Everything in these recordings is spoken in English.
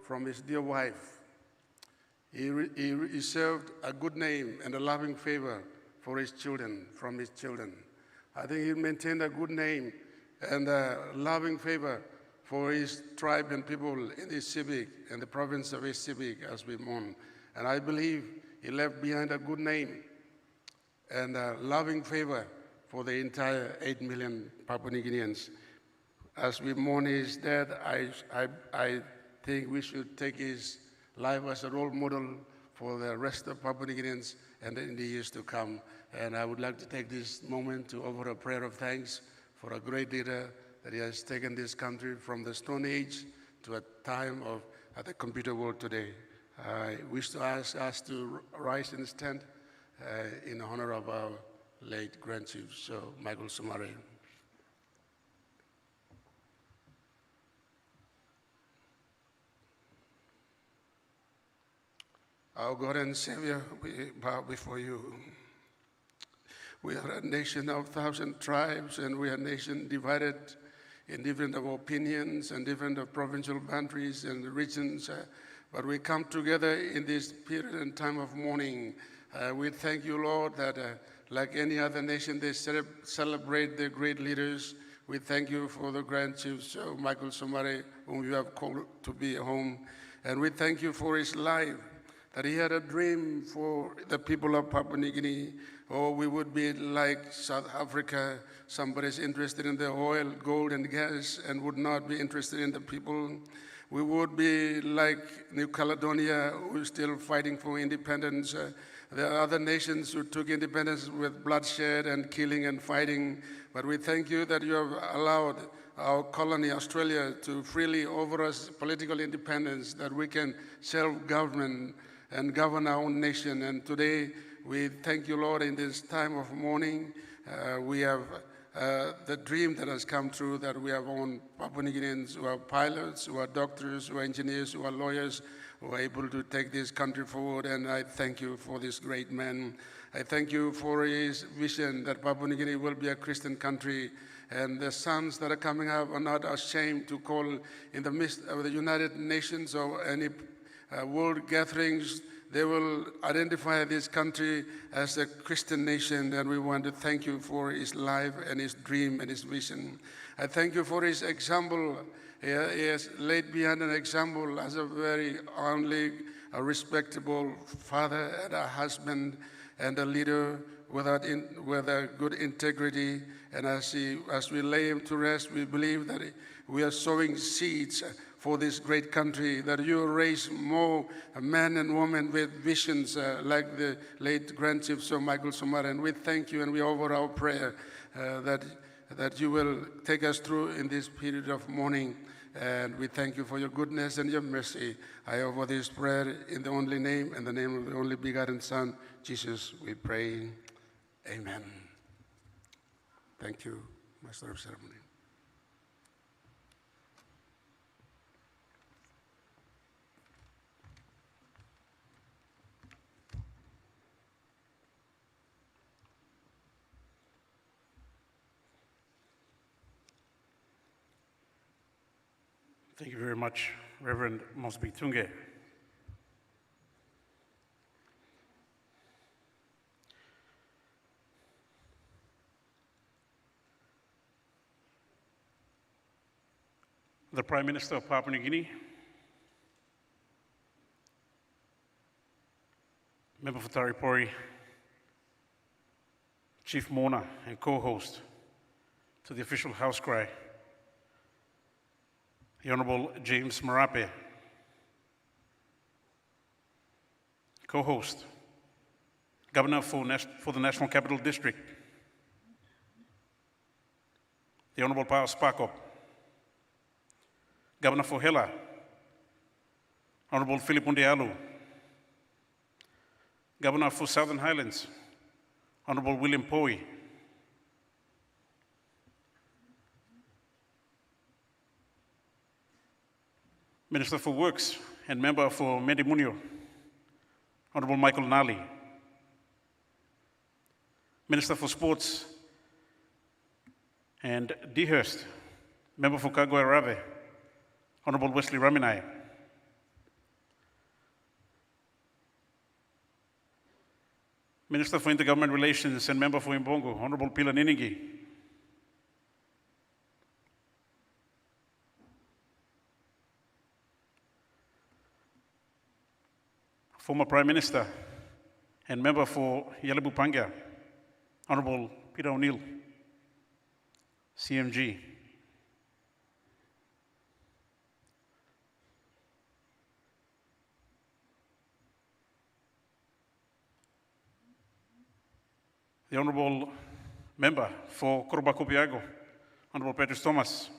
From his dear wife. He served a good name and a loving favor for his children, from his children. I think he maintained a good name and a loving favor for his tribe and people in the civic, in the province of his civic as we mourn. And I believe he left behind a good name and a loving favor for the entire 8 million Papua New Guineans. As we mourn his death, I think we should take his life as a role model for the rest of Papua New Guineans and in the years to come. And I would like to take this moment to offer a prayer of thanks for a great leader that he has taken this country from the Stone Age to a time of the computer world today. I wish to ask us to rise and stand in honor of our late Grand Chief, so Michael Somare. Our God and Savior, we bow before you. We are a nation of 1,000 tribes, and we are a nation divided in different opinions and different provincial boundaries and regions. But we come together in this period and time of mourning. We thank you, Lord, that like any other nation, they celebrate their great leaders. We thank you for the Grand Chief, Michael Somare, whom you have called to be home. And we thank you for his life, that he had a dream for the people of Papua New Guinea. Oh, we would be like South Africa. Somebody's interested in the oil, gold, and gas and would not be interested in the people. We would be like New Caledonia, who's still fighting for independence. There are other nations who took independence with bloodshed and killing and fighting. But we thank you that you have allowed our colony, Australia, to freely offer us political independence, that we can self-govern and govern our own nation. And today, we thank you, Lord, in this time of mourning. We have the dream that has come true, that we have own Papua New Guineans who are pilots, who are doctors, who are engineers, who are lawyers, who are able to take this country forward. And I thank you for this great man. I thank you for his vision that Papua New Guinea will be a Christian country. And the sons that are coming up are not ashamed to call in the midst of the United Nations or any world gatherings. They will identify this country as a Christian nation, and we want to thank you for his life and his dream and his vision. I thank you for his example. He has laid behind an example as a very only, a respectable father and a husband and a leader with a good integrity. And as we lay him to rest, we believe that we are sowing seeds for this great country, that you raise more men and women with visions like the late Grand Chief Sir Michael Somare. And we thank you and we offer our prayer that you will take us through in this period of mourning. And we thank you for your goodness and your mercy. I offer this prayer in the only name, in the name of the only begotten Son, Jesus, we pray. Amen. Thank you, Master of Ceremony. Thank you very much, Reverend Mosby Tunge. The Prime Minister of Papua New Guinea, Member for Taripori, Chief Mourner and co-host to the official Haus Krai, the Honorable James Marape, co-host, Governor for the National Capital District, the Honorable Pao Sparkop. Governor for Hela, Honorable Philip Undialu. Governor for Southern Highlands, Honorable William Poi. Minister for Works and Member for Mendimunio, Honorable Michael Nali. Minister for Sports and Dehurst, Member for Kagoi Rave, Honorable Wesley Raminai. Minister for Intergovernment Relations and Member for Imbongo, Honorable Pila Niningi. Former Prime Minister and Member for Yalibu Pangia, Honorable Peter O'Neill, CMG. The Honorable Member for Koroba Kopiago, Honorable Petrus Thomas.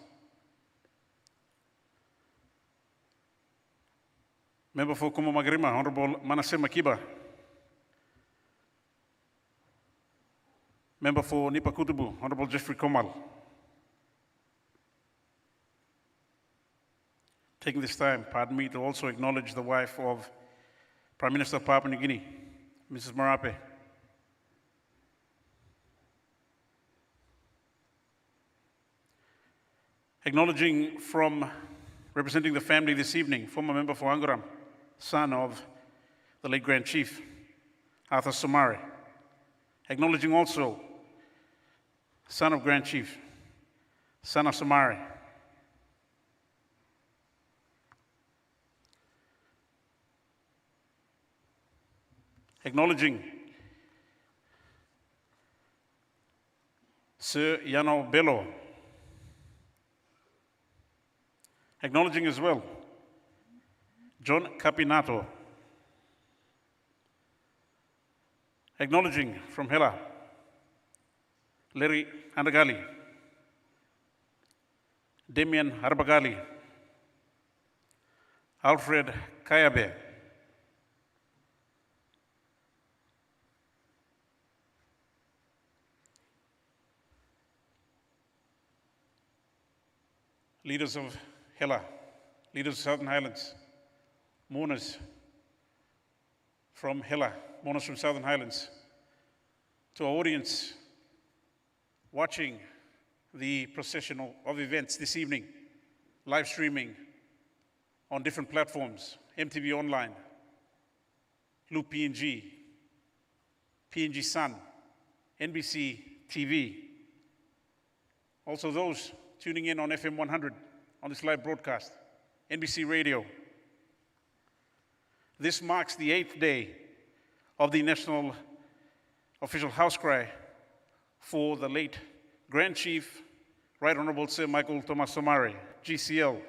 Member for Kumu Magrima, Honorable Manasseh Makiba. Member for Nipa Kutubu, Honorable Jeffrey Komal. Taking this time, pardon me, to also acknowledge the wife of Prime Minister of Papua New Guinea, Mrs. Marape. Acknowledging from representing the family this evening, former member for Anguram, son of the late Grand Chief, Arthur Somare. Acknowledging also son of Grand Chief, son of Somare. Acknowledging Sir Yano Bello. Acknowledging as well John Capinato. Acknowledging from Hela, Larry Andagali, Damian Harbagali, Alfred Kayabe, leaders of Hela, leaders of Southern Highlands, mourners from Hela, mourners from Southern Highlands, to our audience watching the procession of events this evening, live streaming on different platforms, MTV Online, Loop PNG, PNG Sun, NBC TV. Also those tuning in on FM 100 on this live broadcast, NBC Radio. This marks the 8th day of the National Official House Krai for the late Grand Chief, Right Honorable Sir Michael Thomas Somare, GCL,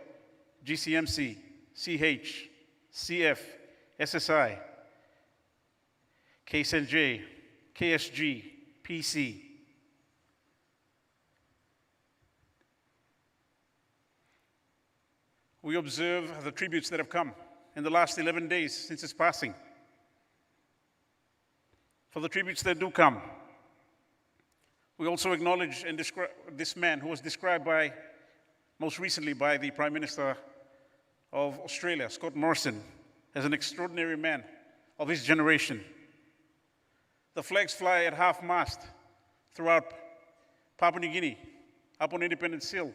GCMC, CH, CF, SSI, KSNJ, KSG, PC. We observe the tributes that have come in the last 11 days since his passing. For the tributes that do come, we also acknowledge and describe this man who was described most recently by the Prime Minister of Australia, Scott Morrison, as an extraordinary man of his generation. The flags fly at half-mast throughout Papua New Guinea, up on Independence Hill.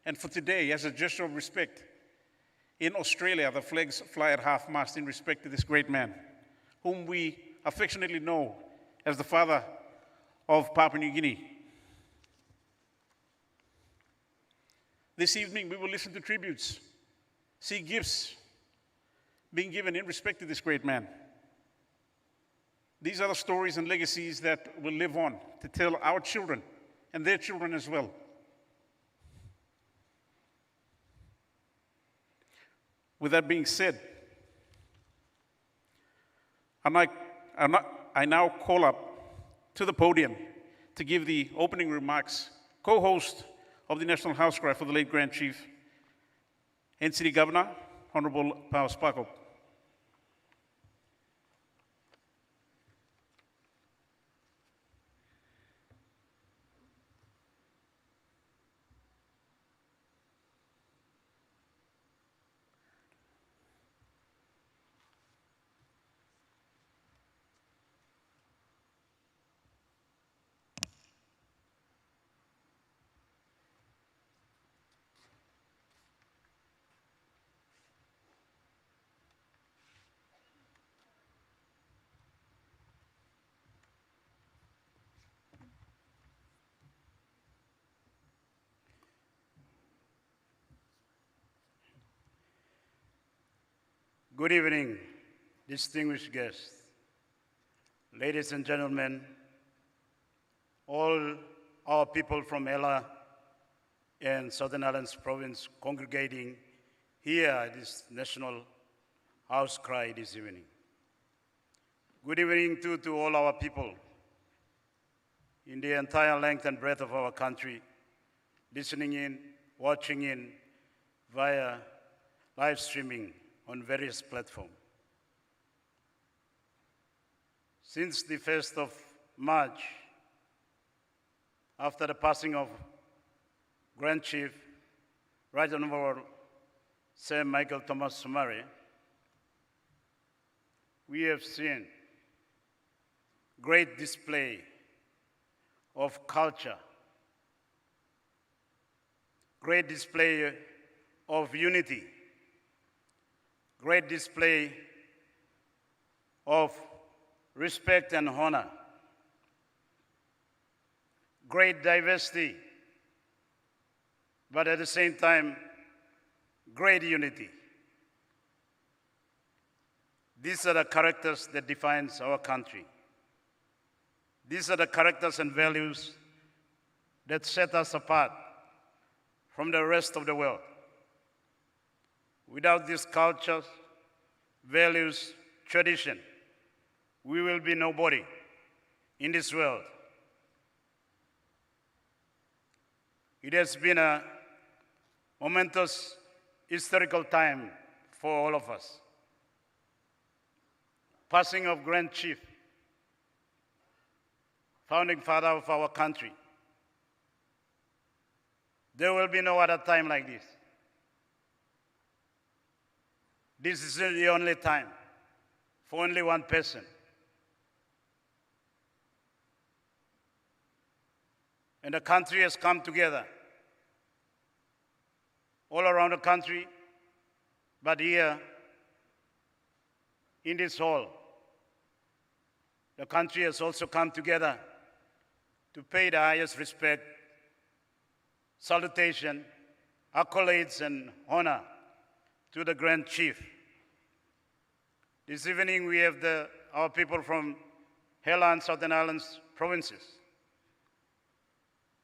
And for today, as a gesture of respect, in Australia, the flags fly at half-mast in respect to this great man, whom we affectionately know as the father of Papua New Guinea. This evening, we will listen to tributes, see gifts being given in respect to this great man. These are the stories and legacies that will live on to tell our children and their children as well. With that being said, I now call up to the podium to give the opening remarks, co-host of the National House Krai for the late Grand Chief and City Governor, Honorable Haus Krai. Good evening, distinguished guests, ladies and gentlemen, all our people from Ella and Southern Islands Province congregating here at this National House Krai this evening. Good evening to all our people in the entire length and breadth of our country, listening in, watching in via live streaming on various platforms. Since the 1st of March, after the passing of Grand Chief Right Honorable Sir Michael Thomas Somare, we have seen great display of culture, great display of unity, great display of respect and honor, great diversity, but at the same time, great unity. These are the characters that defines our country. These are the characters and values that set us apart from the rest of the world. Without these cultures, values, tradition, we will be nobody in this world. It has been a momentous historical time for all of us. Passing of Grand Chief, founding father of our country. There will be no other time like this. This is the only time for only one person. And the country has come together all around the country, but here in this hall, the country has also come together to pay the highest respect, salutation, accolades, and honor to the Grand Chief. This evening we have our people from Hela and Southern Islands provinces.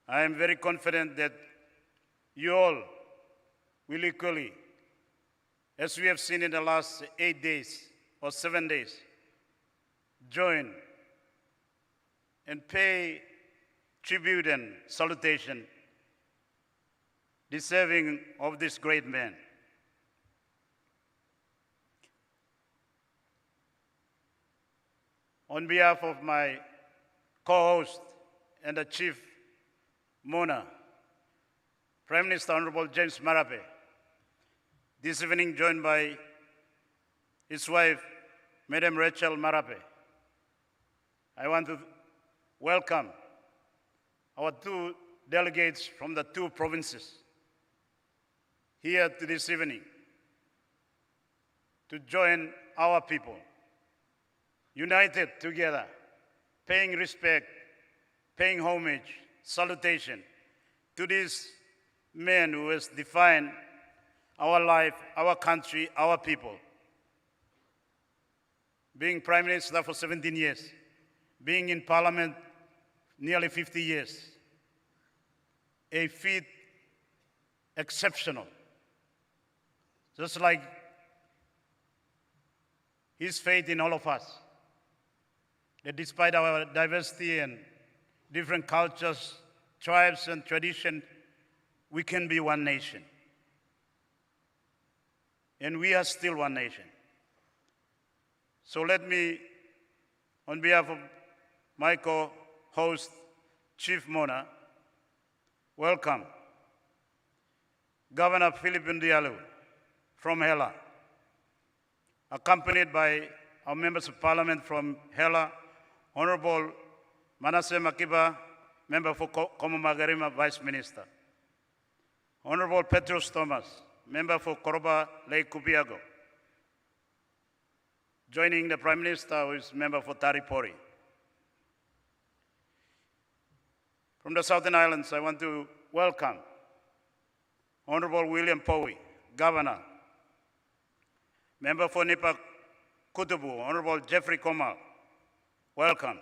I am very confident that you all will equally, as we have seen in the last 8 days or 7 days, join and pay tribute and salutation deserving of this great man. On behalf of my co-host and the Chief Mona, Prime Minister Honorable James Marape, this evening joined by his wife, Madam Rachel Marape, I want to welcome our two delegates from the two provinces here to this evening to join our people, united together, paying respect, paying homage, salutation to this man who has defined our life, our country, our people. Being Prime Minister for 17 years, being in Parliament nearly 50 years, a feat exceptional. Just like his faith in all of us, that despite our diversity and different cultures, tribes, and traditions, we can be one nation. And we are still one nation. So let me, on behalf of my co-host, Chief Mona, welcome Governor Philip Ndialu from Hela, accompanied by our members of parliament from Hela, Honorable Manasseh Makiba, member for Komo Magarima, Vice Minister. Honorable Petrus Thomas, member for Koroba Lake Kubiago. Joining the Prime Minister, who is member for Taripori. From the Southern Islands, I want to welcome Honorable William Powie, Governor. Member for Nipa Kutubu, Honorable Jeffrey Komal, welcome.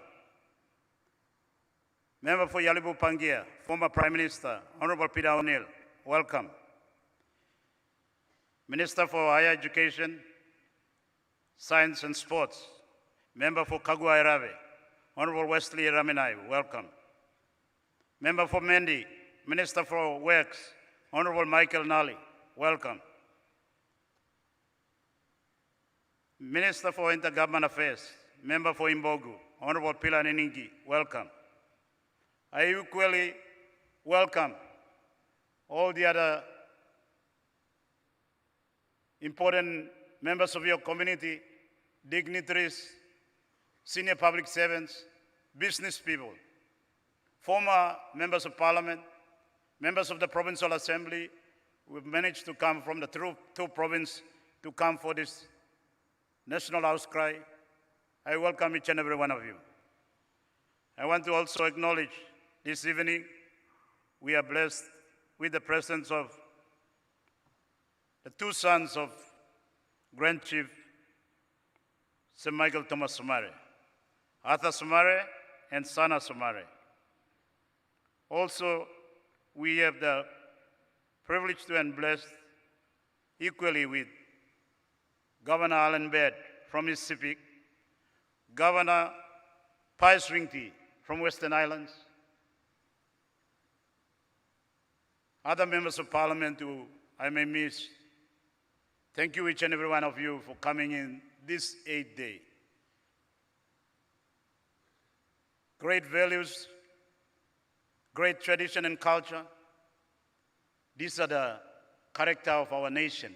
Member for Yalibu Pangia, former Prime Minister, Honorable Peter O'Neill, welcome. Minister for Higher Education, Science and Sports, Member for Kagua Irave, Honorable Wesley Raminai, welcome. Member for Mendi, Minister for Works, Honorable Michael Nally, welcome. Minister for Intergovernmental Affairs, Member for Imbogu, Honorable Pilar Niningi, welcome. I equally welcome all the other important members of your community, dignitaries, senior public servants, business people, former members of parliament, members of the Provincial Assembly who have managed to come from the two provinces to come for this National House Krai. I welcome each and every one of you. I want to also acknowledge this evening we are blessed with the presence of the two sons of Grand Chief Sir Michael Thomas Somare, Arthur Somare and Sana Somare. Also, we have the privilege to and blessed equally with Governor Alan Baird from Mississippi, Governor Pius Ringti from Western Islands, other members of parliament who I may miss. Thank you each and every one of you for coming in this 8th day. Great values, great tradition and culture. These are the character of our nation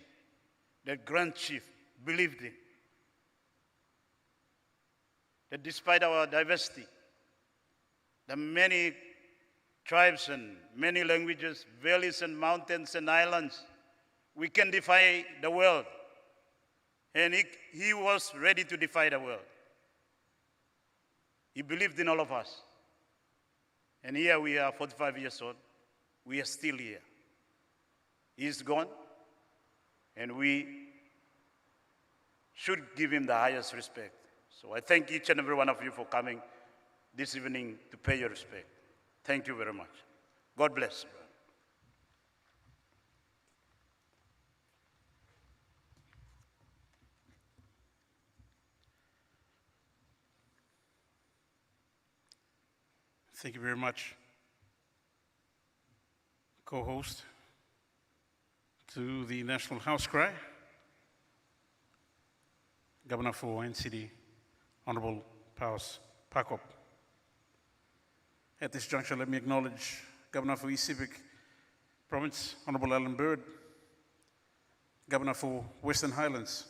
that Grand Chief believed in. That despite our diversity, the many tribes and many languages, valleys and mountains and islands, we can defy the world. And he was ready to defy the world. He believed in all of us. And here we are, 45 years old. We are still here. He's gone, and we should give him the highest respect. So I thank each and every one of you for coming this evening to pay your respect. Thank you very much. God bless. Thank you very much, co-host to the National House Krai, Governor for NCD, Honorable Paus Pakop. At this juncture, let me acknowledge Governor for East Civic Province, Honorable Alan Bird, Governor for Western Highlands,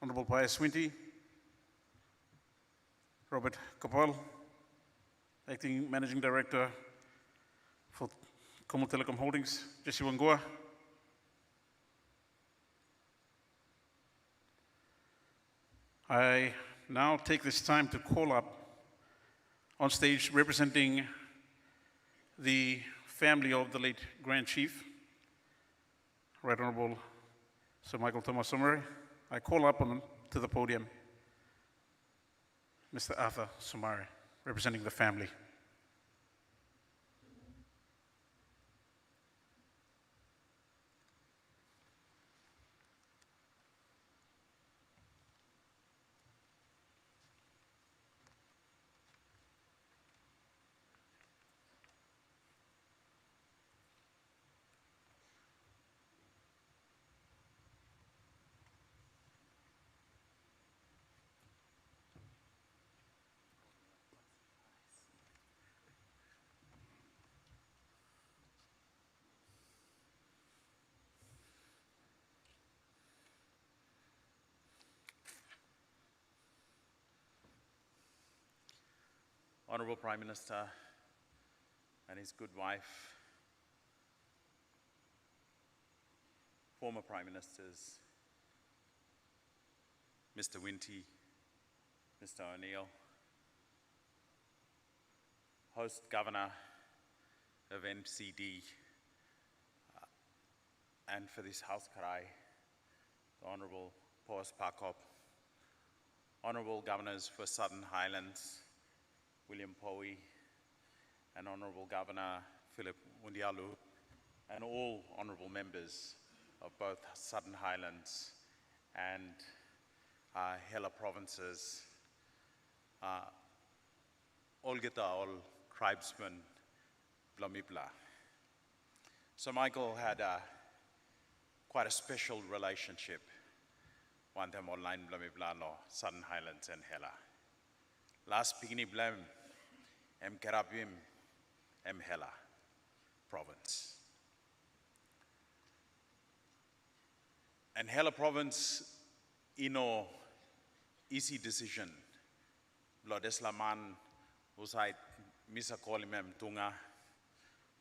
Honorable Pius Winty, Robert Kopal, Acting Managing Director for Komo Telecom Holdings, Jesse Wangoa, I now take this time to call up on stage representing the family of the late Grand Chief, Right Honorable Sir Michael Thomas Somare. I call up on to the podium Mr. Arthur Somare, representing the family. Honorable Prime Minister and his good wife, former Prime Ministers, Mr. Winty, Mr. O'Neill, host Governor of NCD, and for this Haus Krai, the Honorable Paus Pakop, Honorable Governors for Southern Highlands, William Powie, and Honorable Governor Philip Undialu, and all honorable members of both Southern Highlands and Hela provinces, all gita all tribesmen, Blamibla. So Michael had quite a special relationship with them online Blamibla no Southern Highlands and Hela. Last pigni blam em Kerabim em Hela province. And Hela province ino easy decision. Lo deslaman usai misa kolimem tunga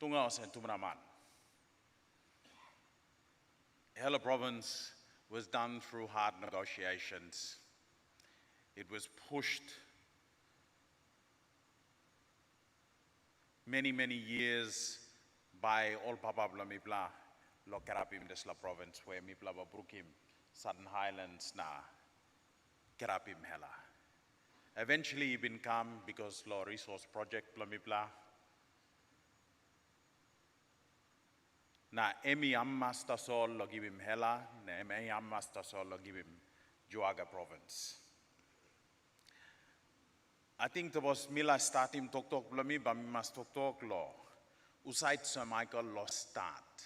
osen tumraman. Hela province was done through hard negotiations. It was pushed many years by all Papa Blamibla, lo Kerapim desla province, where Mibla Babrukim, Southern Highlands na Kerapim Hela. Eventually it became, because lo resource project Blamibla, na emi ammas tasol lo gibim Hela, na emi ammas tasol lo gibim Juaga province. I think there was Mila starting tok blami, but we must tok lo. Usait Sir Michael lo start.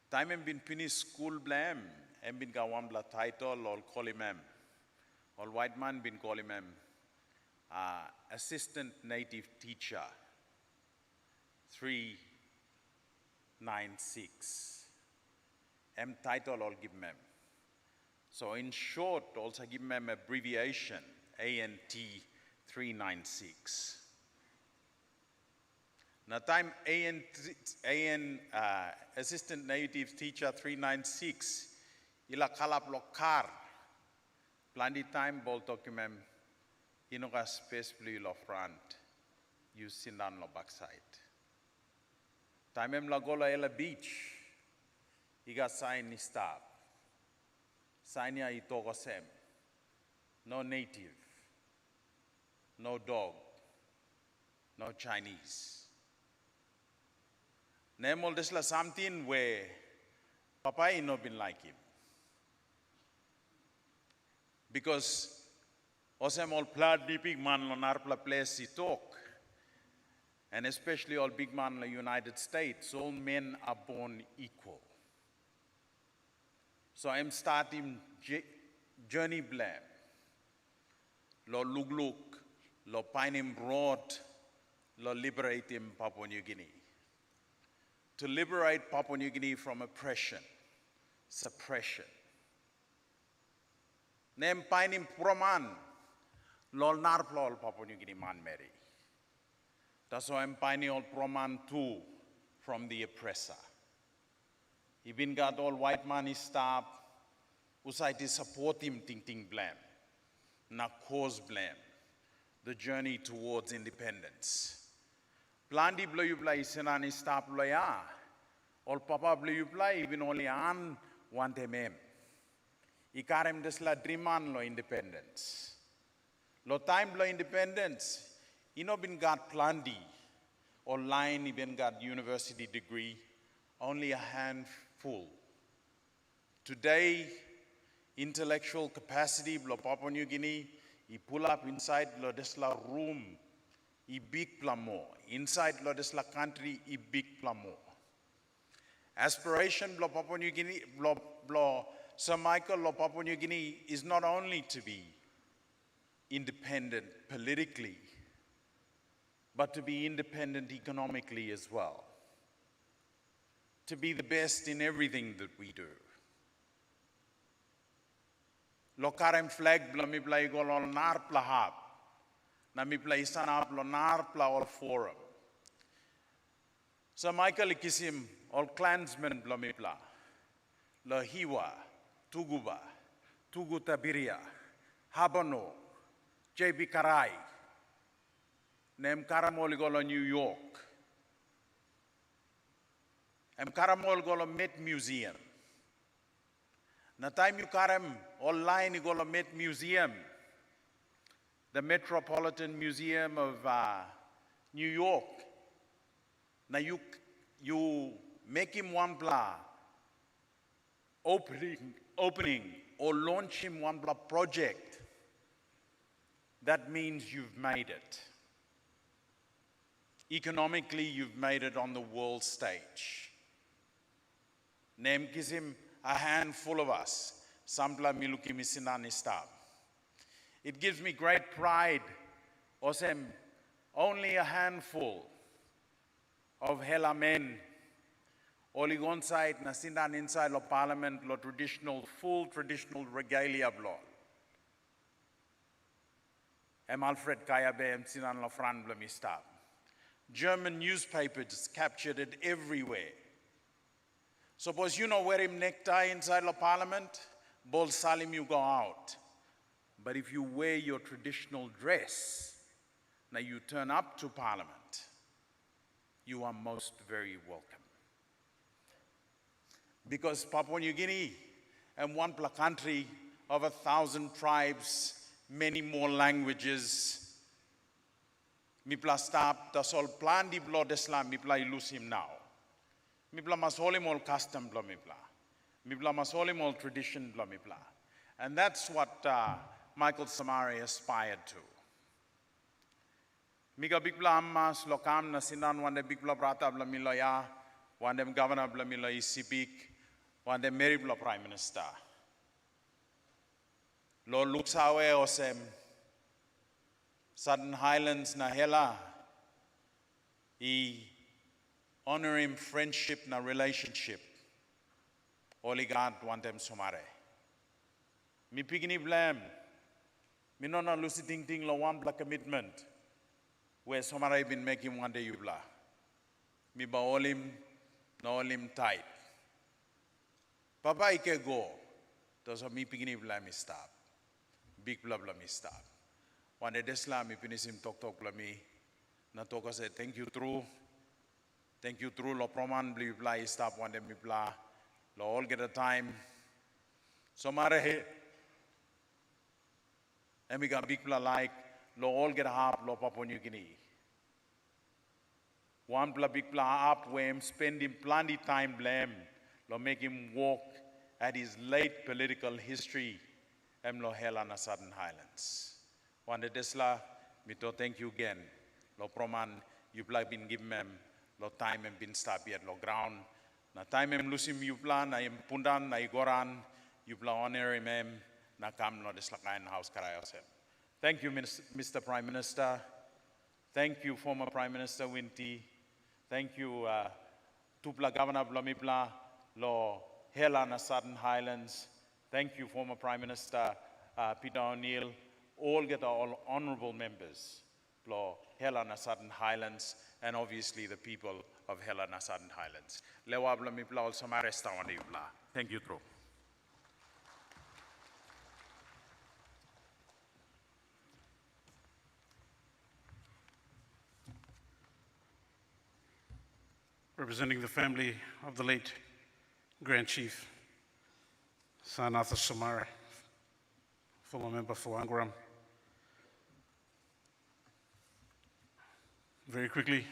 Time I'm been finished school blam, I'm been gawam bla title or call him all white man been call him assistant native teacher 396. Title all give mem. So in short, also give them abbreviation, ANT 396. Now time Assistant Native Teacher 396, ila kalap lokar, plandi time bol document, inoga space blue lo front, you sindan lo backside. Time lagola ela beach, iga sign ni stop. Sanya itogosem, no native, no dog, no Chinese. Nemol desla something where Papa no been like him. Because osem all plad big man lo narpla place he talk. And especially all big man in the United States, all men are born equal. So I'm starting journey blam. Lo lugluk, lo painim broad, lo liberate him Papua New Guinea. To liberate Papua New Guinea from oppression, suppression. Nem painim proman, lo narplol Papua New Guinea man meri. That's why I'm paining all proman too from the oppressor. Even got all white man is stop, usai support him ting blam, na cause blam, the journey towards independence. Plandi blo yublai senani stop loya, all papa blo yublai even only an want mem. Ikarem desla dreaman lo independence. Lo time lo independence, ino bin got plandi, or line even got university degree, only a handful. Today, intellectual capacity of Papua New Guinea, he pull up inside Lodesla room, he big plamo. Inside Lodesla country, he big plamo. Aspiration of Papua New Guinea, Sir Michael of Papua New Guinea is not only to be independent politically, but to be independent economically as well. To be the best in everything that we do. Lokarem flag blami blai golol nar plahab. na mipla isanap lo narpla ol forum. So Michael ikisim ol clansmen lo mipla, lo hiwa, tuguba, tugutabiria, habano, JB Karai, nem karamol golo New York, em karamol golo Met Museum. Na time you karam online golo Met Museum, the Metropolitan Museum of New York. Now you make him one blah opening or launch him one blah project. That means you've made it. Economically, you've made it on the world stage. Name gives him a handful of us. Sampla miluki misinani stab. It gives me great pride, Osem, only a handful of hela men, oligon side, nasindan inside lo parliament, lo traditional, full traditional regalia blo. Em Alfred Kayabe, em sinan lo fran blamista. German newspapers captured it everywhere. Suppose you know wear him necktie inside the parliament, bol salim you go out. But if you wear your traditional dress, now you turn up to parliament, you are most very welcome. Because Papua New Guinea and one country of 1,000 tribes, many more languages, mipla stap tasol plan di blo deslam mipla ilusim now. Mipla masolimol custom blo mipla. Mipla masolimol tradition blo mipla. And that's what Michael Somare aspired to. Miga bigla ammas lokam na sinan wande bigla brata bla milaya, wande governor bla milaya sipik, wande Mary bla prime minister. Lo luksawe osem Southern Highlands na hela I honor him friendship na relationship oligat wantem Somare. Mi pigini blame mi nona lucy ting ting lo one bla commitment where Somare been making one day yubla. Mi ba olim no olim tight. Papa ike go doso mi pigini blame mi stop. Big bla bla mi stop. One day desla mi pinisim tok bla mi na toka say thank you true lo proman bli bla stop one day mi bla lo all get a time Somare emiga big bla like lo all get a hap lo Papua New Guinea one bla big bla up where him spend him plenty time blame lo make him walk at his late political history em lo hela na Southern Highlands. One day desla mito thank you again lo proman you been given em lo time em been stop yet lo ground na time em lusim you plan na em pundan na igoran you honor em na kam lo desla kain Haus Krai osem. Thank you Mr. Prime Minister. Thank you former Prime Minister Winti. Thank you Tupla Governor Blamipla lo hela na Southern Highlands. Thank you former Prime Minister Peter O'Neill. All get all honorable members, lo Helena Southern Highlands, and obviously the people of Helena Southern Highlands. Lewa bla mipla ol Somare stawandi bla. Thank you, Tro. Representing the family of the late Grand Chief Sanatha Somare, former member for Angram. Very quickly,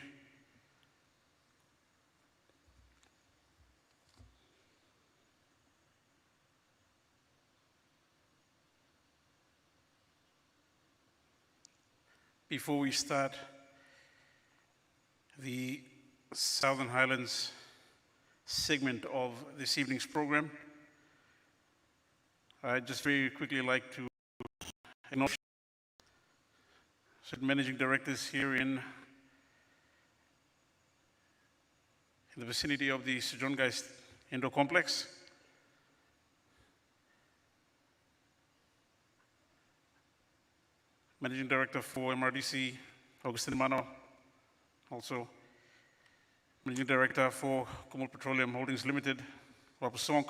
before we start the Southern Highlands segment of this evening's program, I'd just very quickly like to acknowledge certain managing directors here in the vicinity of the Sejongais Indoor Complex. Managing Director for MRDC, Augustine Mano, also Managing Director for Kumul Petroleum Holdings Limited, Wapusonk.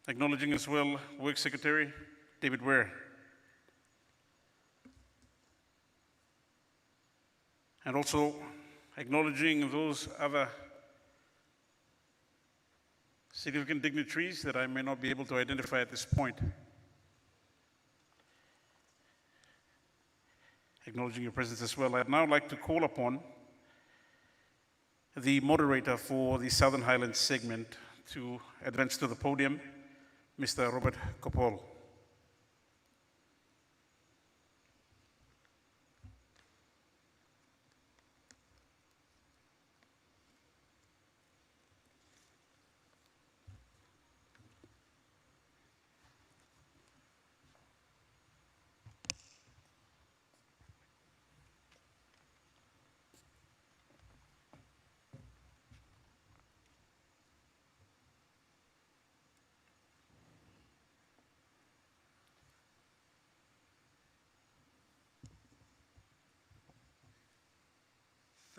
Acknowledging as well Work Secretary, David Ware. And also acknowledging those other significant dignitaries that I may not be able to identify at this point. Acknowledging your presence as well. I'd now like to call upon the moderator for the Southern Highlands segment to advance to the podium, Mr. Robert Kopol.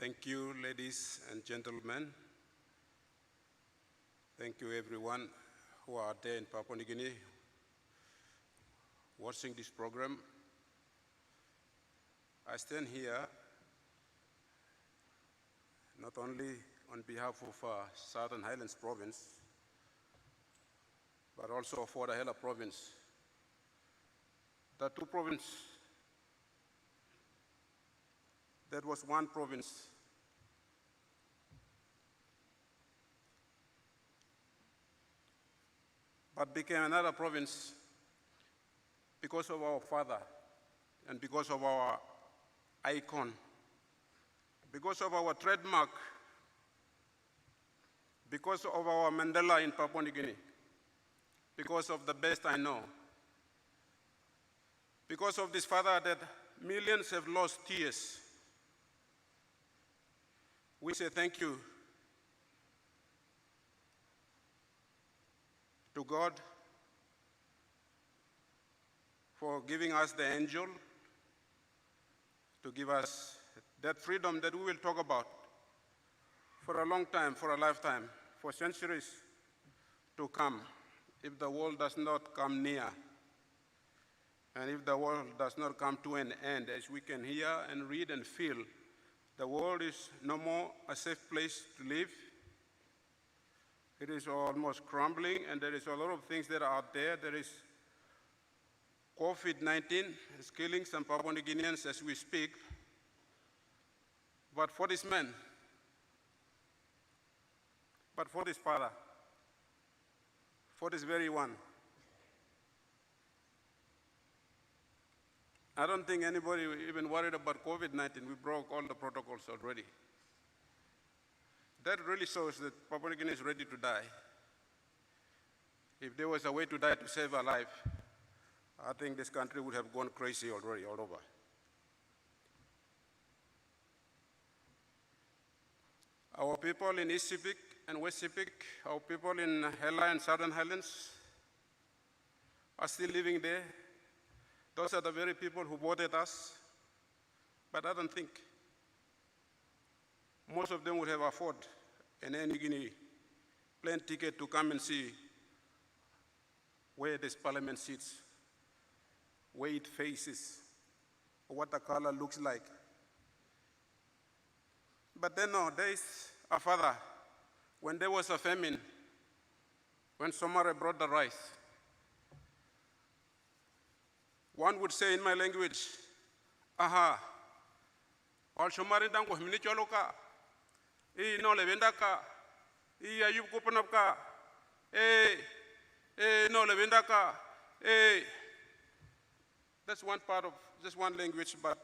Thank you, ladies and gentlemen. Thank you, everyone who are there in Papua New Guinea watching this program. I stand here not only on behalf of Southern Highlands Province, but also for the Hela Province. The two provinces, that was one province but became another province because of our father and because of our icon, because of our trademark, because of our Mandela in Papua New Guinea, because of the best I know, because of this father that millions have lost tears. We say thank you to God for giving us the angel, to give us that freedom that we will talk about for a long time, for a lifetime, for centuries to come, if the world does not come near, and if the world does not come to an end, as we can hear and read and feel. The world is no more a safe place to live. It is almost crumbling, and there is a lot of things that are out there. There is COVID-19 is killing some Papua New Guineans as we speak. But for this man, but for this father, for this very one, I don't think anybody even worried about COVID-19. We broke all the protocols already. That really shows that Papua New Guinea is ready to die. If there was a way to die to save a life, I think this country would have gone crazy already, all over. Our people in East Sepik and West Sepik, our people in Hela and Southern Highlands are still living there. Those are the very people who voted us, but I don't think most of them would have afforded an Air Niugini plane ticket to come and see where this parliament sits, where it faces, what the color looks like. But then no, there is a father. When there was a famine, when Somare brought the rice, one would say in my language, aha, all Somare dango himni choloka, no levenda ka, ayub kupanap ka, no levenda ka, That's one part of just one language, but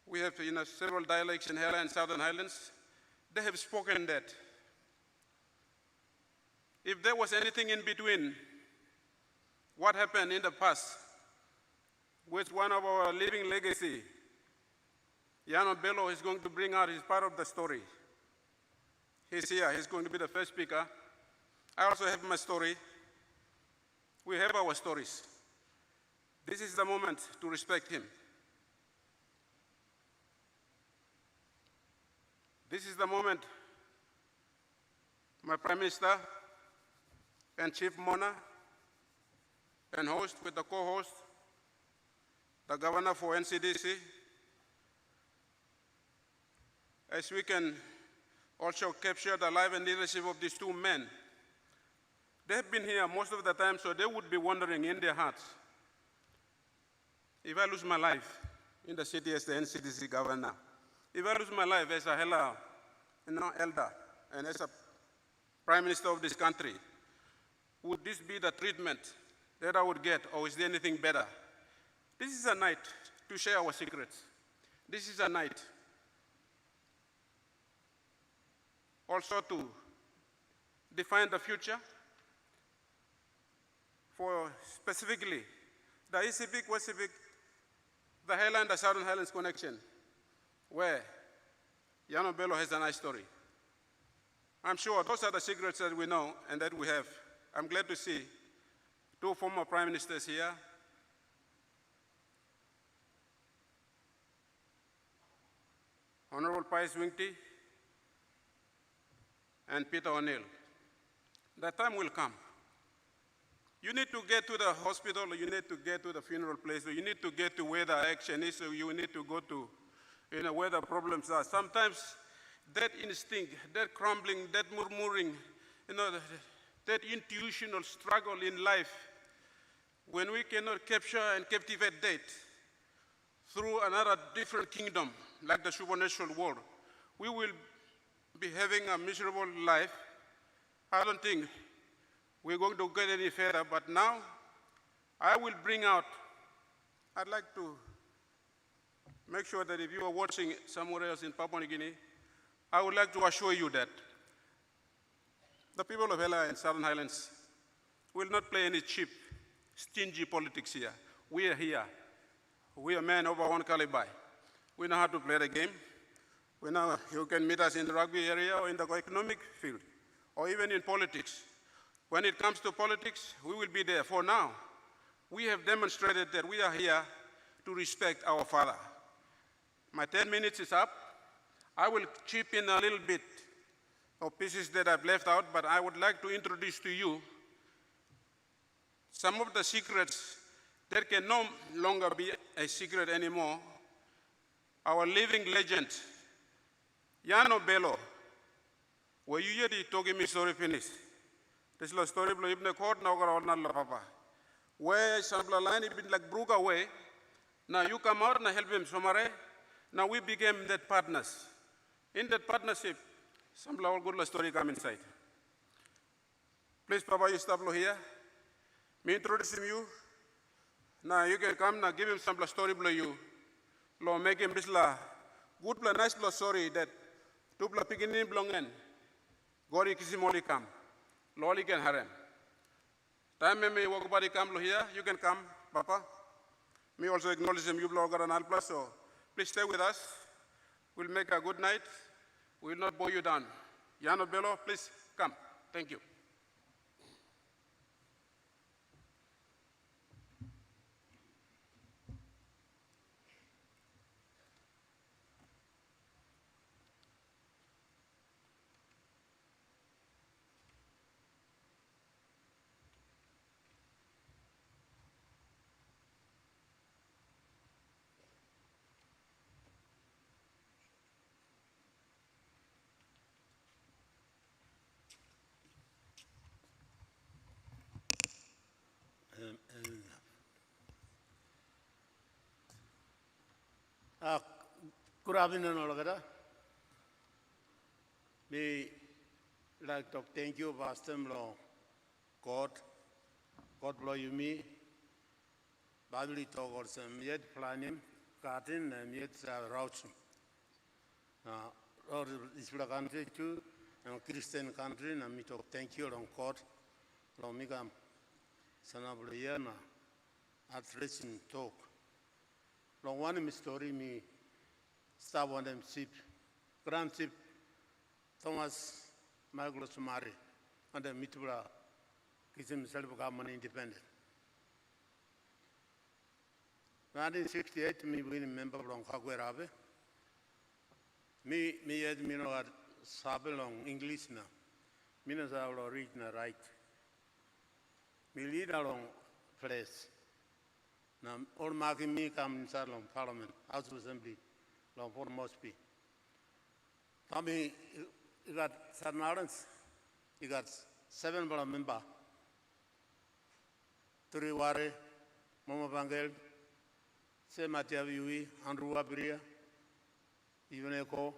we have several dialects in Hela and Southern Highlands. They have spoken that. If there was anything in between, what happened in the past with one of our living legacy, Yano Bello is going to bring out his part of the story. He's here, he's going to be the first speaker. I also have my story. We have our stories. This is the moment to respect him. This is the moment my Prime Minister and Chief Mona and host with the co-host, the Governor for NCDC, as we can also capture the life and leadership of these two men. They have been here most of the time, so they would be wondering in their hearts, if I lose my life in the city as the NCDC governor, if I lose my life as a elder and as a Prime Minister of this country, would this be the treatment that I would get, or is there anything better? This is a night to share our secrets. This is a night also to define the future for specifically the East Civic, West Civic, the Highland, the Southern Highlands connection, where Yano Bello has a nice story. I'm sure those are the secrets that we know and that we have. I'm glad to see two former prime ministers here. Honorable Pius Wingti and Peter O'Neill. The time will come. You need to get to the hospital, or you need to get to the funeral place, or you need to get to where the action is, or you need to go to where the problems are. Sometimes that instinct, that crumbling, that murmuring, that intuitional struggle in life, when we cannot capture and captivate that through another different kingdom, like the supernatural world, we will be having a miserable life. I don't think we're going to get any further, but now I will bring out, I'd like to make sure that if you are watching somewhere else in Papua New Guinea, I would like to assure you that the people of Hela and Southern Highlands will not play any cheap, stingy politics here. We are here. We are men of our own caliber. We know how to play the game. We know you can meet us in the rugby area or in the economic field, or even in politics. When it comes to politics, we will be there. For now, we have demonstrated that we are here to respect our father. My 10 minutes is up. I will chip in a little bit of pieces that I've left out, but I would like to introduce to you some of the secrets that can no longer be a secret anymore. Our living legend, Yano Bello, where you hear the talking me story finish. This is the story of Ibn Court, now la papa. Where Sambla line been like broke away. Now you come out and help him, Somare. Now we became that partners. In that partnership, Sambla all good story come inside. Please, Papa, you stop here. Me introduce you. Now you can come now give him some story below you. Lo make him bisla good bla nice bla story that two bla piginin blongen. Gori kisi moli come. Loli can harem. Time me walk body come here. You can come, Papa. Me also acknowledge him. You blogger and Alpla. So please stay with us. We'll make a good night. We will not bore you down. Yano Bello, please come. Thank you. Good afternoon, all. Me like to thank you, Pastor God. God bless you me. Badly talk or some yet planning, cutting and yet routing. Or this country too, and Christian country, and me talk thank you on God. Long migam, son of Liana, at racing talk. Long one story me. Start one them ship, grand ship, Thomas Michael Somare, and the Mitbra, gives himself government independent. 1968, me winning member from Kagwerabe. Me yet me no at Sabelong English na. Me no sa read na right. Me lead along place. Now all marking me come inside long Parliament, House of Assembly, long for Mosby. Tommy, you got St. Lawrence, you got 7 member. 3 Ware, Mama Bangel, Se Matiaviwi, Andrew Wabiria, even Echo,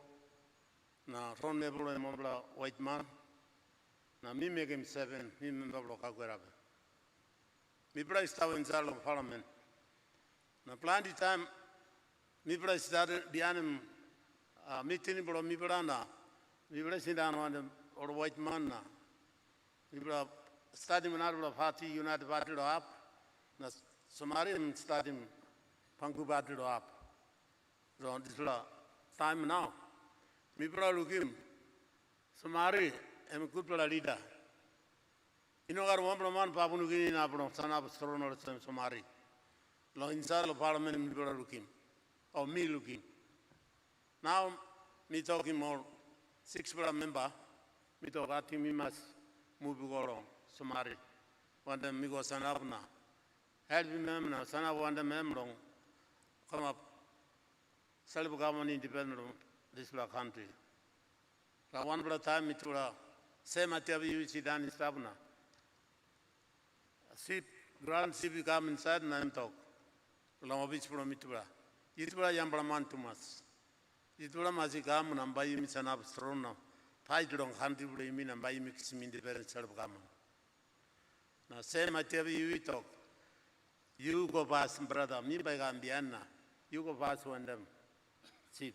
na Ron Nebula and Mobla White Man, na me make him 7, me member of Kagwerabe. Me price tower in Salon Parliament. Na plan the time, me price started behind him, meeting for me brana, me price down on them or White Man na. Me starting another party, United Party up, na Somare starting Panku Party up. So this time now. Me looking, Somare, I'm a good leader. You know, I want man Papua New Guinea, son of Stone or Somare. Long inside of Parliament, me looking, or me looking. Now, me talking more 6 member, me talk at me must move along. Somare, one them me go son up now. Help me, mem now, son of one them long. Come up, self government independent of this country. One time, it will say, Matiavi, sit down in Stabna. See, grand city come inside and I'm talk. Lomavich from Mitura. Yitura Yambraman to Mas. Yitura Mazikam and buy him an abstrona. Paidron, Handy Bremin and buy him independent self government. Now, say, Matiavi, you talk. You go past, brother, me by Gambiana. You go past one them. See,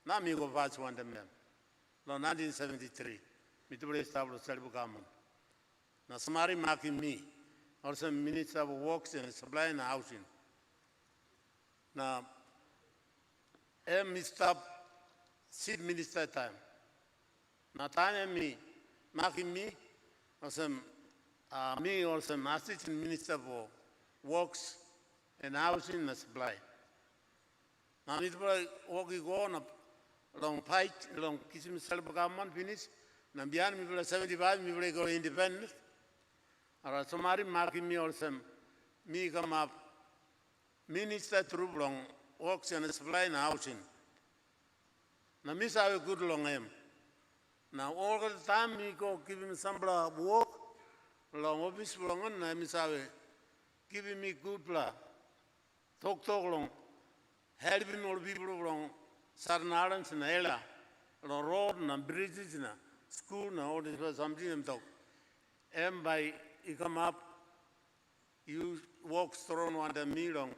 now me go past one them. No, 1973, Mitura established self government. Now, somebody marking me. Also, Minister of Works and Supply and Housing. Now, Mr. Seed Minister time. Now, time me, marking me, also, me also Assistant Minister for Works and Housing and Supply. Now, it was working on long fight, long kissing self government finish. Now, beyond me, 75, me go independent. Or somebody marking me also, me come up, Minister through long Works and Supply and Housing. Now, miss have a good long aim. Now, all the time, me go give him some work, long office long, and I miss have giving me good plan. Talk long, helping all people long, Sarnarans and Ella, road and bridges and school and all this was something I'm talk. And by you come up, you walk strong on the meal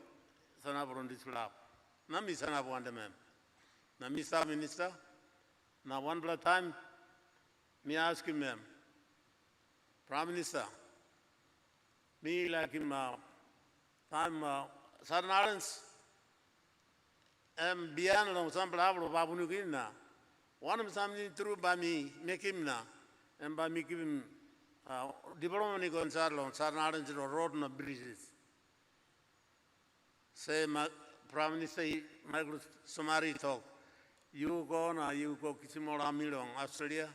Sanab on this lap. Nami Sanab on the mem. Nami Star Minister. Now, one time, me ask him, ma'am, Prime Minister, me like him, time, Sarnarans, and beyond on some problem of Papua New Guinea. One of something through by me, make him now, and by me give him. Diplomatic on Sarnarans road and bridges. Say, Prime Minister, Michael Somare talk. You go now, you go Kisimora Milong, Australia,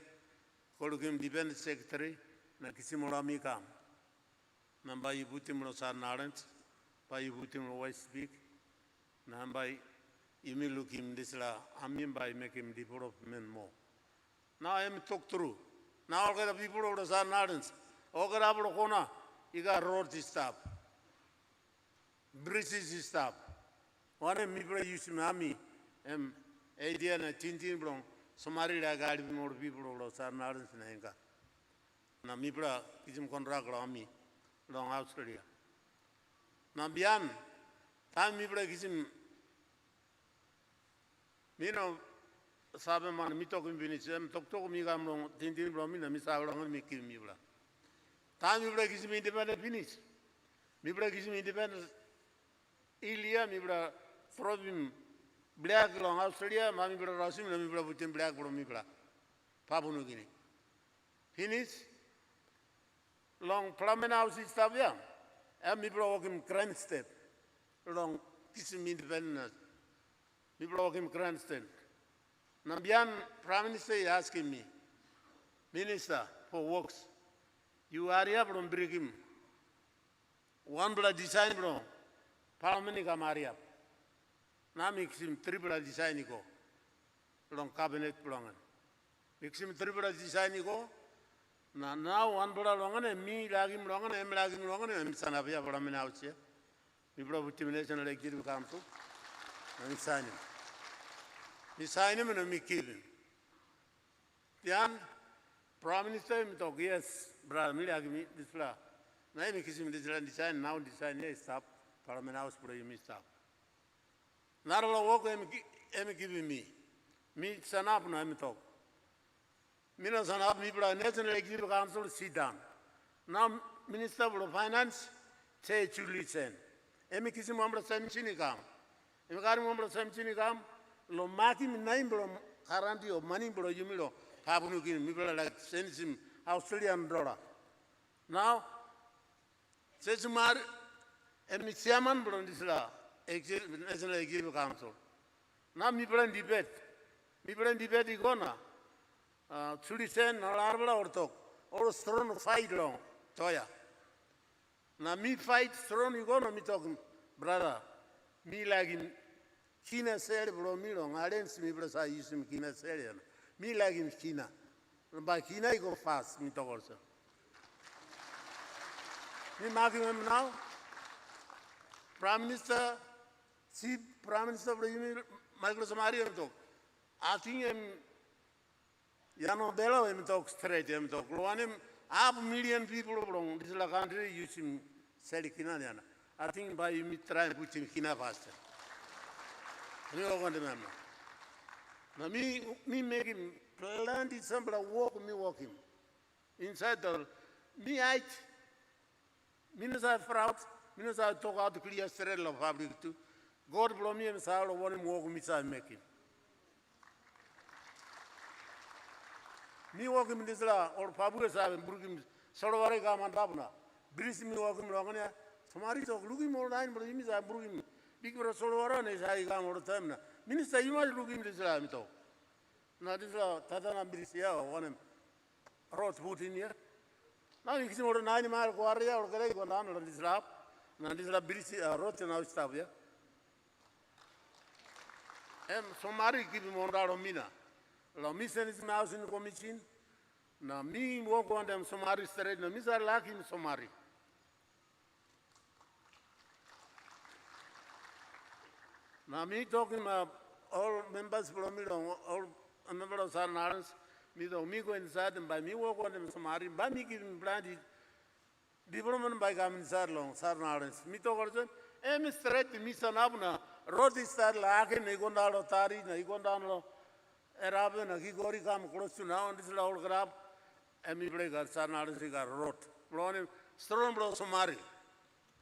call him Defense Secretary, na Kisimora Mikam. Namba you put him on Sarnarans, by you put him on West Speak, Namba you may look him this la, I mean by make him development more. Now I am talk through. Now all the people of the Sarnarans, all the Abrokona, you got roads stop. Bridges stop. One of me used to me, idea and a tintin from Somari guide more people of the Sarnarans and Enga. Now Mibra is in contract on me, long Australia. Now beyond, time Mibra is in, you know, sabe man mi talk finish talk mi gam long tin bro mi na mi sa long mi kim mi bla time mi bla kisi mi independent finish mi bla kisi mi independent ilia mi bla problem black long Australia ma mi bla rasim mi bla putin black bro mi bla Papua New Guinea finish long Parliament House is tab ya and mi bla walking crime step long kisim independence. Mi block him grandstand. Nambian Prime Minister is asking me, Minister for Works, you are here from Brigim. One blood design bro. Parliament ka Maria. Na mixim triple design ko. Long cabinet plongan. Mixim triple design ko. Na now one blood longan and me lagim longan and lagim longan and sanavia Parliament house here. We brought determination of the executive council. And sign him. We sign him and we kill him. Then Prime Minister talk, yes, brother, me lagim this fla. Now we kiss him design now design here stop. Parliament house for you stop. Not all work em giving me. Me son up no em talk. Me no son up me brought National Executive Council sit down. Now Minister of Finance say to listen. Em kiss him ambra samchini kam. Em kari ambra samchini kam. Lo maki me nine bro guarantee of money bro you me lo. Papunu kin me brought like sends him Australian dollar. Now says Somare. And the chairman brought this law, National Executive Council. Now, me bring debate. Me bring debate igona. Chulisen or arbala or talk or strong fight long. Toya. Now me fight strong igona me talking, brother. Me like in Kina said bro me long. I didn't see me brother use him Kina said. Me like in Kina. By Kina I go fast. Me talk also. Me marking him now. Prime Minister, Chief Prime Minister of the Michael Somare talk. I think Yano Bello talk straight talk. One half million people from this country using Selikina. I think by me try and put him Kina faster. You know what I mean? Now me make him plenty somebody walk him. Inside the me height, minister fraud. Minus I talk out to clear straight of fabric too. God blow me and Sarah want him walk me side making. Me walk him in this law or Pabus have and Brooklyn Soloware Gamandabna. Briss me walk him wrong. Somari talk looking more line, but him is I brook him. Big for Solowara is I come all the time. Minister, you must look him this line talk. Now this law, Tatana Brisia or one wrote put in here. Now you see more than 9 mile warrior or Greg on this lap. Now this is a British road and now stop here. And Somare give him on out mina. La mission is now in the commission. Now me walk on them Somare straight. Now Mr. Laki in Somare. Now me talking about all members from me, all members of Sarah Narans. Me go inside and by me walk on them Somare. By me give him brandy. Development by Gamin Sarlong, Sarnarans. Mito Gorson, straight Mission Abna, Road is Star Lakin, Igondalo Tari, Igondano, Arabian, Higori come close to now, and this is all grab, and me break our Sarnarans road. Blowing Strombro Somare,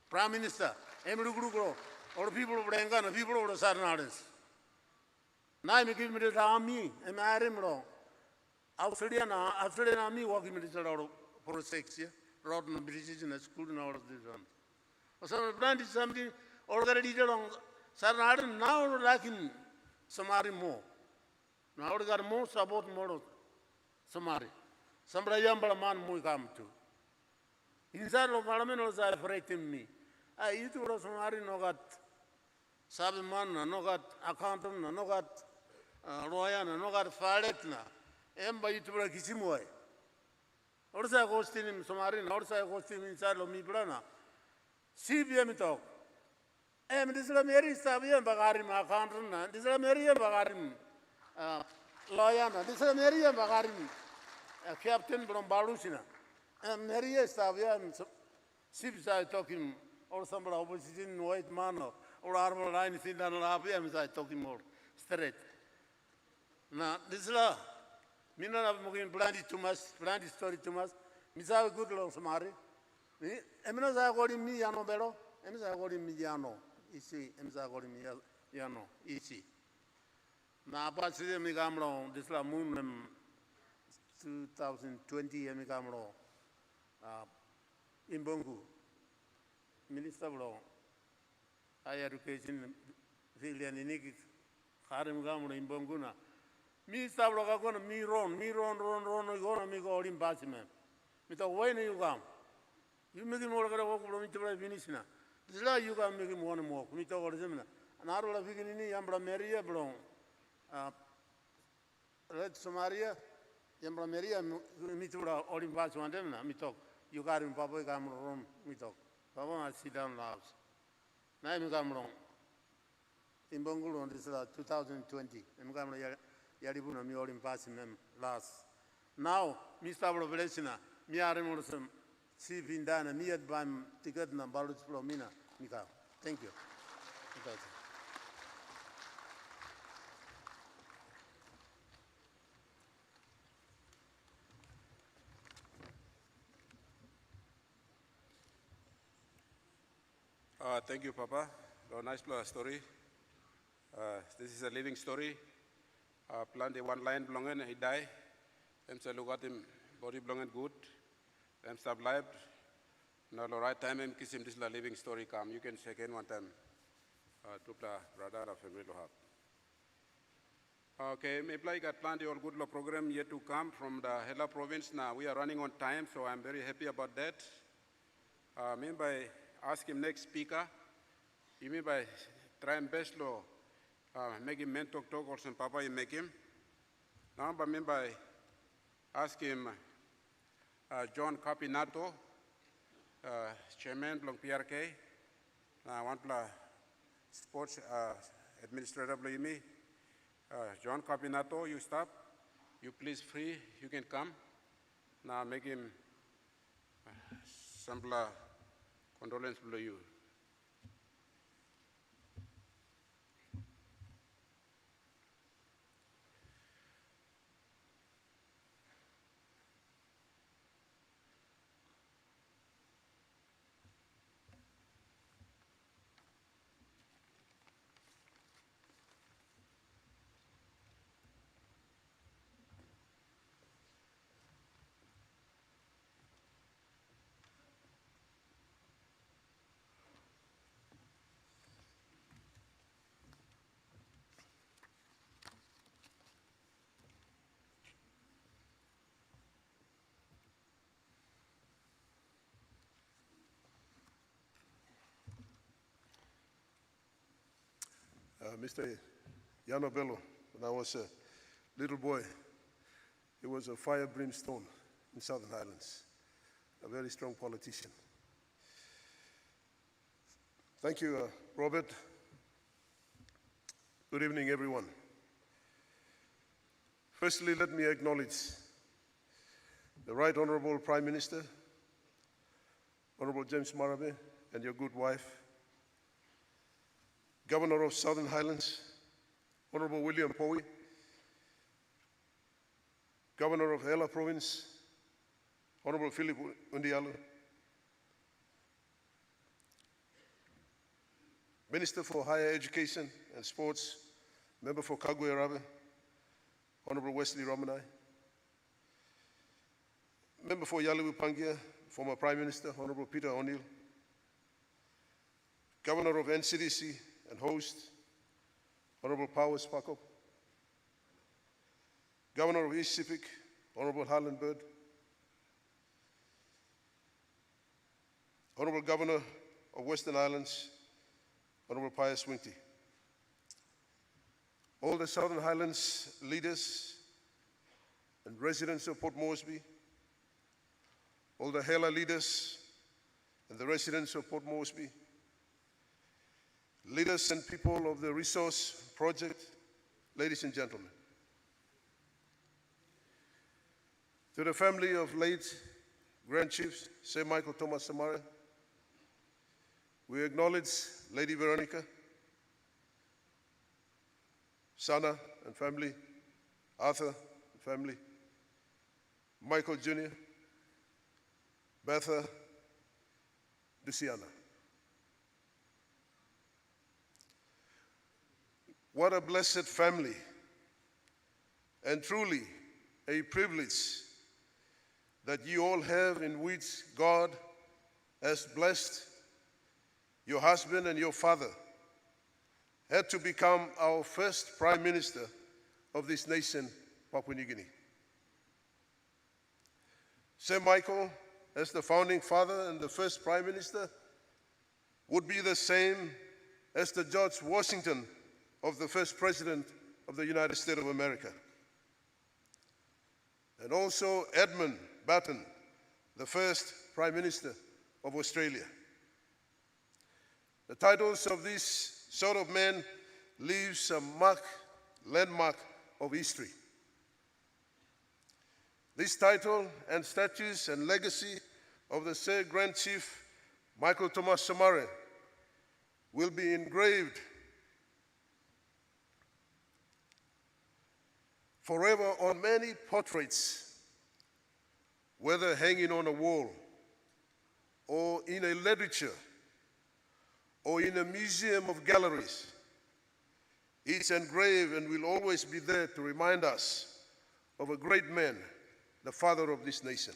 Prime Minister, Emilugro, or people of Rangana, people of the Sarnarans. Now I give me the army, and I am wrong. Australian army walking with this for 6 years. Road and bridges in a school and all of these ones. So plant is something already done. Sarnadan now like in Somare more. Now we got more support more Somare. Somebody yambala man mu come to. Inside of Parliament was afraid of me. I used to Somare no got Sabiman, no got accountant, no got lawyer, no got Faletna. Emba you to break his way. Also, I was in Somare, also I was inside of me, Brana. CBM talk. This is a Mary Sabian Bagarim, accountant, this is a Mary Bagarim, lawyer, this is a Mary Bagarim, a captain from Balusina. And Mary Sabian, Sibs talking, or some opposition white man, or arbor line, sit down and I talking more straight. Now, this is a Mina have planted too much, planted story too much. Misa good long Somare. Emina got in me, Yano Bello, Emisa got in me, Yano. Easy, Emisa got in me, Yano. Easy. Now, apart from me, Gamlo, this la moon 2020, Emigamlo, in Bongu, Minister of Law. higher education filian iniki harim gamuno imbonguna mi sablo ka gona mi ron gona mi go olim basime mi to wayne you gam you make more gara wo mi tibra finish na zla you gam make mo no mo mi to go zemna anaru la figini ni ambra meria blon red Somare yambra meria mi tibra olim basime demna mi to you got him papa gam ron mi to papa I sit down labs na mi gam ron in Bangolo, this is 2020. I'm going to Yaribuna, me all in passing them last. Now, Mr. Provelesina, me are some chief in Dana, me at Bam ticket and Balus Promina, Mika. Thank you. Thank you, Papa. A nice story. This is a living story. Plant the one line belonging, he died. Them say look at him, body belonging good. Them survived. Now the right time him kiss him this is a living story come. You can check in one time. To the brother of family to have. Okay, maybe I got planned the all good law program yet to come from the Hela province. Now we are running on time, so I'm very happy about that. Maybe by ask him next speaker. You mean by try and best law. Make him men talk or some papa you make him. Now, but maybe I ask him John Capinato, chairman of PRK. Now, one sports administrator of me. John Capinato, you stop. You please free. You can come. Now, make him some condolence below you. Mr. Yano Bello, when I was a little boy, he was a fire brimstone in Southern Highlands, a very strong politician. Thank you, Robert. Good evening, everyone. Firstly, let me acknowledge the Right Honorable Prime Minister, Honorable James Marape, and your good wife, Governor of Southern Highlands, Honorable William Powie, Governor of Hela Province, Honorable Philip Undialu, Minister for Higher Education and Sports, Member for Kagwe Rabe, Honorable Wesley Romanai, Member for Yaliwu Pangia, former Prime Minister, Honorable Peter O'Neill, Governor of NCDC and host, Honorable Powers Pakop, Governor of East Sepik, Honorable Harlan Bird, Honorable Governor of Western Islands, Honorable Pius Winty, all the Southern Highlands leaders and residents of Port Moresby, all the Hela leaders and the residents of Port Moresby, leaders and people of the Resource Project, ladies and gentlemen. To the family of late Grand Chief Sir Michael Thomas Somare, we acknowledge Lady Veronica, Sana and family, Arthur and family, Michael Jr., Betha, Luciana. What a blessed family, and truly a privilege that you all have, in which God has blessed your husband and your father had to become our first Prime Minister of this nation, Papua New Guinea. Sir Michael, as the founding father and the first Prime Minister, would be the same as the George Washington of the first President of the United States of America. And also Edmund Batten, the first Prime Minister of Australia. The titles of this sort of men leaves a landmark of history. This title and statues and legacy of the Sir Grand Chief Michael Thomas Somare will be engraved forever on many portraits, whether hanging on a wall or in a literature or in a museum of galleries. It's engraved and will always be there to remind us of a great man, the father of this nation.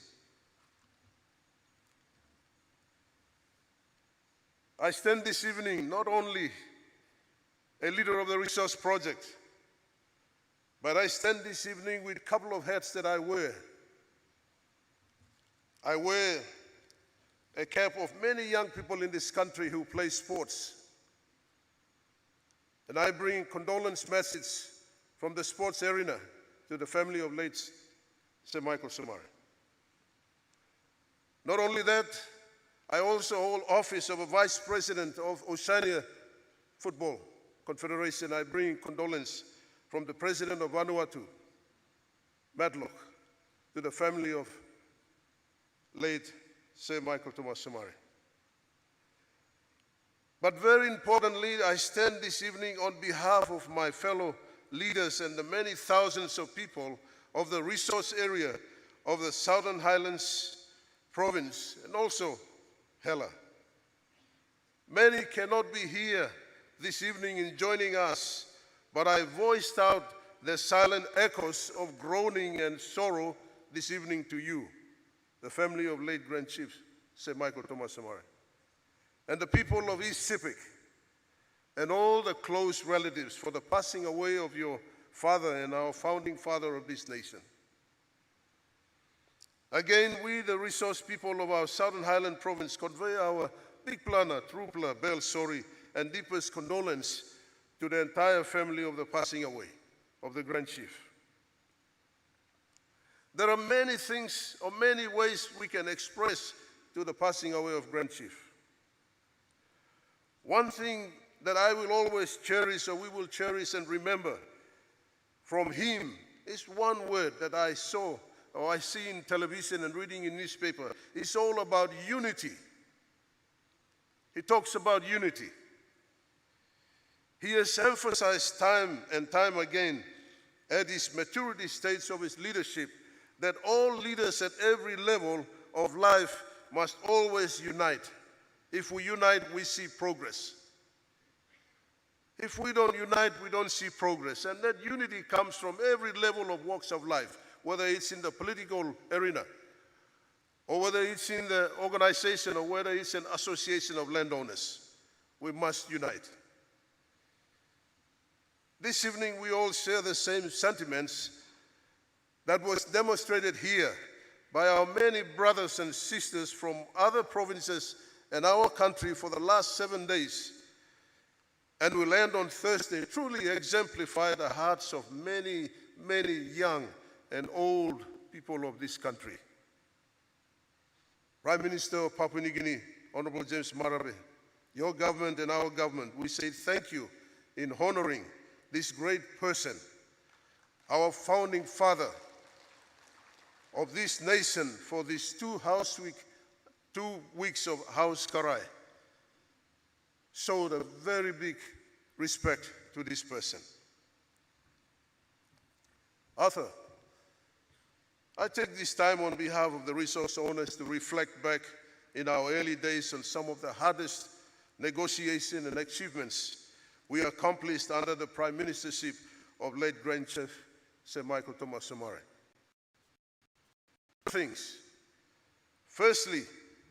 I stand this evening not only a leader of the Resource Project, but I stand this evening with a couple of hats that I wear. I wear a cap of many young people in this country who play sports. And I bring condolence message from the sports arena to the family of late Sir Michael Somare. Not only that, I also hold office of a Vice President of Oceania Football Confederation. I bring condolence from the President of Vanuatu, Matlock, to the family of late Sir Michael Thomas Somare. But very importantly, I stand this evening on behalf of my fellow leaders and the many thousands of people of the resource area of the Southern Highlands province and also Hela. Many cannot be here this evening in joining us, but I voiced out the silent echoes of groaning and sorrow this evening to you, the family of late Grand Chief Sir Michael Thomas Somare, and the people of East Sepik, and all the close relatives for the passing away of your father and our founding father of this nation. Again, we, the resource people of our Southern Highland province, convey our Big Plana, Trupla, Bel Sori, and deepest condolence to the entire family of the passing away of the Grand Chief. There are many things or many ways we can express to the passing away of Grand Chief. One thing that I will always cherish, or we will cherish and remember from him, is one word that I saw or I see in television and reading in newspaper. It's all about unity. He talks about unity. He has emphasized time and time again at his maturity stage of his leadership that all leaders at every level of life must always unite. If we unite, we see progress. If we don't unite, we don't see progress. And that unity comes from every level of walks of life, whether it's in the political arena, or whether it's in the organization, or whether it's an association of landowners. We must unite. This evening, we all share the same sentiments that was demonstrated here by our many brothers and sisters from other provinces and our country for the last 7 days, and will end on Thursday, truly exemplify the hearts of many, many young and old people of this country. Prime Minister of Papua New Guinea, Honorable James Marape, your government and our government, we say thank you in honoring this great person, our founding father of this nation, for these 2 weeks of Haus Krai. Showed a very big respect to this person. Arthur, I take this time on behalf of the resource owners to reflect back in our early days on some of the hardest negotiations and achievements we accomplished under the Prime Ministership of late Grand Chief Sir Michael Thomas Somare. Things. Firstly,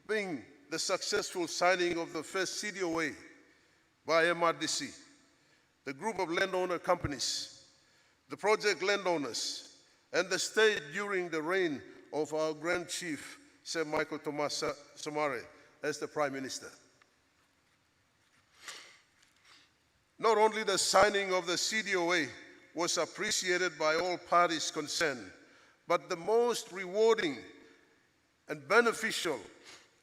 being the successful signing of the first CDOA by MRDC, the group of landowner companies, the project landowners, and the state during the reign of our Grand Chief, Sir Michael Thomas Somare, as the Prime Minister. Not only the signing of the CDOA was appreciated by all parties concerned, but the most rewarding and beneficial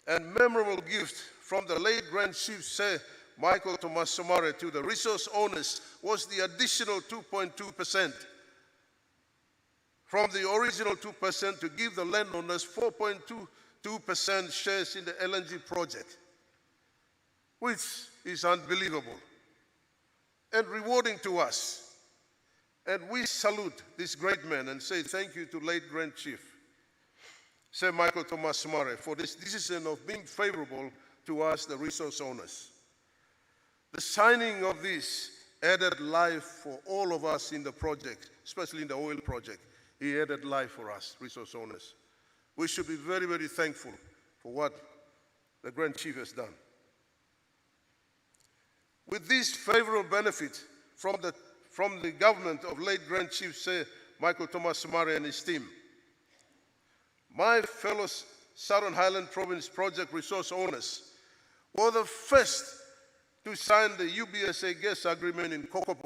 and memorable gift from the late Grand Chief Sir Michael Thomas Somare to the resource owners was the additional 2.2% from the original 2% to give the landowners 4.22% shares in the LNG project, which is unbelievable and rewarding to us. And we salute this great man and say thank you to late Grand Chief Sir Michael Thomas Somare for this decision of being favorable to us, the resource owners. The signing of this added life for all of us in the project, especially in the oil project. He added life for us, resource owners. We should be very, very thankful for what the Grand Chief has done. With this favorable benefit from the government of late Grand Chief Sir Michael Thomas Somare and his team, my fellow Southern Highland Province project resource owners were the first to sign the UBSA gas agreement in Kokopo.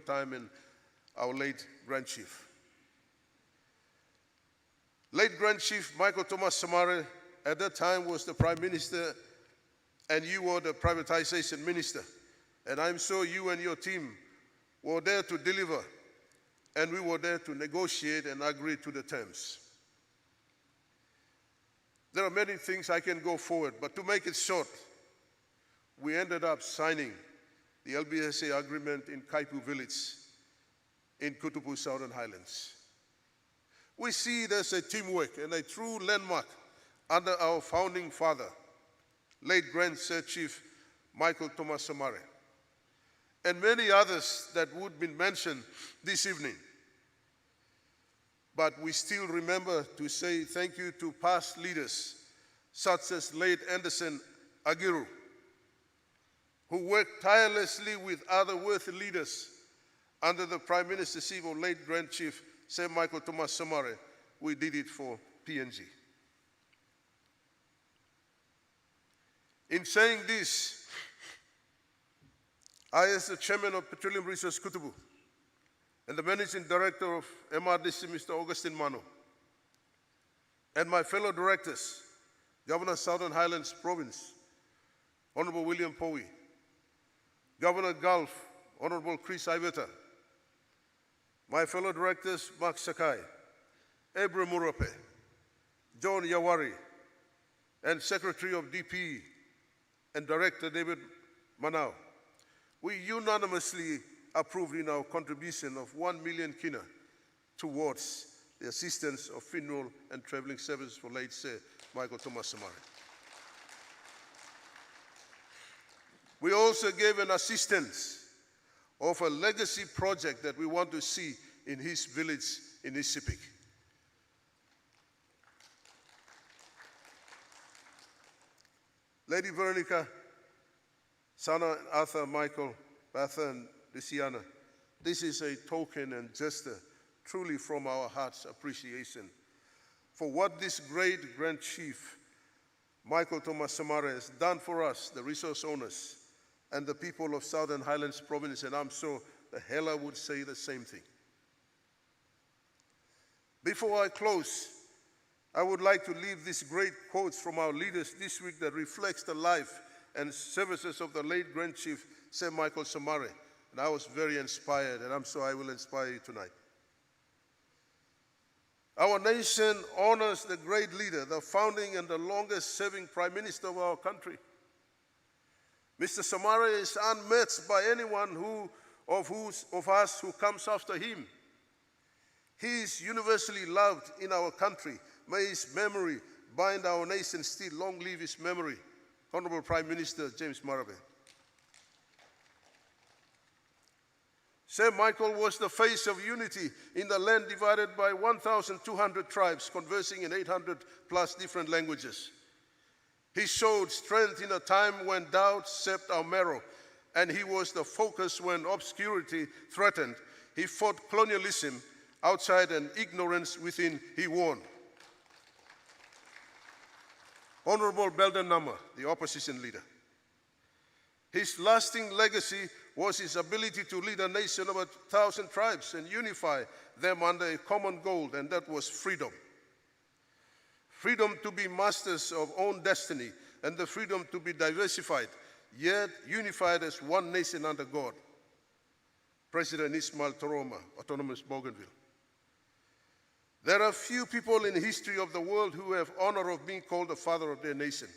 Time and our late Grand Chief. Late Grand Chief Michael Thomas Somare at that time was the Prime Minister and you were the Privatization Minister. And I'm sure you and your team were there to deliver and we were there to negotiate and agree to the terms. There are many things I can go forward, but to make it short, we ended up signing the LBSA agreement in Kaipu village in Kutubu Southern Highlands. We see it as a teamwork and a true landmark under our founding father, late Grand Sir Chief Michael Thomas Somare, and many others that would be mentioned this evening. But we still remember to say thank you to past leaders, such as late Anderson Agiru, who worked tirelessly with other worthy leaders under the Prime Ministership of late Grand Chief Sir Michael Thomas Somare. We did it for PNG. In saying this, I, as the Chairman of Petroleum Resources Kutubu and the Managing Director of MRDC, Mr. Augustine Mano, and my fellow directors, Governor Southern Highlands Province, Honorable William Powie, Governor Gulf, Honorable Chris Iveta, my fellow directors, Mark Sakai, Abra Murape, John Yawari, and Secretary of DPE and Director David Manau, we unanimously approved in our contribution of 1 million kina towards the assistance of funeral and traveling services for late Sir Michael Thomas Somare. We also gave an assistance of a legacy project that we want to see in his village in Isipik. Lady Veronica, Sana, Arthur, Michael, Bertha, and Luciana, this is a token and gesture truly from our heart's appreciation for what this great Grand Chief Michael Thomas Somare has done for us, the resource owners, and the people of Southern Highlands Province, and I'm sure the Hela would say the same thing. Before I close, I would like to leave these great quotes from our leaders this week that reflects the life and services of the late Grand Chief Sir Michael Somare. And I was very inspired, and I'm sure I will inspire you tonight. Our nation honors the great leader, the founding and the longest serving Prime Minister of our country. Mr. Somare is unmatched by anyone of us who comes after him. He is universally loved in our country. May his memory bind our nation still. Long live his memory. Honorable Prime Minister James Marape. Sir Michael was the face of unity in the land divided by 1,200 tribes conversing in 800 plus different languages. He showed strength in a time when doubt sapped our marrow, and he was the focus when obscurity threatened. He fought colonialism outside and ignorance within. He won. Honorable Belden Nama, the opposition leader. His lasting legacy was his ability to lead a nation of 1,000 tribes and unify them under a common goal, and that was freedom. Freedom to be masters of own destiny, and the freedom to be diversified, yet unified as one nation under God. President Ismail Toroma, Autonomous Bougainville. There are few people in the history of the world who have honor of being called the father of their nation.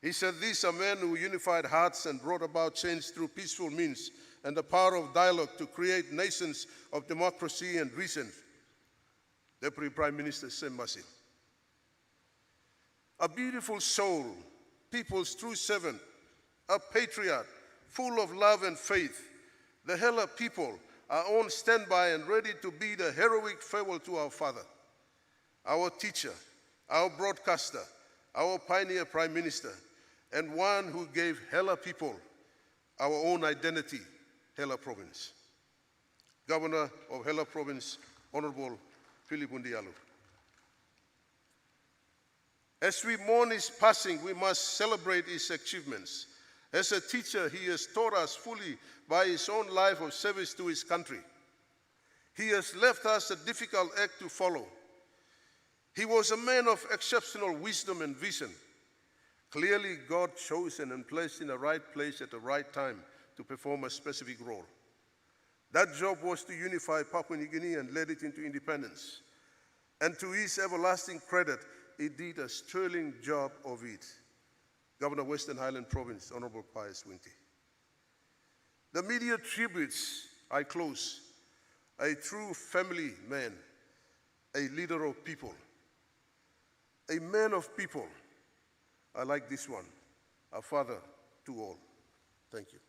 He said, these are men who unified hearts and brought about change through peaceful means and the power of dialogue to create nations of democracy and reason. Deputy Prime Minister Sam Masin. A beautiful soul, people's true servant, a patriot, full of love and faith. The Hela people are on standby and ready to bid a heroic farewell to our father, our teacher, our broadcaster, our pioneer Prime Minister, and one who gave Hela people our own identity, Hela Province. Governor of Hela Province, Honorable Philip Undialu. As we mourn his passing, we must celebrate his achievements. As a teacher, he has taught us fully by his own life of service to his country. He has left us a difficult act to follow. He was a man of exceptional wisdom and vision. Clearly, God chosen and placed in the right place at the right time to perform a specific role. That job was to unify Papua New Guinea and lead it into independence. And to his everlasting credit, he did a sterling job of it. Governor of Western Highland Province, Honorable Pius Winty. The media tributes, I close, a true family man, a leader of people, a man of people. I like this one, a father to all. Thank you.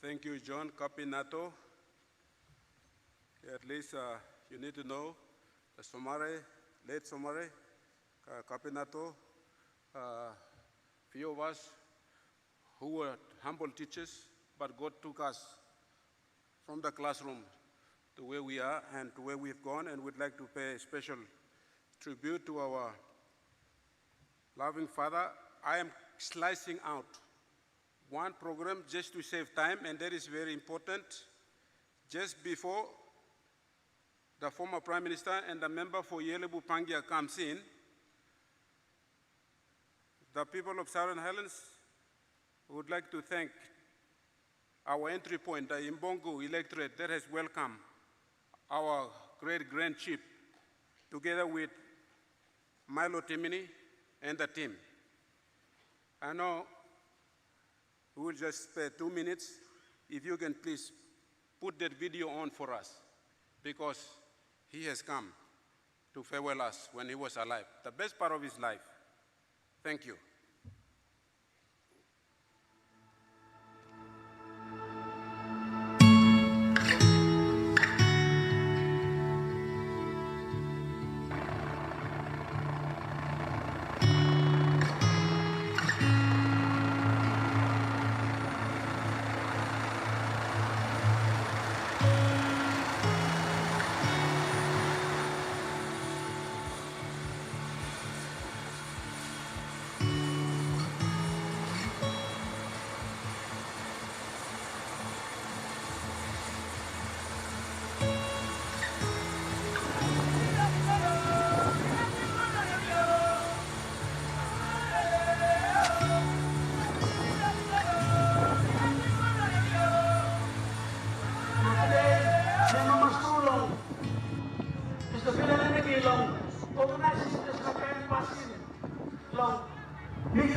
Thank you, John Capinato. At least you need to know the Somare, late Somare, Capinato, few of us who were humble teachers, but God took us from the classroom to where we are and to where we've gone, and we'd like to pay a special tribute to our loving father. I am slicing out one program just to save time, and that is very important. Just before the former Prime Minister and the member for Yelebu Pangia comes in, the people of Southern Highlands would like to thank our entry point, the Imbongo electorate that has welcomed our great Grand Chief, together with Milo Timini and the team. I know we will just spare 2 minutes. If you can please put that video on for us, because he has come to farewell us when he was alive, the best part of his life. Thank you.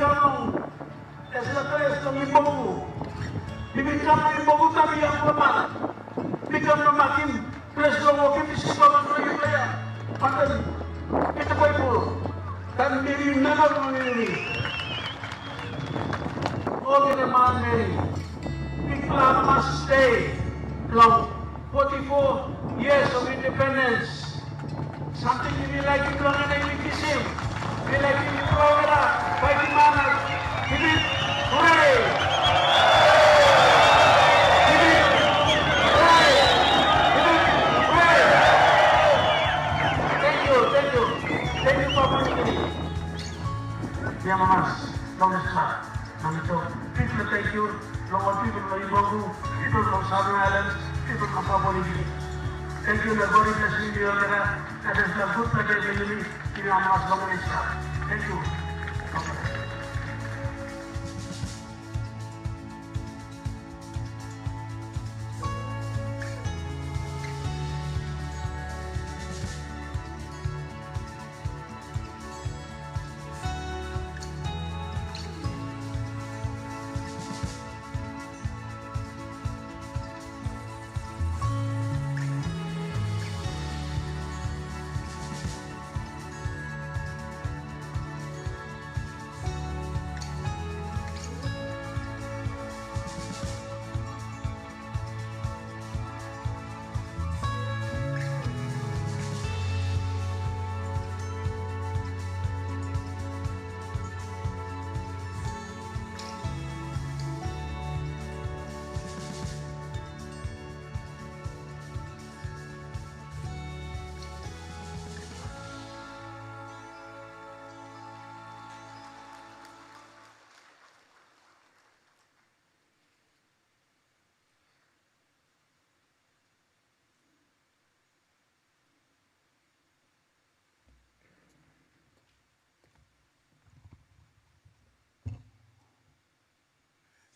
Bikang SLKS ng Ibogu. Bibigyan ng Ibogu kami ang laman. Bigyan ng makin preslo mo kinisipaman ng Ibraya. Patan, ito po ito. Dan diri never manili. Okay naman, Mary. People must stay long 44 years of independence. Something we like to learn and elitism. We like to program by the manner. Give it, hooray! Give it, hooray! Give it, hooray! Thank you, thank you. Thank you for coming. Yeah, Mamas, long time. People thank you. Long people from Ibogu, people from Southern Islands, people from Papua New Guinea. Thank you, God bless you, that is the good pleasure in me, in our Muslim Islam. Thank you.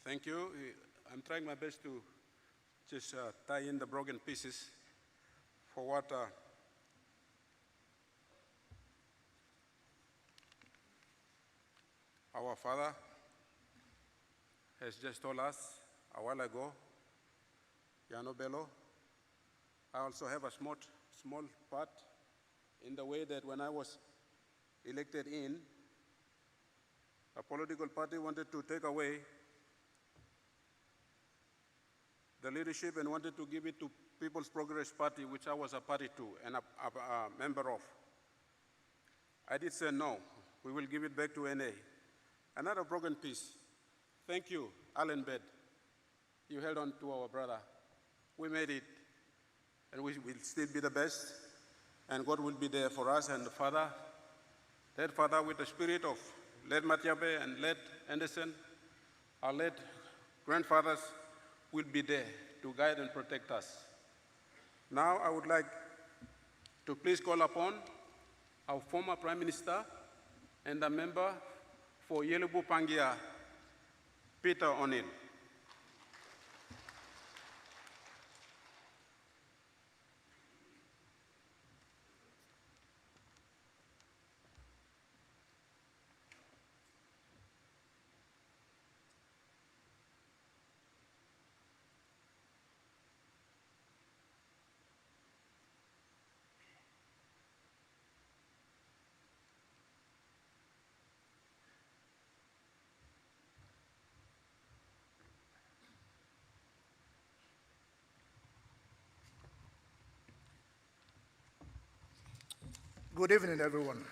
Thank you. I'm trying my best to just tie in the broken pieces for what our father has just told us a while ago, Yano Bello. I also have a small part in the way that when I was elected in, a political party wanted to take away the leadership and wanted to give it to People's Progress Party, which I was a party to and a member of. I did say no, we will give it back to NA. Another broken piece. Thank you, Alan Bed. You held on to our brother. We made it, and we will still be the best, and God will be there for us and the Father. That Father with the spirit of late Matiabe and late Anderson, our late grandfathers, will be there to guide and protect us. Now I would like to please call upon our former Prime Minister and a member for Yelubu Pangia, Peter O'Neill. Good evening, everyone.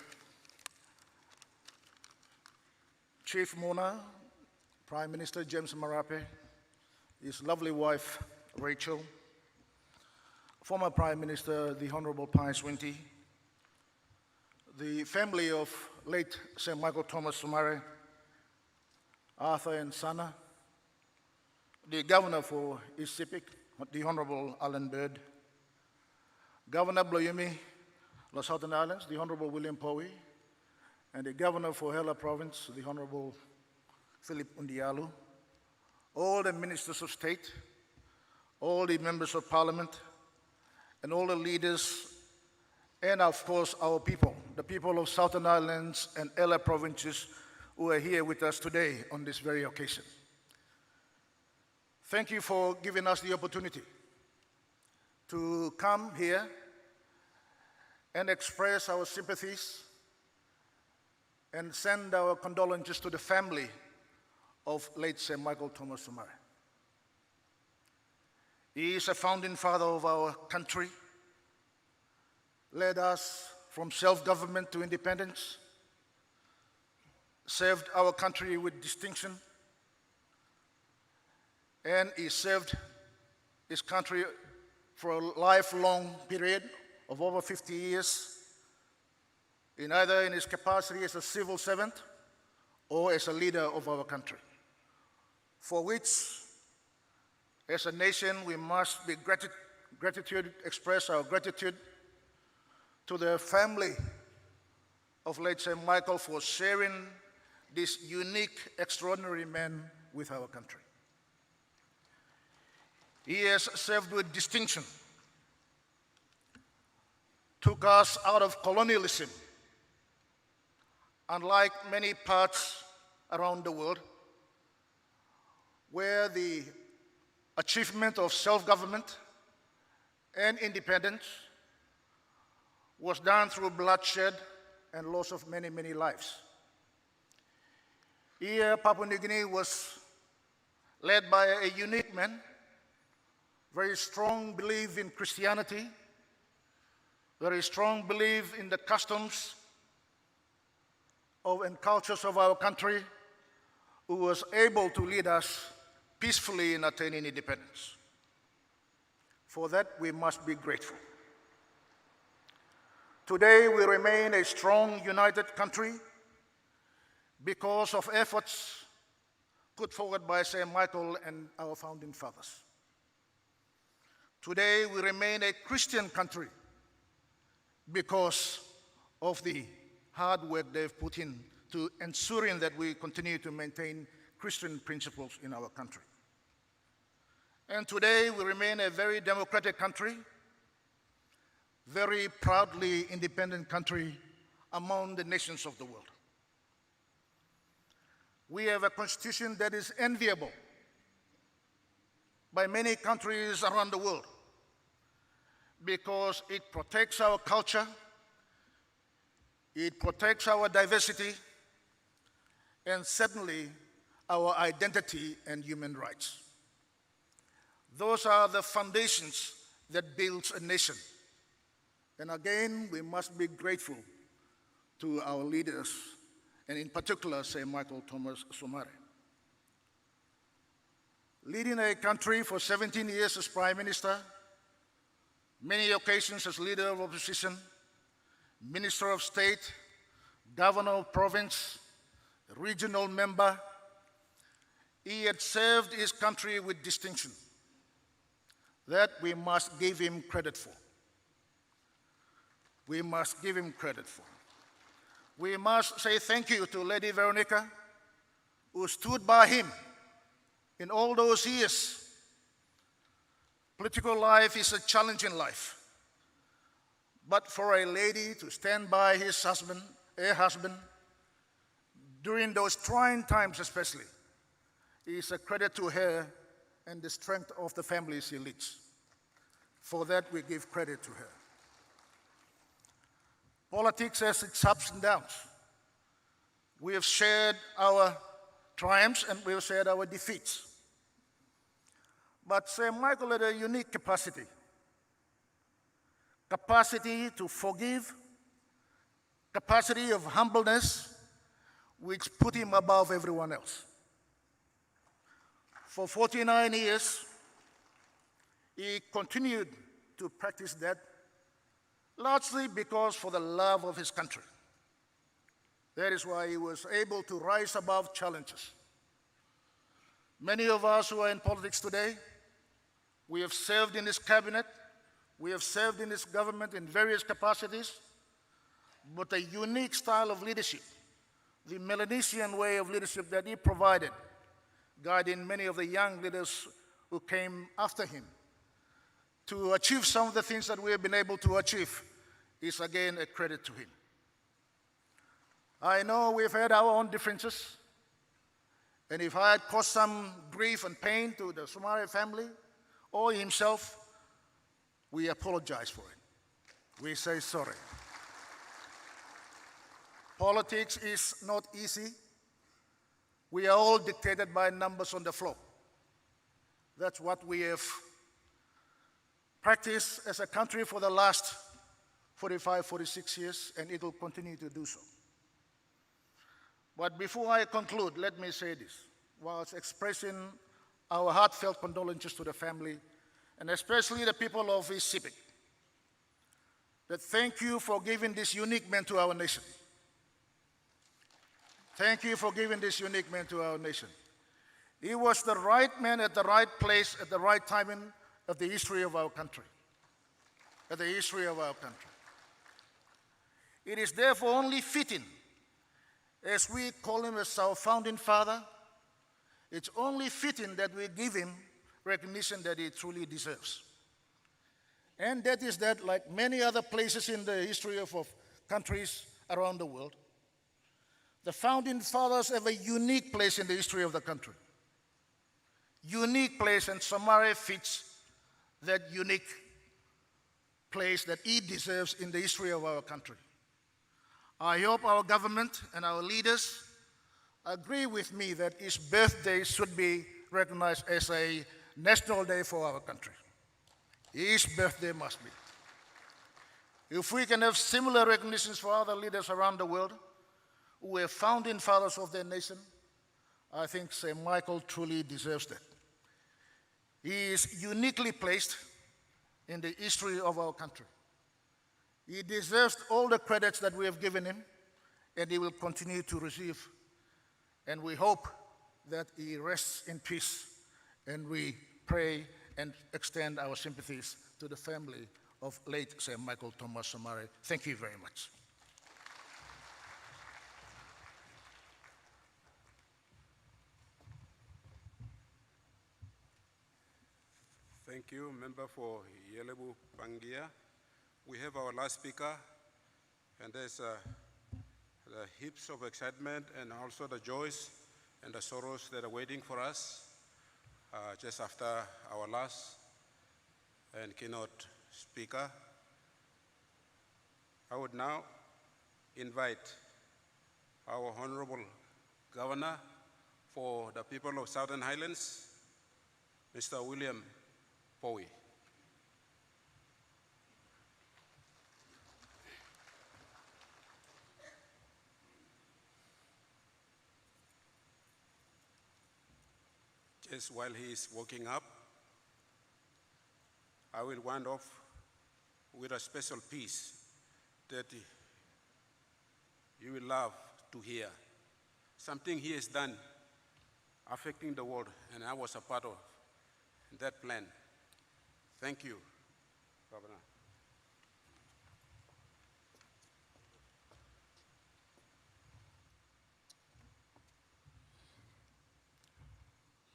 Chief Mona, Prime Minister James Marape, his lovely wife, Rachel, former Prime Minister, the Honorable Pius Winty, the family of late St. Michael Thomas Somare, Arthur and Sana, the Governor for East Sepik, the Honorable Alan Bird, Governor Bloyumi, the Southern Islands, the Honorable William Powie, and the Governor for Hela Province, the Honorable Philip Undialu, all the Ministers of State, all the Members of Parliament, and all the leaders, and of course our people, the people of Southern Islands and Hela Provinces who are here with us today on this very occasion. Thank you for giving us the opportunity to come here and express our sympathies and send our condolences to the family of late Sir Michael Thomas Somare. He is a founding father of our country, led us from self-government to independence, served our country with distinction, and he served his country for a lifelong period of over 50 years, either in his capacity as a civil servant or as a leader of our country, for which, as a nation, we must be express our gratitude to the family of late Sir Michael for sharing this unique, extraordinary man with our country. He has served with distinction, took us out of colonialism, unlike many parts around the world, where the achievement of self-government and independence was done through bloodshed and loss of many, many lives. Here, Papua New Guinea was led by a unique man, very strong belief in Christianity, very strong belief in the customs and cultures of our country, who was able to lead us peacefully in attaining independence. For that, we must be grateful. Today, we remain a strong, united country because of efforts put forward by Sir Michael and our founding fathers. Today, we remain a Christian country because of the hard work they've put in to ensuring that we continue to maintain Christian principles in our country. And today, we remain a very democratic country, very proudly independent country among the nations of the world. We have a constitution that is enviable by many countries around the world because it protects our culture, it protects our diversity, and certainly our identity and human rights. Those are the foundations that builds a nation. And again, we must be grateful to our leaders, and in particular, Sir Michael Thomas Somare. Leading a country for 17 years as Prime Minister, many occasions as Leader of Opposition, Minister of State, Governor of Province, Regional Member, he had served his country with distinction. That we must give him credit for. We must give him credit for. We must say thank you to Lady Veronica, who stood by him in all those years. Political life is a challenging life. But for a lady to stand by her husband, during those trying times especially, is a credit to her and the strength of the family she leads. For that, we give credit to her. Politics has its ups and downs. We have shared our triumphs and we have shared our defeats. But Sir Michael had a unique capacity to forgive, capacity of humbleness, which put him above everyone else. For 49 years, he continued to practice that, largely because for the love of his country. That is why he was able to rise above challenges. Many of us who are in politics today, we have served in his cabinet, we have served in his government in various capacities, but a unique style of leadership, the Melanesian way of leadership that he provided, guiding many of the young leaders who came after him to achieve some of the things that we have been able to achieve, is again a credit to him. I know we've had our own differences, and if I had caused some grief and pain to the Somare family or himself, we apologize for it. We say sorry. Politics is not easy. We are all dictated by numbers on the floor. That's what we have practiced as a country for the last 45, 46 years, and it will continue to do so. But before I conclude, let me say this. Whilst expressing our heartfelt condolences to the family, and especially the people of Isipik, that thank you for giving this unique man to our nation. Thank you for giving this unique man to our nation. He was the right man at the right place at the right time of the history of our country. At the history of our country. It is therefore only fitting, as we call him as our founding father, it's only fitting that we give him recognition that he truly deserves. And that is that, like many other places in the history of countries around the world, the founding fathers have a unique place in the history of the country. Unique place, and Somare fits that unique place that he deserves in the history of our country. I hope our government and our leaders agree with me that his birthday should be recognized as a national day for our country. His birthday must be. If we can have similar recognitions for other leaders around the world who were founding fathers of their nation, I think St. Michael truly deserves that. He is uniquely placed in the history of our country. He deserves all the credits that we have given him, and he will continue to receive. And we hope that he rests in peace, and we pray and extend our sympathies to the family of late St. Michael Thomas Somare. Thank you very much. Thank you, member for Yelebu Pangia. We have our last speaker, and there's the heaps of excitement and also the joys and the sorrows that are waiting for us just after our last and keynote speaker. I would now invite our Honorable Governor for the people of Southern Highlands, Mr. William Powie. Just while he is walking up, I will wind off with a special piece that you will love to hear. Something he has done affecting the world, and I was a part of that plan. Thank you, Governor.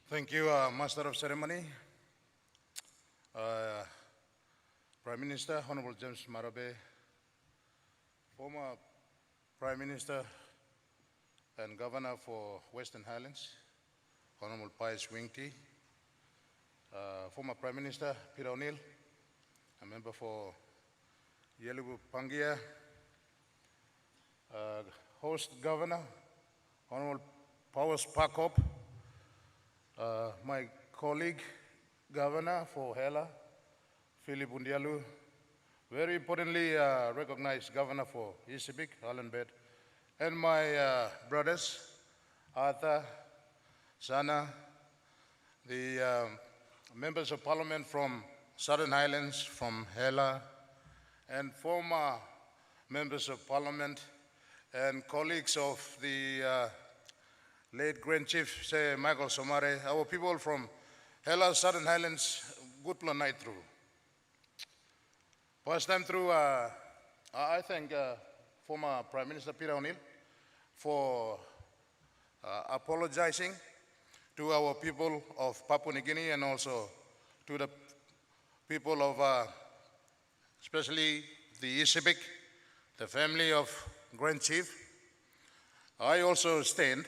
Thank you, Master of Ceremony, Prime Minister, Honorable James Marape, former Prime Minister and Governor for Western Highlands, Honorable Pius Wingti, former Prime Minister Peter O'Neill, a member for Yelebu Pangia, host Governor, Honorable Powers Pakop, my colleague, Governor for Hela, Philip Undialu, very importantly recognized Governor for Isipik, Allenbed, and my brothers, Arthur, Sana, the members of Parliament from Southern Highlands, from Hela, and former members of Parliament and colleagues of the late Grand Chief, say Michael Somare, our people from Hela, Southern Highlands, good plan night through. First time through, I thank former Prime Minister Peter O'Neill for apologizing to our people of Papua New Guinea and also to the people of, especially the Isipik, the family of Grand Chief. I also stand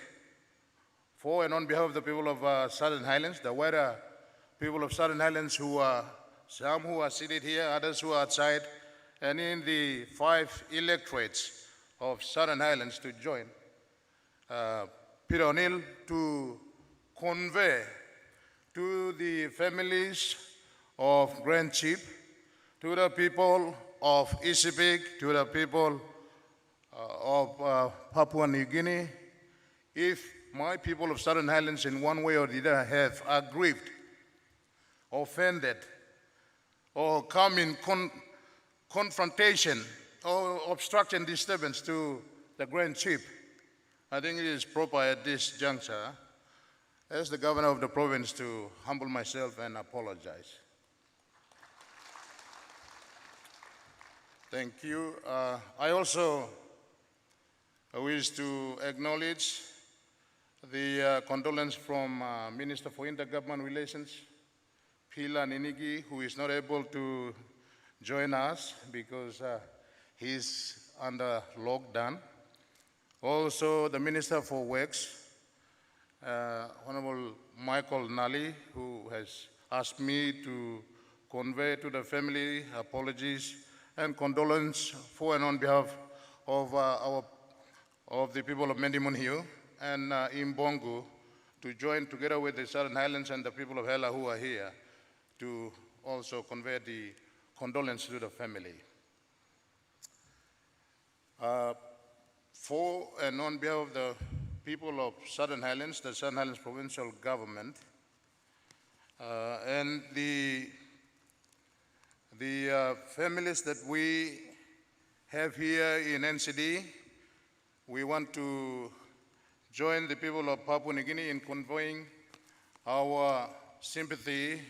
for and on behalf of the people of Southern Highlands, the wider people of Southern Highlands who are, some who are seated here, others who are outside, and in the 5 electorates of Southern Highlands to join Peter O'Neill to convey to the families of Grand Chief, to the people of Isipik, to the people of Papua New Guinea, if my people of Southern Highlands in one way or the other have aggrieved, offended, or come in confrontation or obstruction disturbance to the Grand Chief, I think it is proper at this juncture, as the governor of the province, to humble myself and apologize. Thank you. I also wish to acknowledge the condolence from Minister for Intergovernmental Relations, Pila Ninigi, who is not able to join us because he's under lockdown. Also, the Minister for Works, Honorable Michael Nally, who has asked me to convey to the family apologies and condolence for and on behalf of the people of Mendimun and Imbongu to join together with the Southern Highlands and the people of Hela who are here to also convey the condolence to the family. For and on behalf of the people of Southern Highlands, the Southern Highlands Provincial Government, and the families that we have here in NCD, we want to join the people of Papua New Guinea in conveying our sympathy,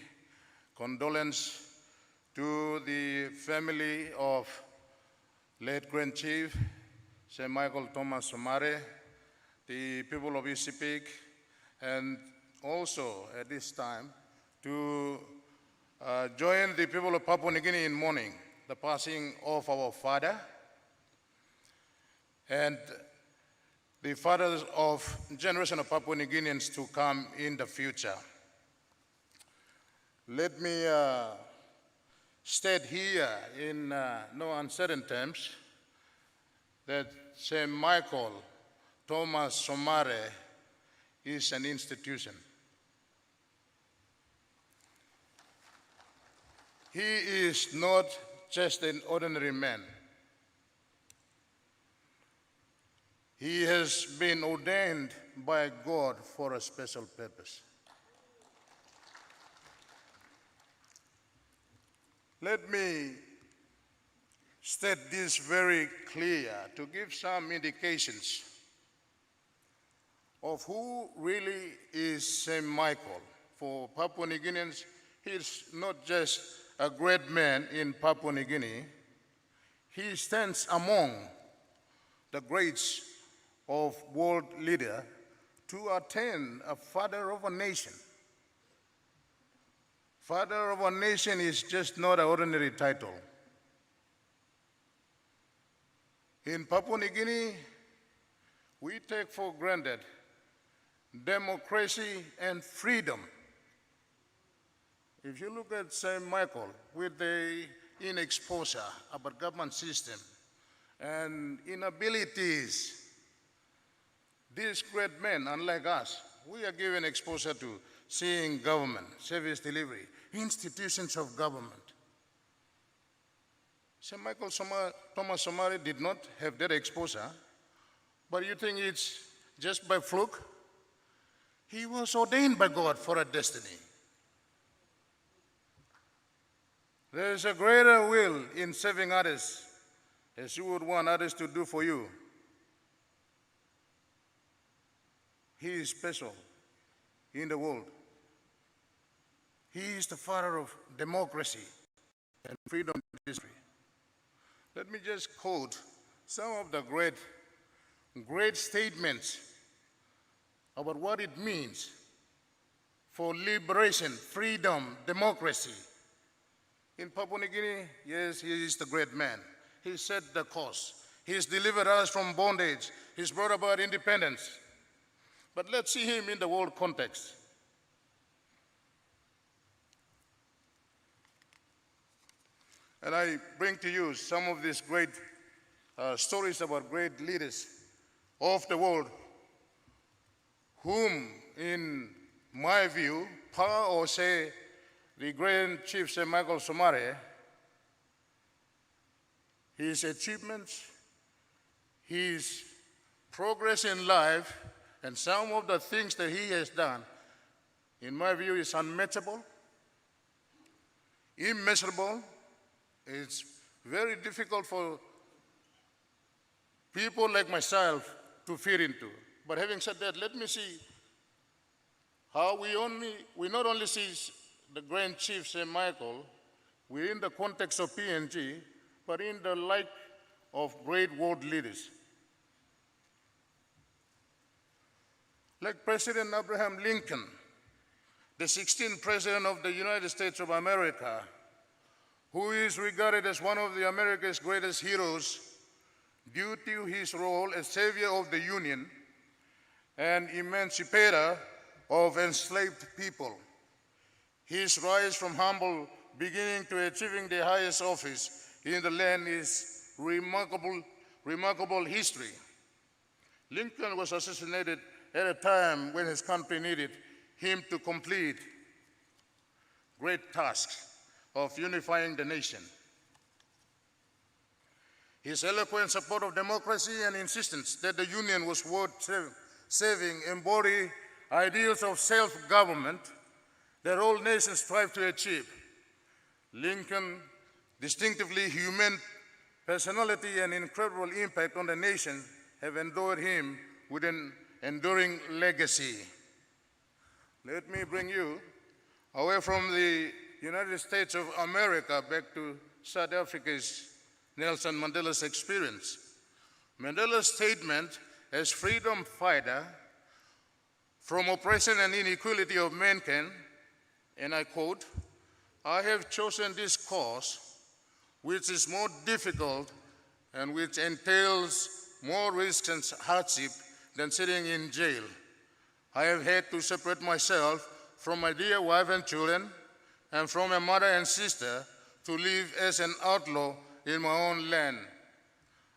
condolence to the family of late Grand Chief Sir Michael Thomas Somare, the people of Isipik, and also at this time to join the people of Papua New Guinea in mourning the passing of our father and the fathers of generation of Papua New Guineans to come in the future. Let me state here in no uncertain terms that St. Michael Thomas Somare is an institution. He is not just an ordinary man. He has been ordained by God for a special purpose. Let me state this very clear to give some indications of who really is St. Michael. For Papua New Guineans, he is not just a great man in Papua New Guinea. He stands among the greats of world leader to attain a father of a nation. Father of a nation is just not an ordinary title. In Papua New Guinea, we take for granted democracy and freedom. If you look at St. Michael with the inexposure about government system and inabilities, these great men, unlike us, we are given exposure to seeing government, service delivery, institutions of government. St. Michael Thomas Somare did not have that exposure, but you think it's just by fluke? He was ordained by God for a destiny. There is a greater will in serving others as you would want others to do for you. He is special in the world. He is the father of democracy and freedom in history. Let me just quote some of the great statements about what it means for liberation, freedom, democracy. In Papua New Guinea, yes, he is the great man. He set the course. He's delivered us from bondage. He's brought about independence. But let's see him in the world context. And I bring to you some of these great stories about great leaders of the world, whom, in my view, Pa or say the Grand Chief Sir Michael Somare, his achievements, his progress in life, and some of the things that he has done, in my view, is unmatchable, immeasurable. It's very difficult for people like myself to fit into. But having said that, let me see how we not only see the Grand Chief St. Michael within the context of PNG, but in the light of great world leaders. Like President Abraham Lincoln, the 16th President of the United States of America, who is regarded as one of America's greatest heroes due to his role as savior of the Union and emancipator of enslaved people. His rise from humble beginning to achieving the highest office in the land is remarkable history. Lincoln was assassinated at a time when his country needed him to complete great tasks of unifying the nation. His eloquent support of democracy and insistence that the Union was worth saving embody ideals of self-government that all nations strive to achieve. Lincoln's distinctively humane personality and incredible impact on the nation have endured him with an enduring legacy. Let me bring you away from the United States of America back to South Africa's Nelson Mandela's experience. Mandela's statement as freedom fighter from oppression and inequality of mankind, and I quote, "I have chosen this cause which is more difficult and which entails more risk and hardship than sitting in jail. I have had to separate myself from my dear wife and children and from my mother and sister to live as an outlaw in my own land.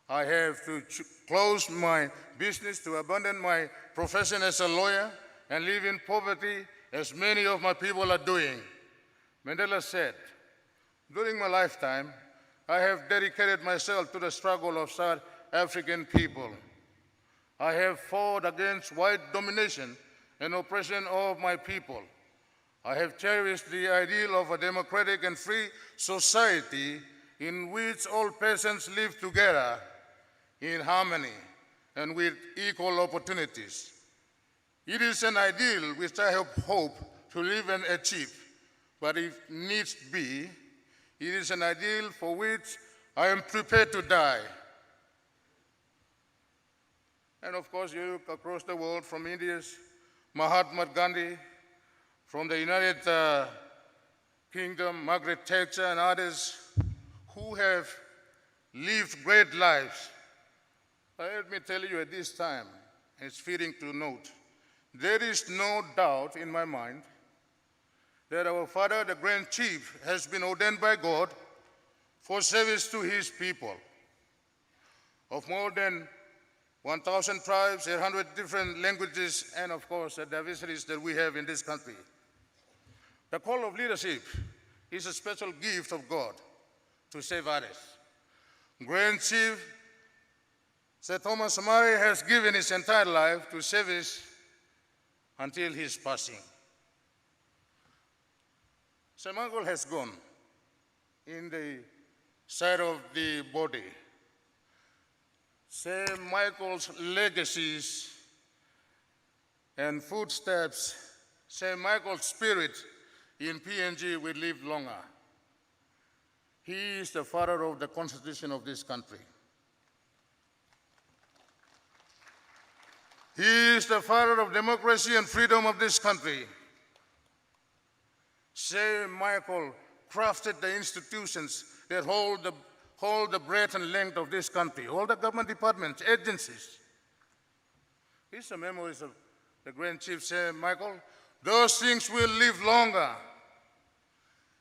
I have to close my business, to abandon my profession as a lawyer and live in poverty as many of my people are doing." Mandela said, "During my lifetime, I have dedicated myself to the struggle of South African people. I have fought against white domination and oppression of my people. I have cherished the ideal of a democratic and free society in which all persons live together in harmony and with equal opportunities. It is an ideal which I have hope to live and achieve, but if needs be, it is an ideal for which I am prepared to die." And of course, you look across the world, from India's Mahatma Gandhi, from the United Kingdom, Margaret Thatcher, and others who have lived great lives. Let me tell you at this time, it's fitting to note, there is no doubt in my mind that our father, the Grand Chief, has been ordained by God for service to his people. Of more than 1,000 tribes, 800 different languages, and of course the diversities that we have in this country. The call of leadership is a special gift of God to save others. Grand Chief Sir Thomas Somare has given his entire life to service until his passing. Sir Michael has gone in the side of the body. Sir Michael's legacies and footsteps, Sir Michael's spirit in PNG will live longer. He is the father of the Constitution of this country. He is the father of democracy and freedom of this country. Sir Michael crafted the institutions that hold the hold the breadth and length of this country, all the government departments, agencies. These are memories of the Grand Chief Sir Michael. Those things will live longer.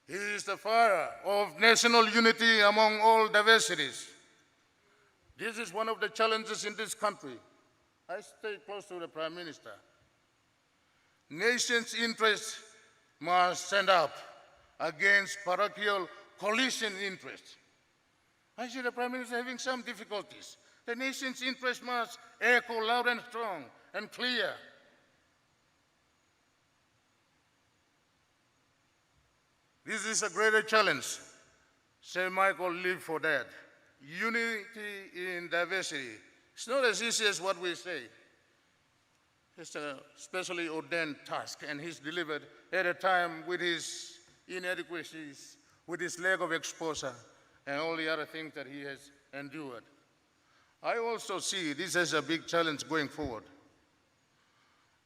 He is the father of national unity among all diversities. This is one of the challenges in this country. I stay close to the Prime Minister. Nation's interests must stand up against parochial coalition interests. I see the Prime Minister having some difficulties. The nation's interest must echo loud and strong and clear. This is a greater challenge. Sir Michael lived for that. Unity in diversity. It's not as easy as what we say. It's a specially ordained task, and he's delivered at a time with his inadequacies, with his lack of exposure, and all the other things that he has endured. I also see this as a big challenge going forward.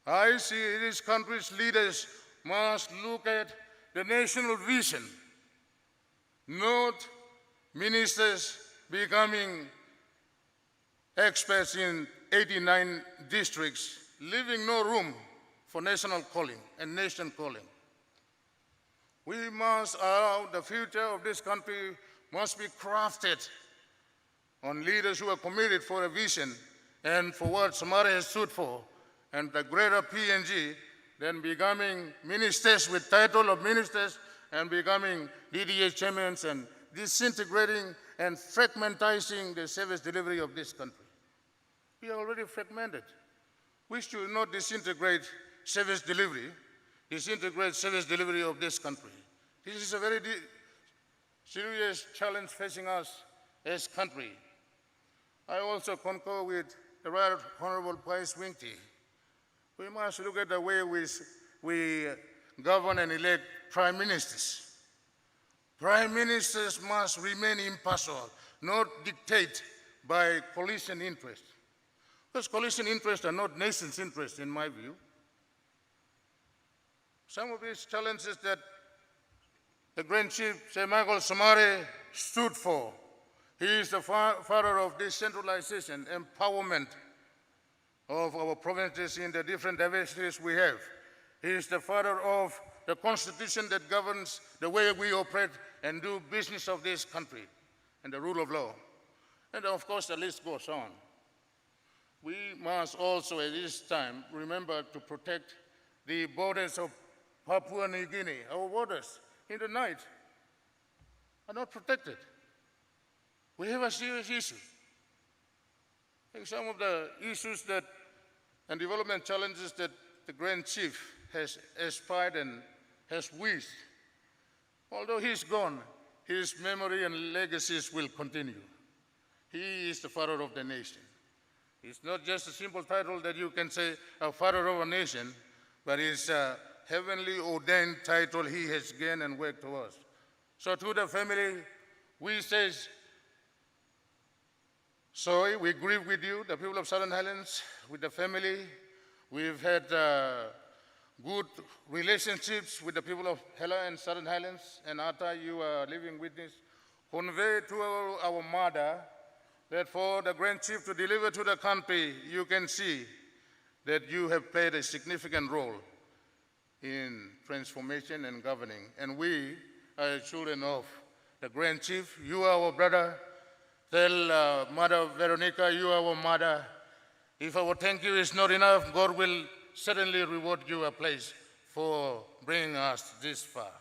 I see this country's leaders must look at the national vision, not ministers becoming experts in 89 districts, leaving no room for national calling and nation calling. We must allow the future of this country must be crafted on leaders who are committed for a vision and for what Somare has stood for, and the greater PNG than becoming ministers with title of ministers and becoming DDA chairmen and disintegrating and fragmentizing the service delivery of this country. We are already fragmented. We should not disintegrate service delivery of this country. This is a very serious challenge facing us as country. I also concur with the Right Honorable Price Winky. We must look at the way we govern and elect prime ministers. Prime ministers must remain impartial, not dictate by coalition interests. Because coalition interests are not nation's interests, in my view. Some of these challenges that the Grand Chief, Sir Michael Somare, stood for. He is the father of decentralization, empowerment of our provinces in the different diversities we have. He is the father of the constitution that governs the way we operate and do business of this country and the rule of law. And of course, the list goes on. We must also at this time remember to protect the borders of Papua New Guinea. Our borders in the night are not protected. We have a serious issue. I think some of the issues and development challenges that the Grand Chief has aspired and has wished, although he's gone, his memory and legacies will continue. He is the father of the nation. It's not just a simple title that you can say, a father of a nation, but it's a heavenly ordained title he has gained and worked towards. So to the family, we say, sorry, we grieve with you, the people of Southern Highlands, with the family. We've had good relationships with the people of Hela and Southern Highlands, and Ata, you are living witness. Convey to our mother that for the Grand Chief to deliver to the country, you can see that you have played a significant role in transformation and governing. And we are children of the Grand Chief. You are our brother. Tell Mother Veronica, you are our mother. If our thank you is not enough, God will certainly reward you a place for bringing us this far.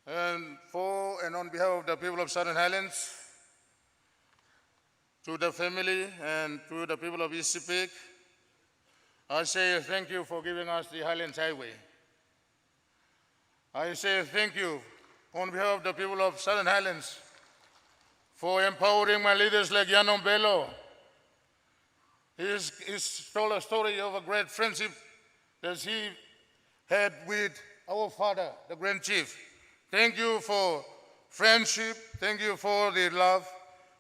And for and on behalf of the people of Southern Highlands, to the family and to the people of East Peak, I say thank you for giving us the Highlands Highway. I say thank you on behalf of the people of Southern Highlands for empowering my leaders like Yanom Bello. He's told a story of a great friendship that he had with our father, the Grand Chief. Thank you for friendship. Thank you for the love.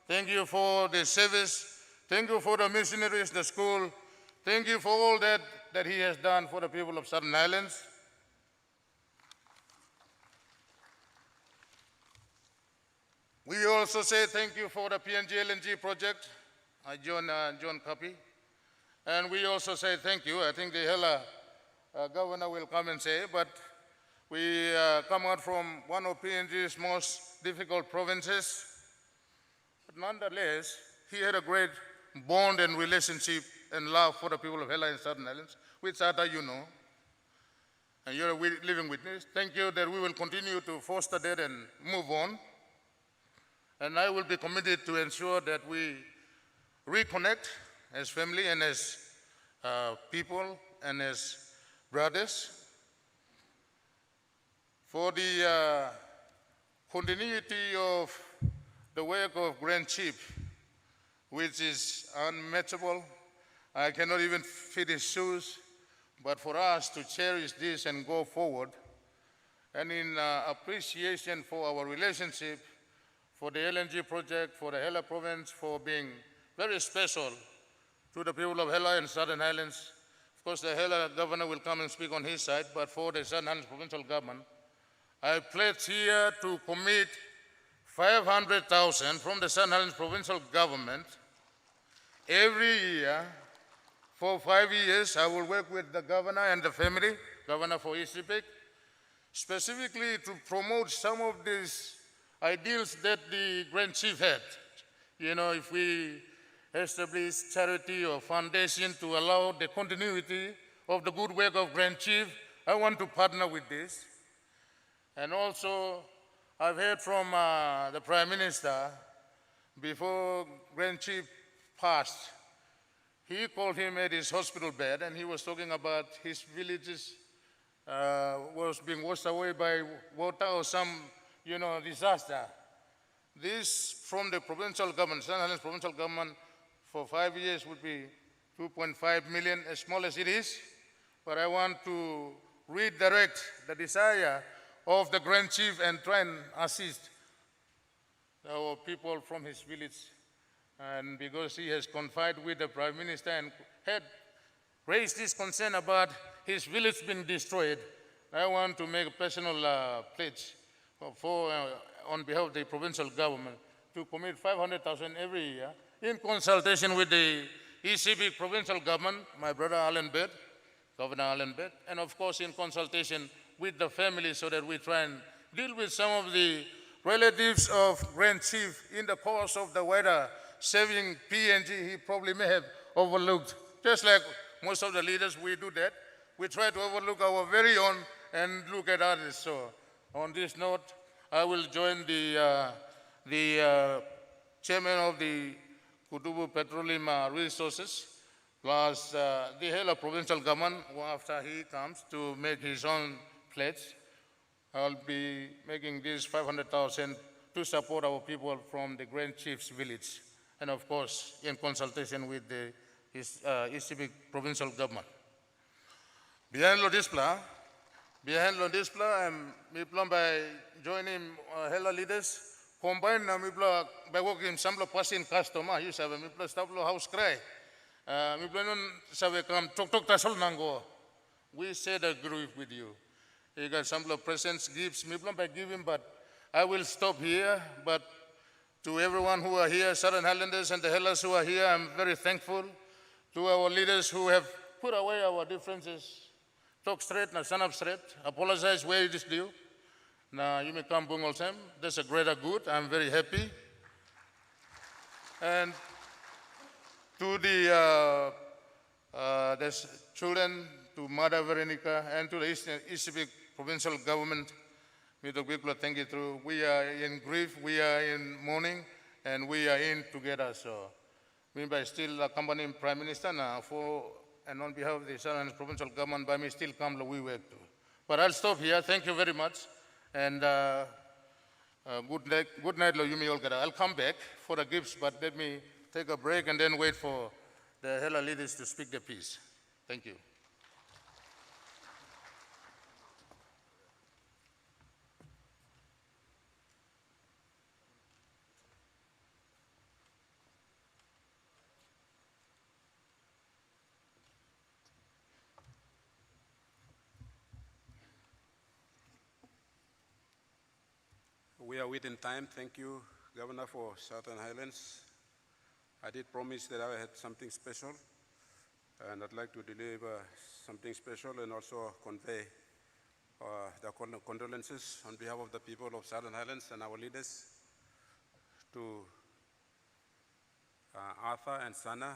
Thank you for the service. Thank you for the missionaries, the school. Thank you for all that he has done for the people of Southern Highlands. We also say thank you for the PNG LNG project, John Kapi. And we also say thank you. I think the Hela governor will come and say, but we come out from one of PNG's most difficult provinces. But nonetheless, he had a great bond and relationship and love for the people of Hela and Southern Islands, which Ata you know. And you're a living witness. Thank you that we will continue to foster that and move on. And I will be committed to ensure that we reconnect as family and as people and as brothers for the continuity of the work of Grand Chief, which is unmatchable. I cannot even fit his shoes, but for us to cherish this and go forward, and in appreciation for our relationship, for the LNG project, for the Hela province, for being very special to the people of Hela and Southern Highlands. Of course, the Hela governor will come and speak on his side, but for the Southern Highlands provincial government, I pledge here to commit 500,000 from the Southern Highlands provincial government every year for 5 years. I will work with the governor and the family, governor for East Pacific, specifically to promote some of these ideals that the Grand Chief had. You know, if we establish charity or foundation to allow the continuity of the good work of Grand Chief, I want to partner with this. And also, I've heard from the Prime Minister, before Grand Chief passed, he called him at his hospital bed and he was talking about his villages was being washed away by water or some, disaster. This from the provincial government, Southern Highlands provincial government, for 5 years would be 2.5 million, as small as it is. But I want to redirect the desire of the Grand Chief and try and assist our people from his village. And because he has confided with the Prime Minister and had raised this concern about his village being destroyed, I want to make a personal pledge on behalf of the provincial government to commit 500,000 every year in consultation with the ECB provincial government, my brother Alan Bird, Governor Alan Bird, and of course in consultation with the family so that we try and deal with some of the relatives of Grand Chief in the course of the wider saving PNG he probably may have overlooked. Just like most of the leaders, we do that. We try to overlook our very own and look at others. So on this note, I will join the chairman of the Kutubu Petroleum Resources, plus the Hela provincial government, after he comes to make his own pledge. I'll be making this 500,000 to support our people from the Grand Chief's village, and of course, in consultation with the ECB provincial government. Behind Lodispla, I'm by joining Hela leaders, combine by working some passing customer, you have a stablo Haus Krai. We said agree with you. You got some presents, gifts, by giving, but I will stop here. But to everyone who are here, Southern Highlanders and the Hellas who are here, I'm very thankful. To our leaders who have put away our differences, talk straight, now stand up straight, apologize where it is due. Now you may come bung all time. That's a greater good. I'm very happy. And to the children, to Mother Veronica, and to the East provincial government, thank you through. We are in grief, we are in mourning, and we are in together. So, we by still accompanying Prime Minister now and on behalf of the Southern provincial government, by me still come we work too. But I'll stop here. Thank you very much, and good night, Yumi Olgada. I'll come back for the gifts, but let me take a break and then wait for the Hela leaders to speak the piece. Thank you. We are within time. Thank you, Governor for Southern Highlands. I did promise that I had something special, and I'd like to deliver something special and also convey the condolences on behalf of the people of Southern Highlands and our leaders to Arthur and Sana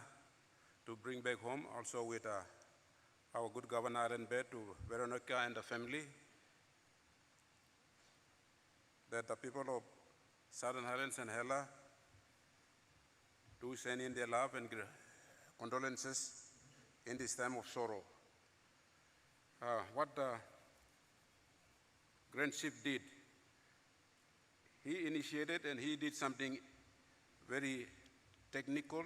to bring back home, also with our good Governor Alan Baird, to Veronica and the family, that the people of Southern Highlands and Hela do send in their love and condolences in this time of sorrow. What the Grand Chief did, he initiated and he did something very technical,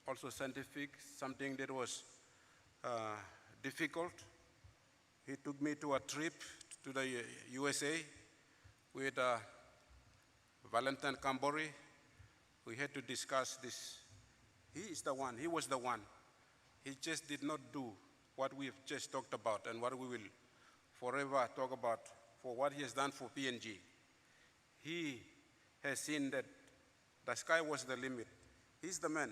also scientific, something that was difficult. He took me to a trip to the USA with Valentine Kambori. We had to discuss this. He is the one, he was the one. He just did not do what we've just talked about and what we will forever talk about for what he has done for PNG. He has seen that the sky was the limit. He's the man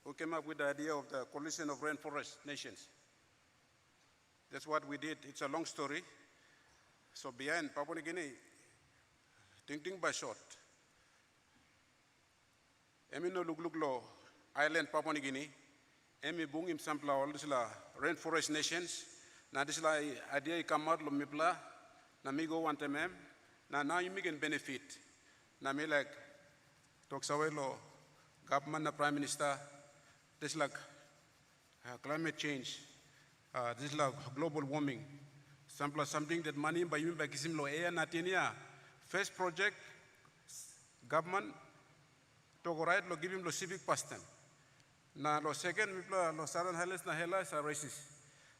who came up with the idea of the coalition of rainforest nations. That's what we did. It's a long story. So behind Papua New Guinea, ting by short, emi no lugluglo island Papua New Guinea, emi bungim sampla all this la rainforest nations, na this la idea ikamad lo mipla, na mi go wantem na now you can benefit, na mi like talk lo government na prime minister, this like climate change, this like global warming, something that money by you by kisim lo ea natinia. First project, government, to go right, lo give him lo civic pastem. Na lo second, lo Southern Highlands na hela is a racist.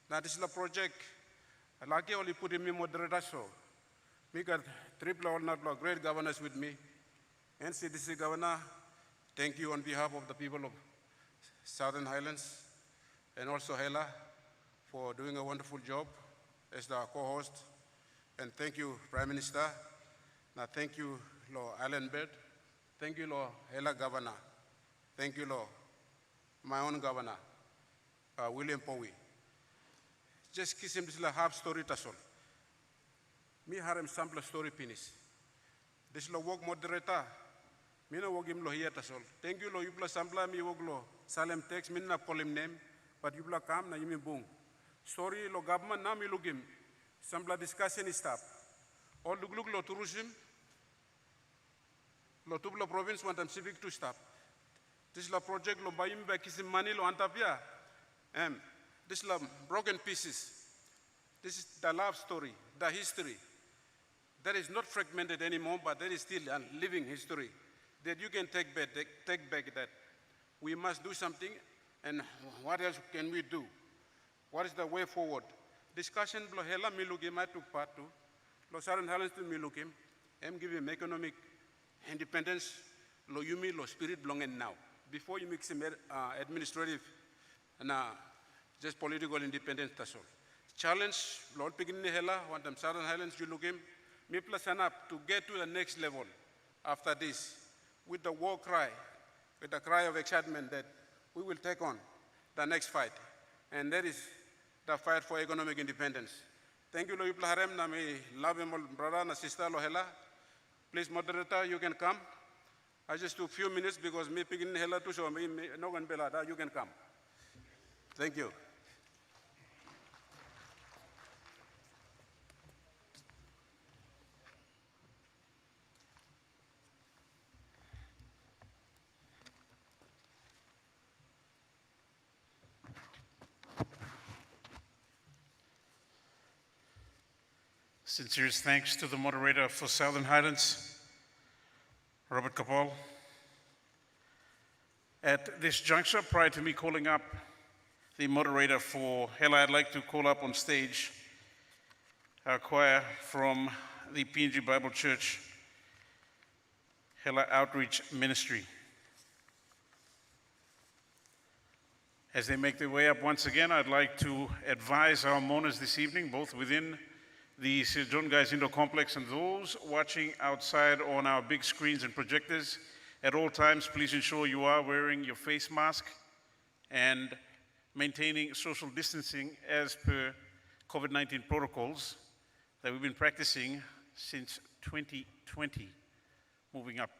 Na this la project, lucky only put him in moderator so. Me got triple or not lo great governors with me. NCDC governor, thank you on behalf of the people of Southern Highlands and also Hela for doing a wonderful job as the co-host. And thank you, Prime Minister. Now, thank you, Lord Alan Baird. Thank you, Lord Hela Governor. Thank you, Lord, my own governor, William Powie. Just kiss him this half story tasol. Me harem sample story finish. This lo work moderator. Me no work him lo here tasol. Thank you, Lord. You plus sample me work lo Salem text. Me na polim name, but you plus come na you me boom. Story lo government na me look him. Sample discussion is stop. All look lo tourism, lo tublo province want them civic to stop. This la project lo bayim ba kisim money lo antapia. This la broken pieces. This is the love story, the history. That is not fragmented anymore, but that is still a living history that you can take back that we must do something, and what else can we do? What is the way forward? Discussion lo hela milukim I took part to. Lo Southern Highlands to milukim, give him economic independence, lo yumi lo spirit belong in now. Before you mix him administrative and just political independence that's all. Challenge, Lord Pigini Hela, want them Southern Highlands you look him, me plus and up to get to the next level after this, with the war cry, with the cry of excitement that we will take on the next fight. And that is the fight for economic independence. Thank you, Loyip Laharem, na me love him, brother, na sister Lohela. Please, moderator, you can come. I just took a few minutes because me picking Hela to show me, no one belada, you can come. Thank you. Sincerest thanks to the moderator for Southern Highlands, Robert Kapol. At this juncture, prior to me calling up the moderator for Hela, I'd like to call up on stage our choir from the PNG Bible Church Hela Outreach Ministry. As they make their way up once again, I'd like to advise our mourners this evening, both within the Sir John Guys Indoor Complex, and those watching outside on our big screens and projectors. At all times, please ensure you are wearing your face mask and maintaining social distancing as per COVID-19 protocols that we've been practicing since 2020. Moving up.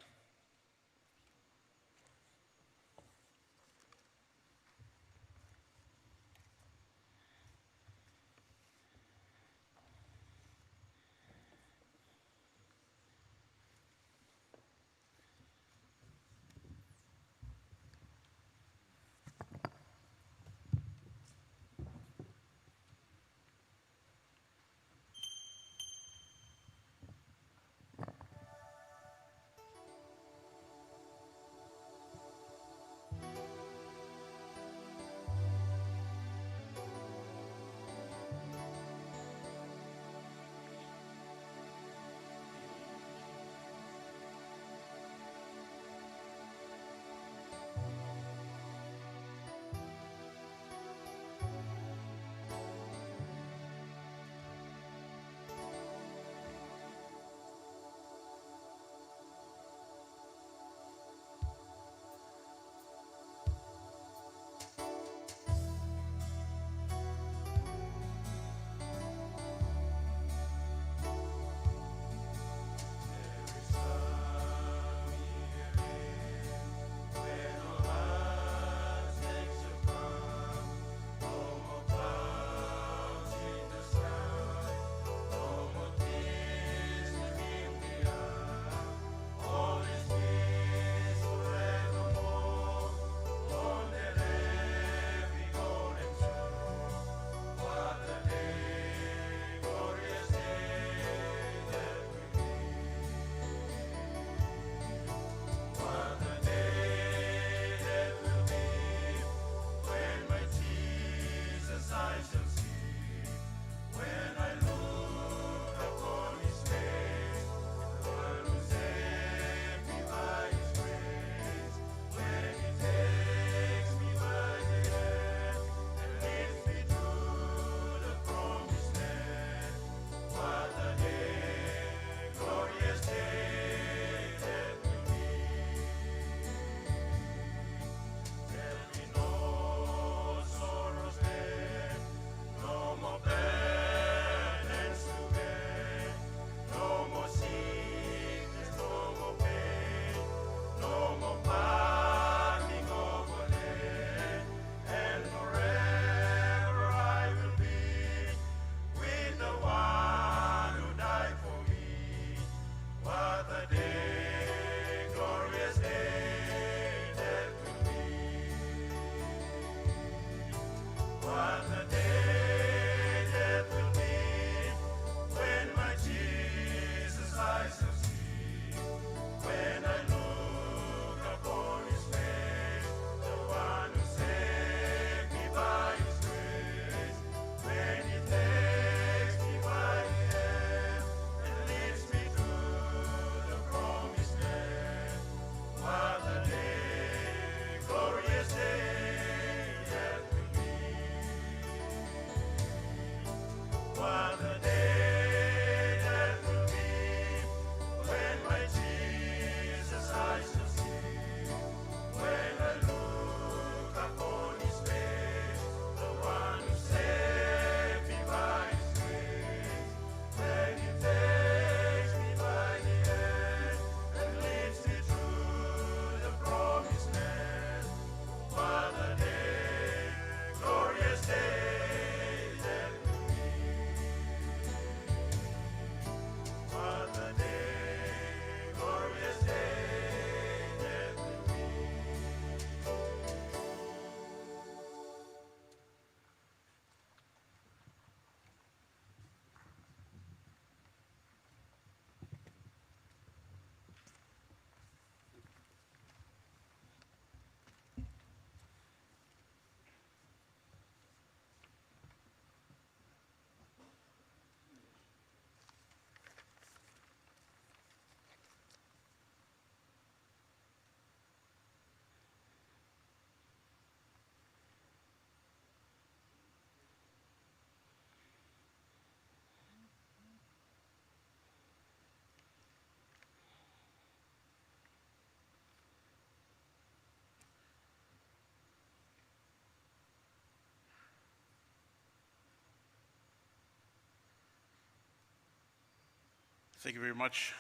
Thank you very much.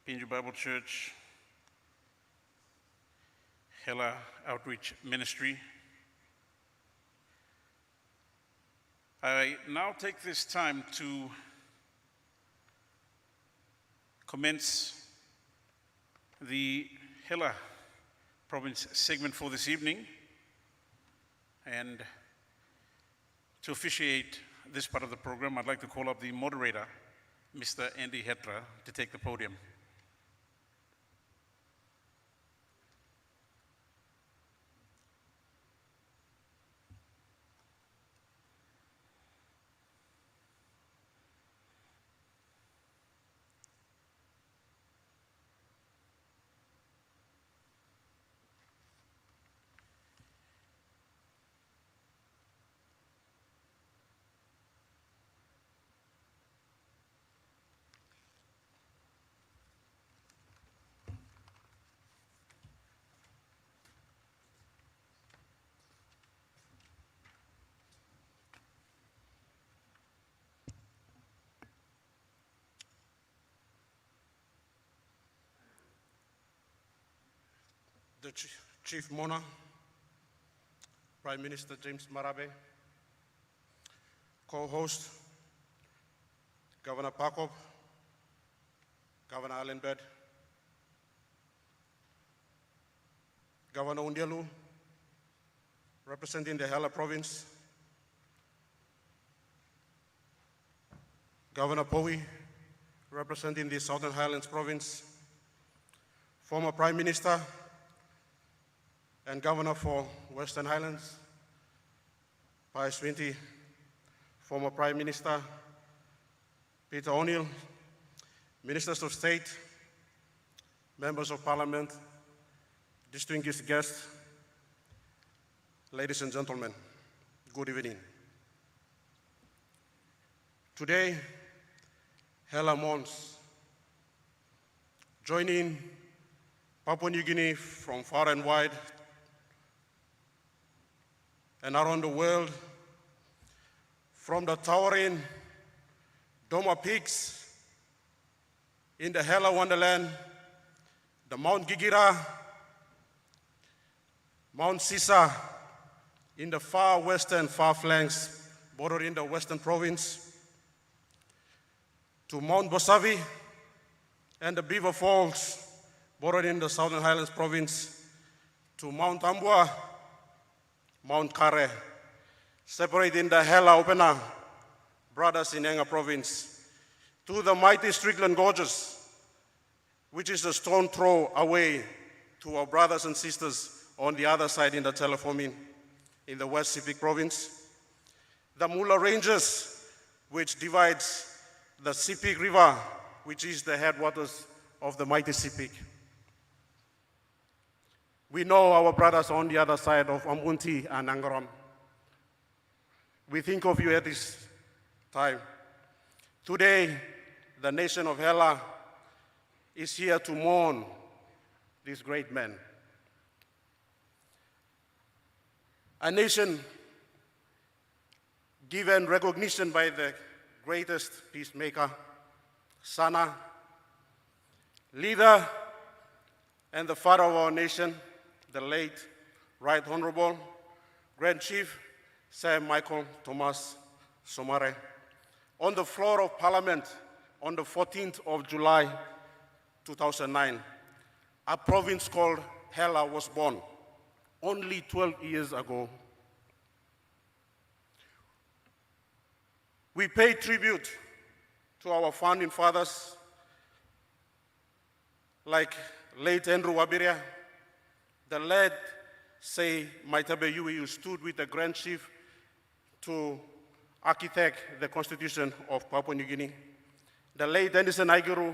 Pinju Bible Church, Hela Outreach Ministry. I now take this time to commence the Hela province segment for this evening, and to officiate this part of the program, I'd like to call up the moderator, Mr. Andy Hetra, to take the podium. The Chief Mona, Prime Minister James Marape, co-host, Governor Pakop, Governor Allen Bird, Governor Undialu, representing the Hela province, Governor Powi, representing the Southern Highlands province, former Prime Minister and Governor for Western Highlands, Pius Winty, former Prime Minister, Peter O'Neill, Ministers of State, Members of Parliament, distinguished guests, ladies and gentlemen, good evening. Today, Hela mourns, joining Papua New Guinea from far and wide and around the world, from the towering Doma peaks in the Hela Wonderland, the Mount Gigira, Mount Sisa in the far western far flanks bordering the western province, to Mount Bosavi and the Beaver Falls bordering the Southern Highlands province, to Mount Ambua, Mount Krai, separating the Hela Opena brothers in Enga province, to the mighty Strickland Gorges, which is a stone throw away to our brothers and sisters on the other side in the Telefomin in the West Sepik province, the Mula Ranges, which divides the Sepik River, which is the headwaters of the mighty Sepik. We know our brothers on the other side of Amunti and Angaram. We think of you at this time. Today, the nation of Hela is here to mourn this great man. A nation given recognition by the greatest peacemaker, Sana, leader and the father of our nation, the late Right Honorable Grand Chief Sir Michael Thomas Somare, on the floor of Parliament on the 14th of July 2009, a province called Hela was born only 12 years ago. We pay tribute to our founding fathers like late Andrew Wabiria, the late Say Maitabe Yui, who stood with the Grand Chief to architect the Constitution of Papua New Guinea, the late Denison Aiguru,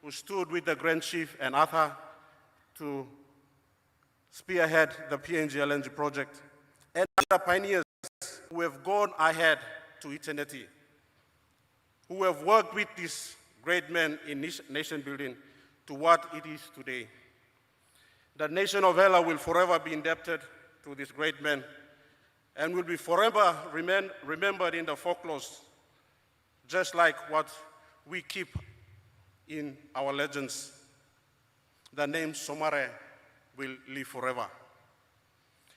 who stood with the Grand Chief and Arthur to spearhead the PNG LNG project, and other pioneers who have gone ahead to eternity, who have worked with this great man in nation building to what it is today. The nation of Hela will forever be indebted to this great man and will be forever remembered in the folklore, just like what we keep in our legends, the name Somare will live forever.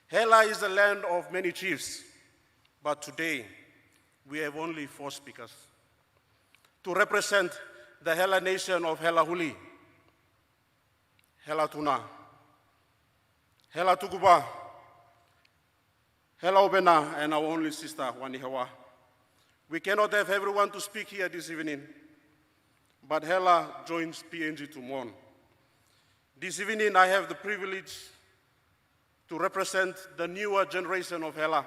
Hela is the land of many chiefs, but today we have only 4 speakers to represent the Hela nation of Hela Huli, Hela Tuna, Hela Tukuba, Hela Obena, and our only sister, Wanihewa. We cannot have everyone to speak here this evening, but Hela joins PNG to mourn. This evening, I have the privilege to represent the newer generation of Hela,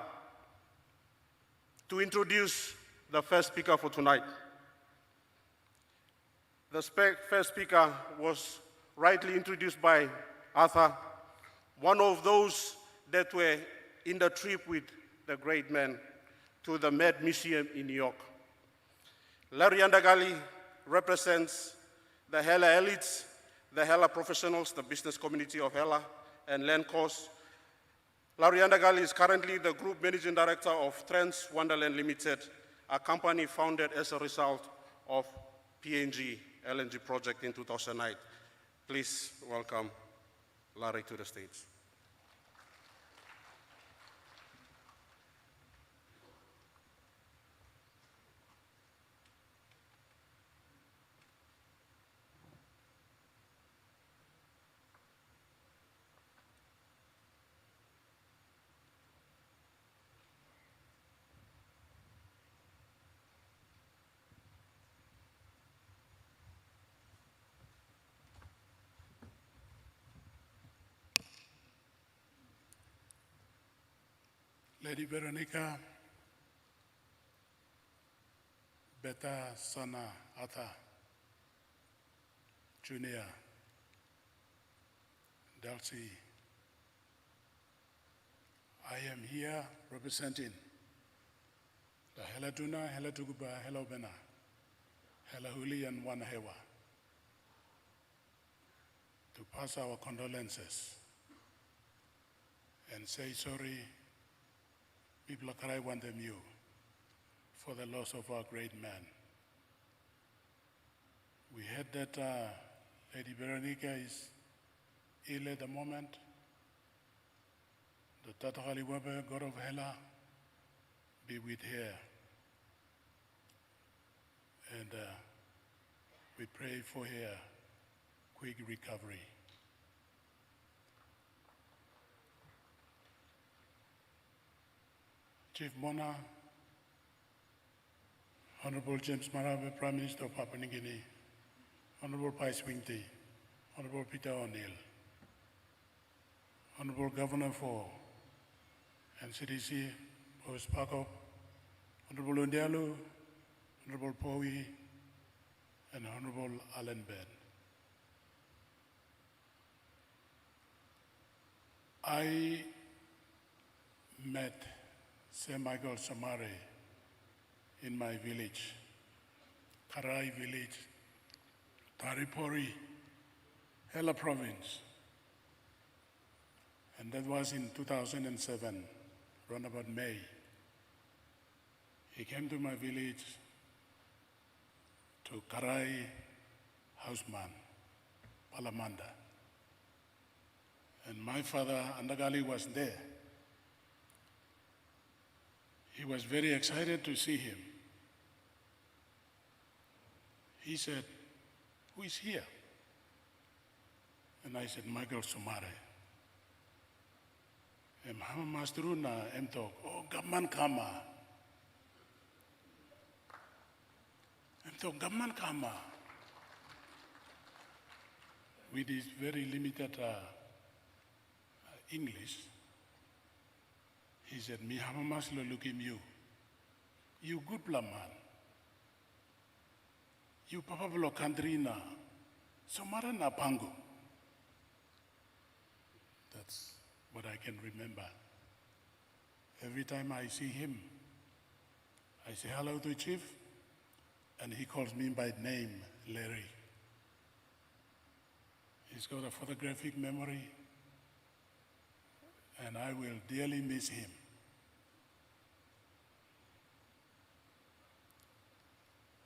to introduce the first speaker for tonight. The first speaker was rightly introduced by Arthur, one of those that were in the trip with the great man to the Med Museum in New York. Larry Andagali represents the Hela elites, the Hela professionals, the business community of Hela, and Landcourse. Larry Andagali is currently the Group Managing Director of Trans Wonderland Limited, a company founded as a result of PNG LNG project in 2009. Please welcome Larry to the stage. Lady Veronica, Beta Sana Ata, Junior, Delcy, I am here representing the Hela Tuna, Hela Tuguba, Hela Obena, Hela Huli, and Wanahewa to pass our condolences and say sorry. People of Krai want them you for the loss of our great man. We heard that Lady Veronica is ill at the moment. The Tatakali Webe, God of Hela, be with her. And we pray for her quick recovery. Chief Mona, Honorable James Marape, Prime Minister of Papua New Guinea, Honorable Pais Wingti, Honorable Peter O'Neill, Honorable Governor for NCDC, Boris Pakop, Honorable Undialu, Honorable Powi, and Honorable Alan Ben. I met Sir Michael Somare in my village, Krai village, Taripori, Hela province. And that was in 2007, around about May. He came to my village to Krai Houseman, Palamanda. And my father, Andagali, was there. He was very excited to see him. He said, "Who is here?" And I said, "Michael Somare." And Mama Mastruna talk, "Oh, Gaman Kama." Talk, Gaman Kama. With his very limited English, he said, "Mi hamamaslo looking you good man. You papablo kandrina, Somara na pango." That's what I can remember. Every time I see him, I say hello to Chief, and he calls me by name, Larry. He's got a photographic memory, and I will dearly miss him.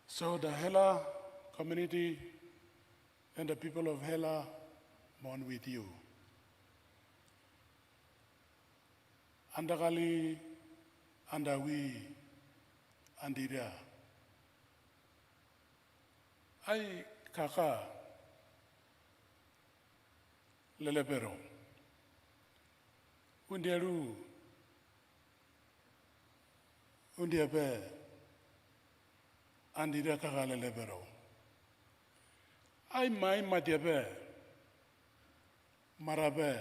So the Hela community and the people of Hela mourn with you. Andagali, Andawi, Andira. Ai kaka lelepero. Undiaru, undiabe, Andira kaka lelepero. Ai mai matiabe, marabe,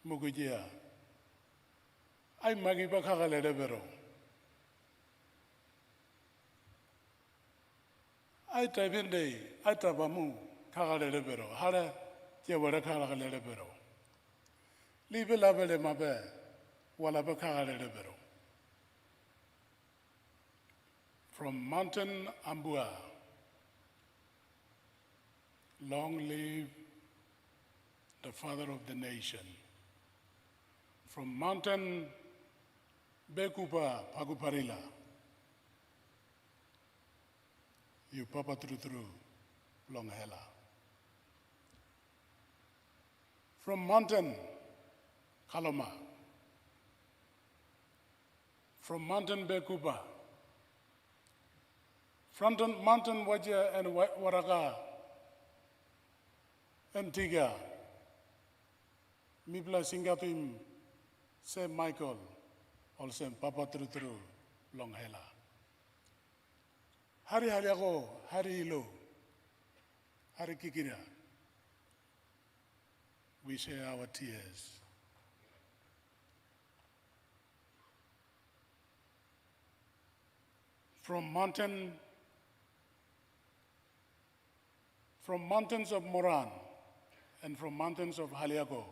mugujia. Ai magiba kaka lelepero. Ai tabinde, ai tabamu kaka lelepero. Hara jewara kaka lelepero. Libe labele mabe, walabe kaka lelepero. From Mountain Ambua, long live the father of the nation. From Mountain Bekupa Paguparila, you Papa Trutru Long Hela. From Mountain Kaloma, from Mountain Bekupa, from Mountain Wajia and Waraga, and Tiga, Mibla Singatim, Saint Michael, also Papa Trutru Long Hela. Hari Hariago, Hari Ilo, Hari Kikira. We share our tears. From mountains of Moran and from mountains of Haliago,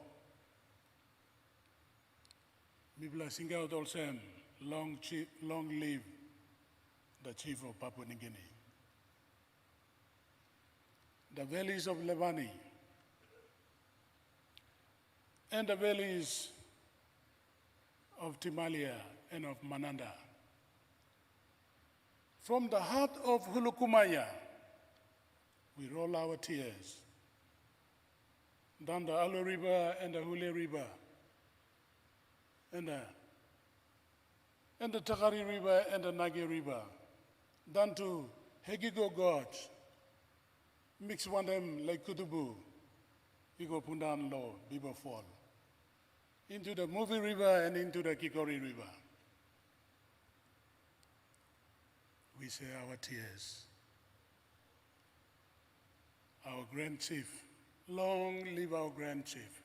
Mibla Singa Dolsem, long live the chief of Papua New Guinea. The valleys of Levani and the valleys of Timalia and of Mananda. From the heart of Hulukumaya, we roll our tears down the Alo River and the Hule River and the Takari River and the Nage River, down to Hegigo Gorge, mix one them like Kutubu, Igo Pundan Low, Bibo Fall, into the Movie River and into the Kikori River. We say our tears. Our Grand Chief, long live our Grand Chief.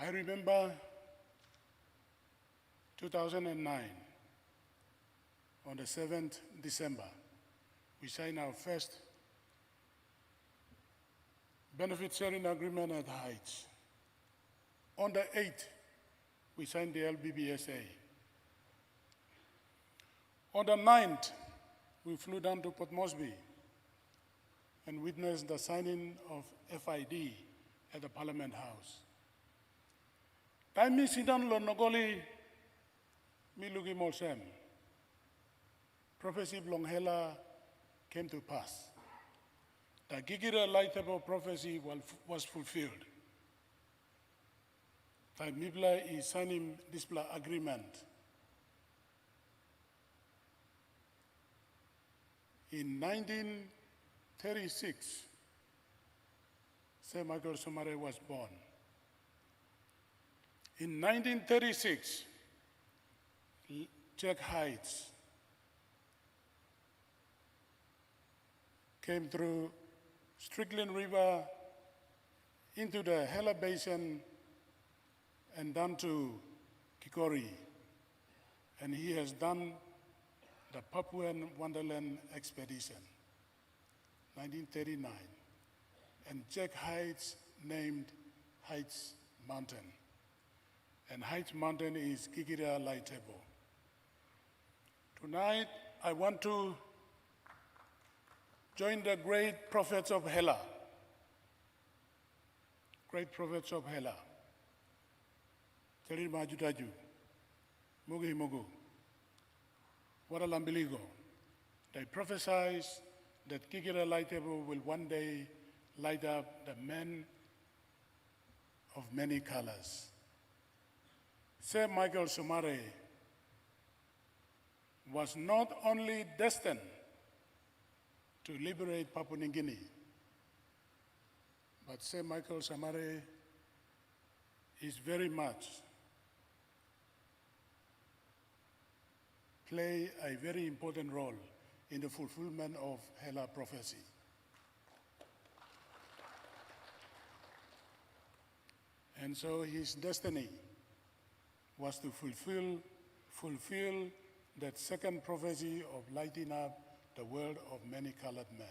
I remember 2009, on the 7th December, we signed our first benefit sharing agreement at Heights. On the 8th, we signed the LBBSA. On the 9th, we flew down to Port Moresby and witnessed the signing of FID at the Parliament House. Time sidan lo nogoli milugi molsem. Prophecy of Long Hela came to pass. The Gigira Lightable prophecy was fulfilled. Time Mibla is signing this agreement. In 1936, Saint Michael Somare was born. In 1936, Jack Heights came through Strickland River into the Hela Basin and down to Kikori. And he has done the Papuan Wonderland Expedition, 1939. And Jack Heights named Heights Mountain. And Heights Mountain is Kigira Lightable. Tonight, I want to join the great prophets of Hela. Great prophets of Hela. Terir Majutaju. Mugi Mugu, Waralambiligo. They prophesied that Kikira Lightable will one day light up the men of many colors. Sir Michael Somare was not only destined to liberate Papua New Guinea, but Sir Michael Somare is very much play a very important role in the fulfillment of Hela prophecy. And so his destiny was to fulfill that second prophecy of lighting up the world of many colored men.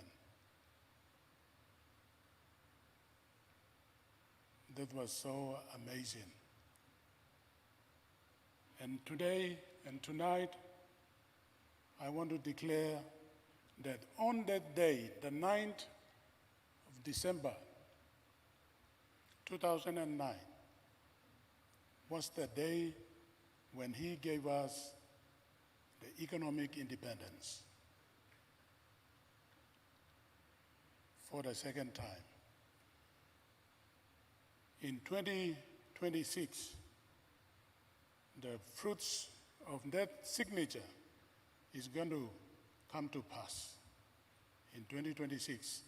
That was so amazing. And today and tonight, I want to declare that on that day, the 9th of December, 2009, was the day when he gave us the economic independence for the second time. In 2026, the fruits of that signature is going to come to pass. In 2026,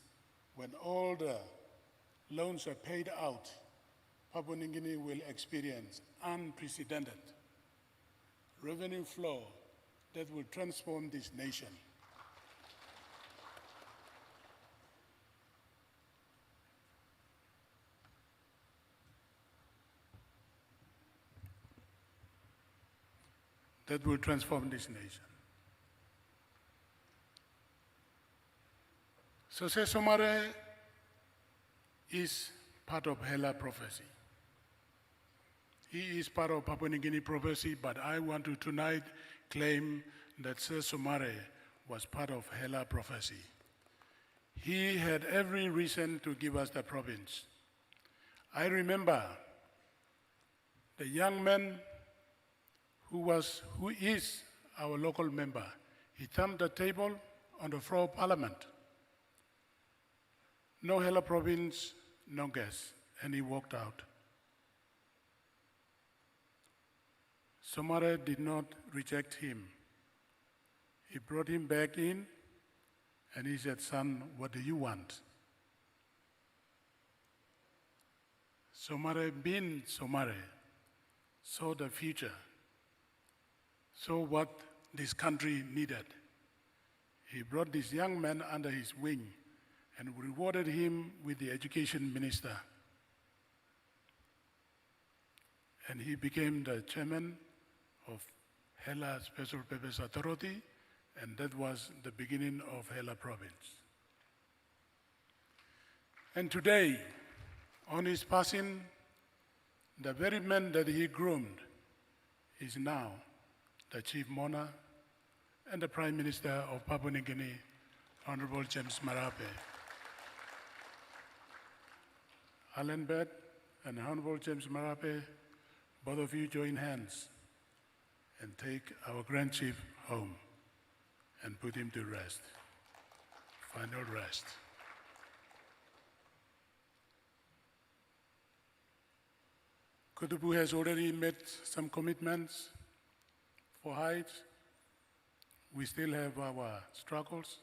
when all the loans are paid out, Papua New Guinea will experience unprecedented revenue flow that will transform this nation. That will transform this nation. So Somare is part of Hela prophecy. He is part of Papua New Guinea prophecy, but I want to tonight claim that Sir Somare was part of Hela prophecy. He had every reason to give us the province. I remember the young man who is our local member. He thumped the table on the floor of Parliament. No Hela province, no gas, and he walked out. Somare did not reject him. He brought him back in, and he said, "Son, what do you want?" Somare, being Somare, saw the future, saw what this country needed. He brought this young man under his wing and rewarded him with the education minister. And he became the chairman of Hela Special Purpose Authority, and that was the beginning of Hela province. And today, on his passing, the very man that he groomed is now the Chief Mona and the Prime Minister of Papua New Guinea, Honorable James Marape. Alan Bird and Honorable James Marape, both of you join hands and take our Grand Chief home and put him to rest, final rest. Kutubu has already made some commitments for heights. We still have our struggles.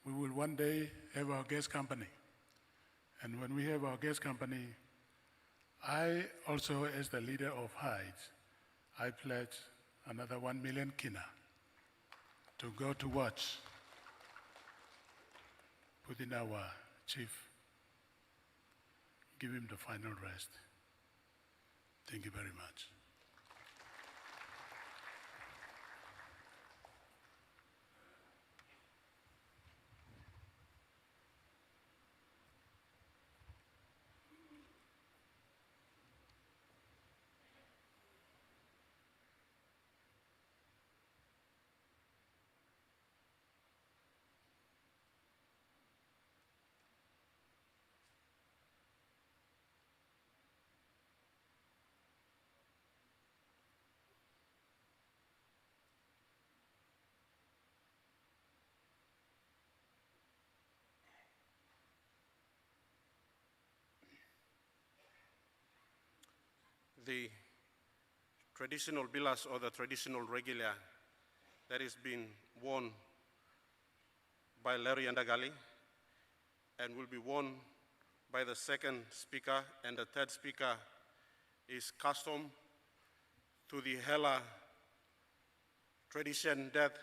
We will one day have our gas company. And when we have our gas company, I also, as the leader of Heights, I pledge another 1 million kina to go to watch, put in our chief, give him the final rest. Thank you very much. the traditional bilas or the traditional regular that is being worn by Larry Andagali and will be worn by the second speaker, and the third speaker is custom to the Hela tradition that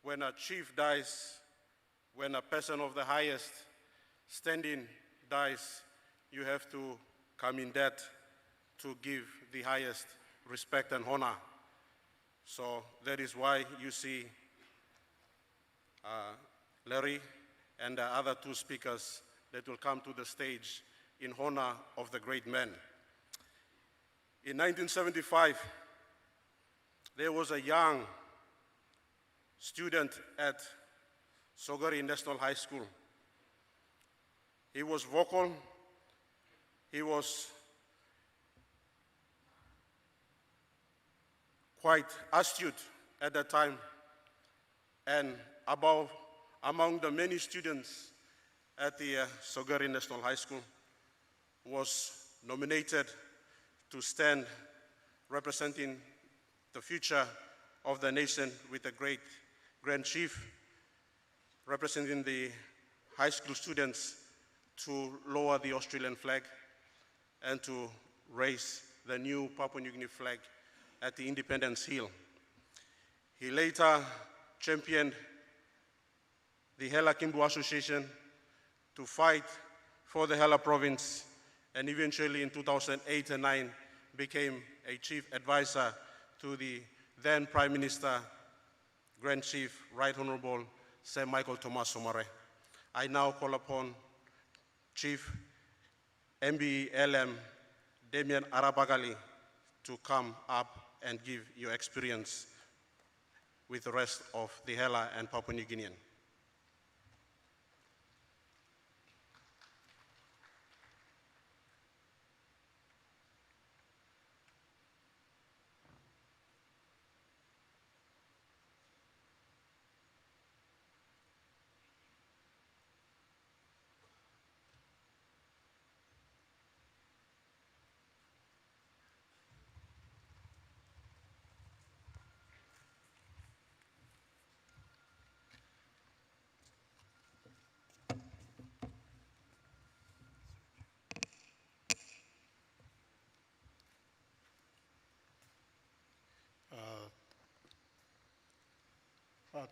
when a chief dies, when a person of the highest standing dies, you have to come in debt to give the highest respect and honor. So that is why you see Larry and the other two speakers that will come to the stage in honor of the great man. In 1975, there was a young student at Somare National High School. He was vocal, he was quite astute at that time, and among the many students at the Somare National High School, was nominated to stand representing the future of the nation with the great Grand Chief, representing the high school students to lower the Australian flag and to raise the new Papua New Guinea flag at the Independence Hill. He later championed the Hela Kimbu Association to fight for the Hela province, and eventually in 2008 and 2009 became a chief advisor to the then Prime Minister, Grand Chief, Right Honorable Sir Michael Thomas Somare. I now call upon Chief MBLM Damian Arabagali to come up and give your experience with the rest of the Hela and Papua New Guinean.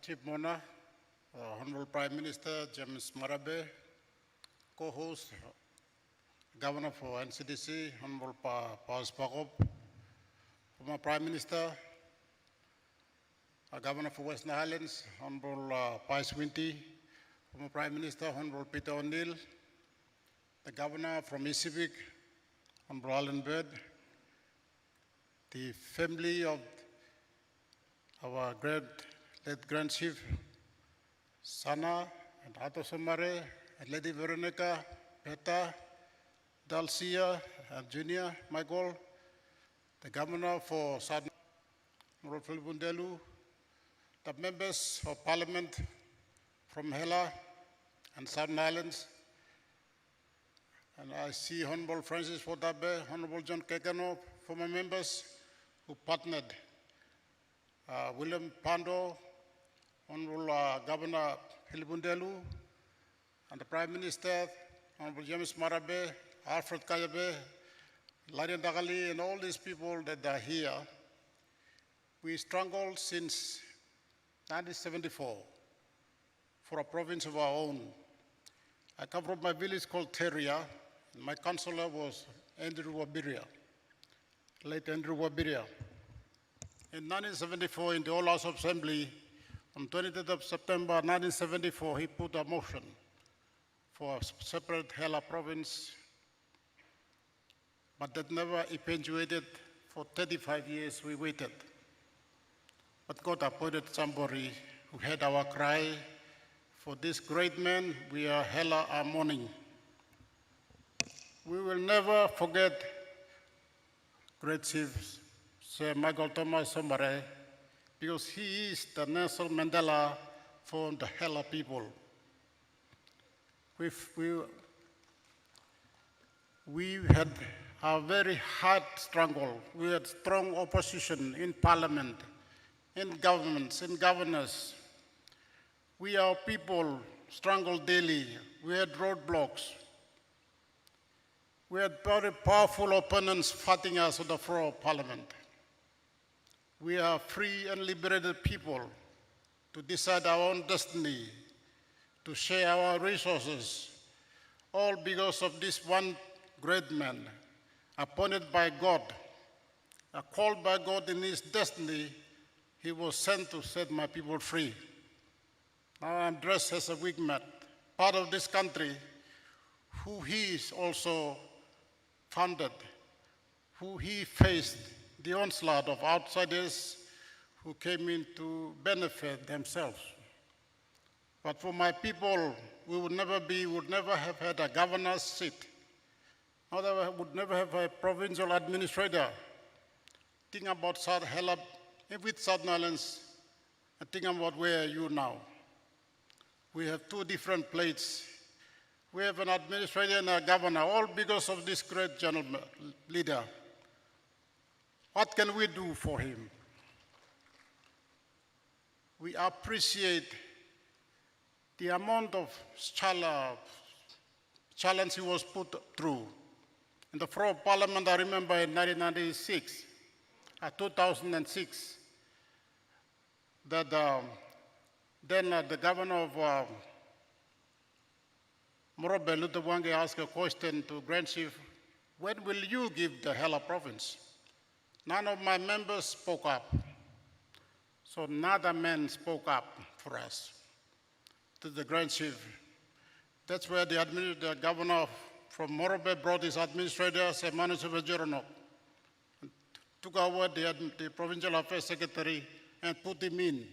Chief Mona, Honorable Prime Minister James Marabe, co-host, Governor for NCDC, Honorable Paus Pakop, former Prime Minister, Governor for Western Highlands, Honorable Pies Winty, former Prime Minister, Honorable Peter O'Neill, the Governor from East Civic, Honorable Alan Bird, the family of our late Grand Chief Sana and Ato Somare, and Lady Veronica, Peta, Dalcia, and Junior Michael, the Governor for Southern, Honorable Philip Bundelu, the members of Parliament from Hela and Southern Islands, and I see Honorable Francis Fotabe, Honorable John Kekano, former members who partnered, William Pando, Honorable Governor Philip Bundelu, and the Prime Minister, Honorable James Marabe, Alfred Kayabe, Larian Dagali, and all these people that are here. We struggled since 1974 for a province of our own. I come from my village called Teria, and my councillor was Andrew Wabiria, late Andrew Wabiria. In 1974, in the All House Assembly, on 23rd of September 1974, he put a motion for a separate Hela province, but that never eventuated. For 35 years we waited. But God appointed somebody who had our cry. For this great man, we are Hela are mourning. We will never forget great Chief Sir Michael Thomas Somare, because he is the Nelson Mandela for the Hela people. We had a very hard struggle. We had strong opposition in parliament, in governments, in governors. We, our people, struggled daily. We had roadblocks. We had very powerful opponents fighting us on the floor of parliament. We are free and liberated people to decide our own destiny, to share our resources, all because of this one great man, appointed by God, called by God in his destiny. He was sent to set my people free. Now I'm dressed as a weak man, part of this country, who he is also founded, who he faced the onslaught of outsiders who came in to benefit themselves. But for my people, we would never have had a governor's seat. Would never have a provincial administrator. Think about South Hela, with Southern Islands, and think about where are you now. We have two different plates. We have an administrator and a governor, all because of this great gentleman, leader. What can we do for him? We appreciate the amount of challenge he was put through. In the floor of parliament, I remember in 1996, 2006, that the governor of Morobe, Lutawanghe, asked a question to Grand Chief, when will you give the Hela province? None of my members spoke up. So another man spoke up for us, to the Grand Chief. That's where the governor from Morobe brought his administrator, Semanu Sevajoronok, took over the provincial affairs secretary and put him in.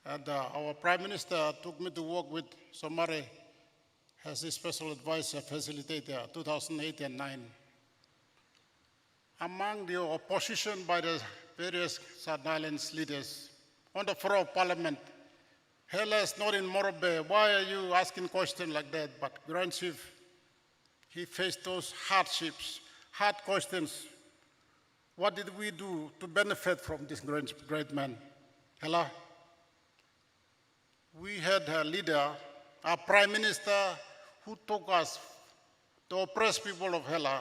And our prime minister took me to work with Somare as his special advisor, facilitator, 2008 and 2009. Among the opposition by the various Southern Islands leaders on the floor of parliament, Hela is not in Morobe. Why are you asking questions like that? But Grand Chief, he faced those hardships, hard questions. What did we do to benefit from this great man? Hela, we had a leader, our prime minister, who took us, the oppressed people of Hela,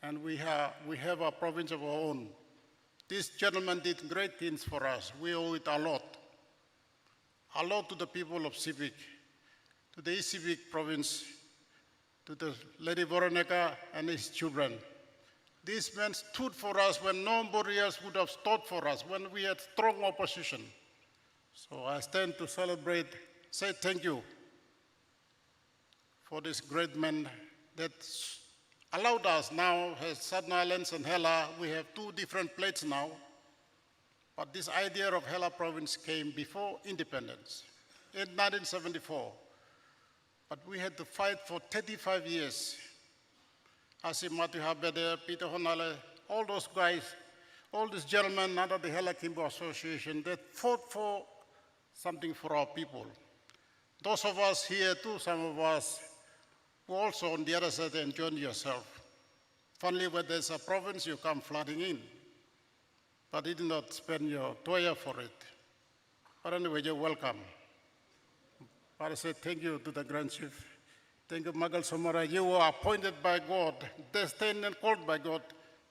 and we have a province of our own. This gentleman did great things for us. We owe it a lot to the people of Sivik, to the East Sivik province, to the Lady Veronica and his children. This man stood for us when nobody else would have stood for us, when we had strong opposition. So I stand to celebrate, say thank you for this great man that allowed us now, as Southern Islands and Hela, we have two different plates now. But this idea of Hela province came before independence, in 1974. But we had to fight for 35 years. Asim Matu Habede, Peter Honale, all those guys, all these gentlemen under the Hela Kimbo Association, they fought for something for our people. Those of us here too, some of us, who also on the other side enjoying yourself. Finally, when there's a province, you come flooding in. But you did not spend your toya for it. But anyway, you're welcome. But I say thank you to the Grand Chief. Thank you, Magal Somare. You were appointed by God, destined and called by God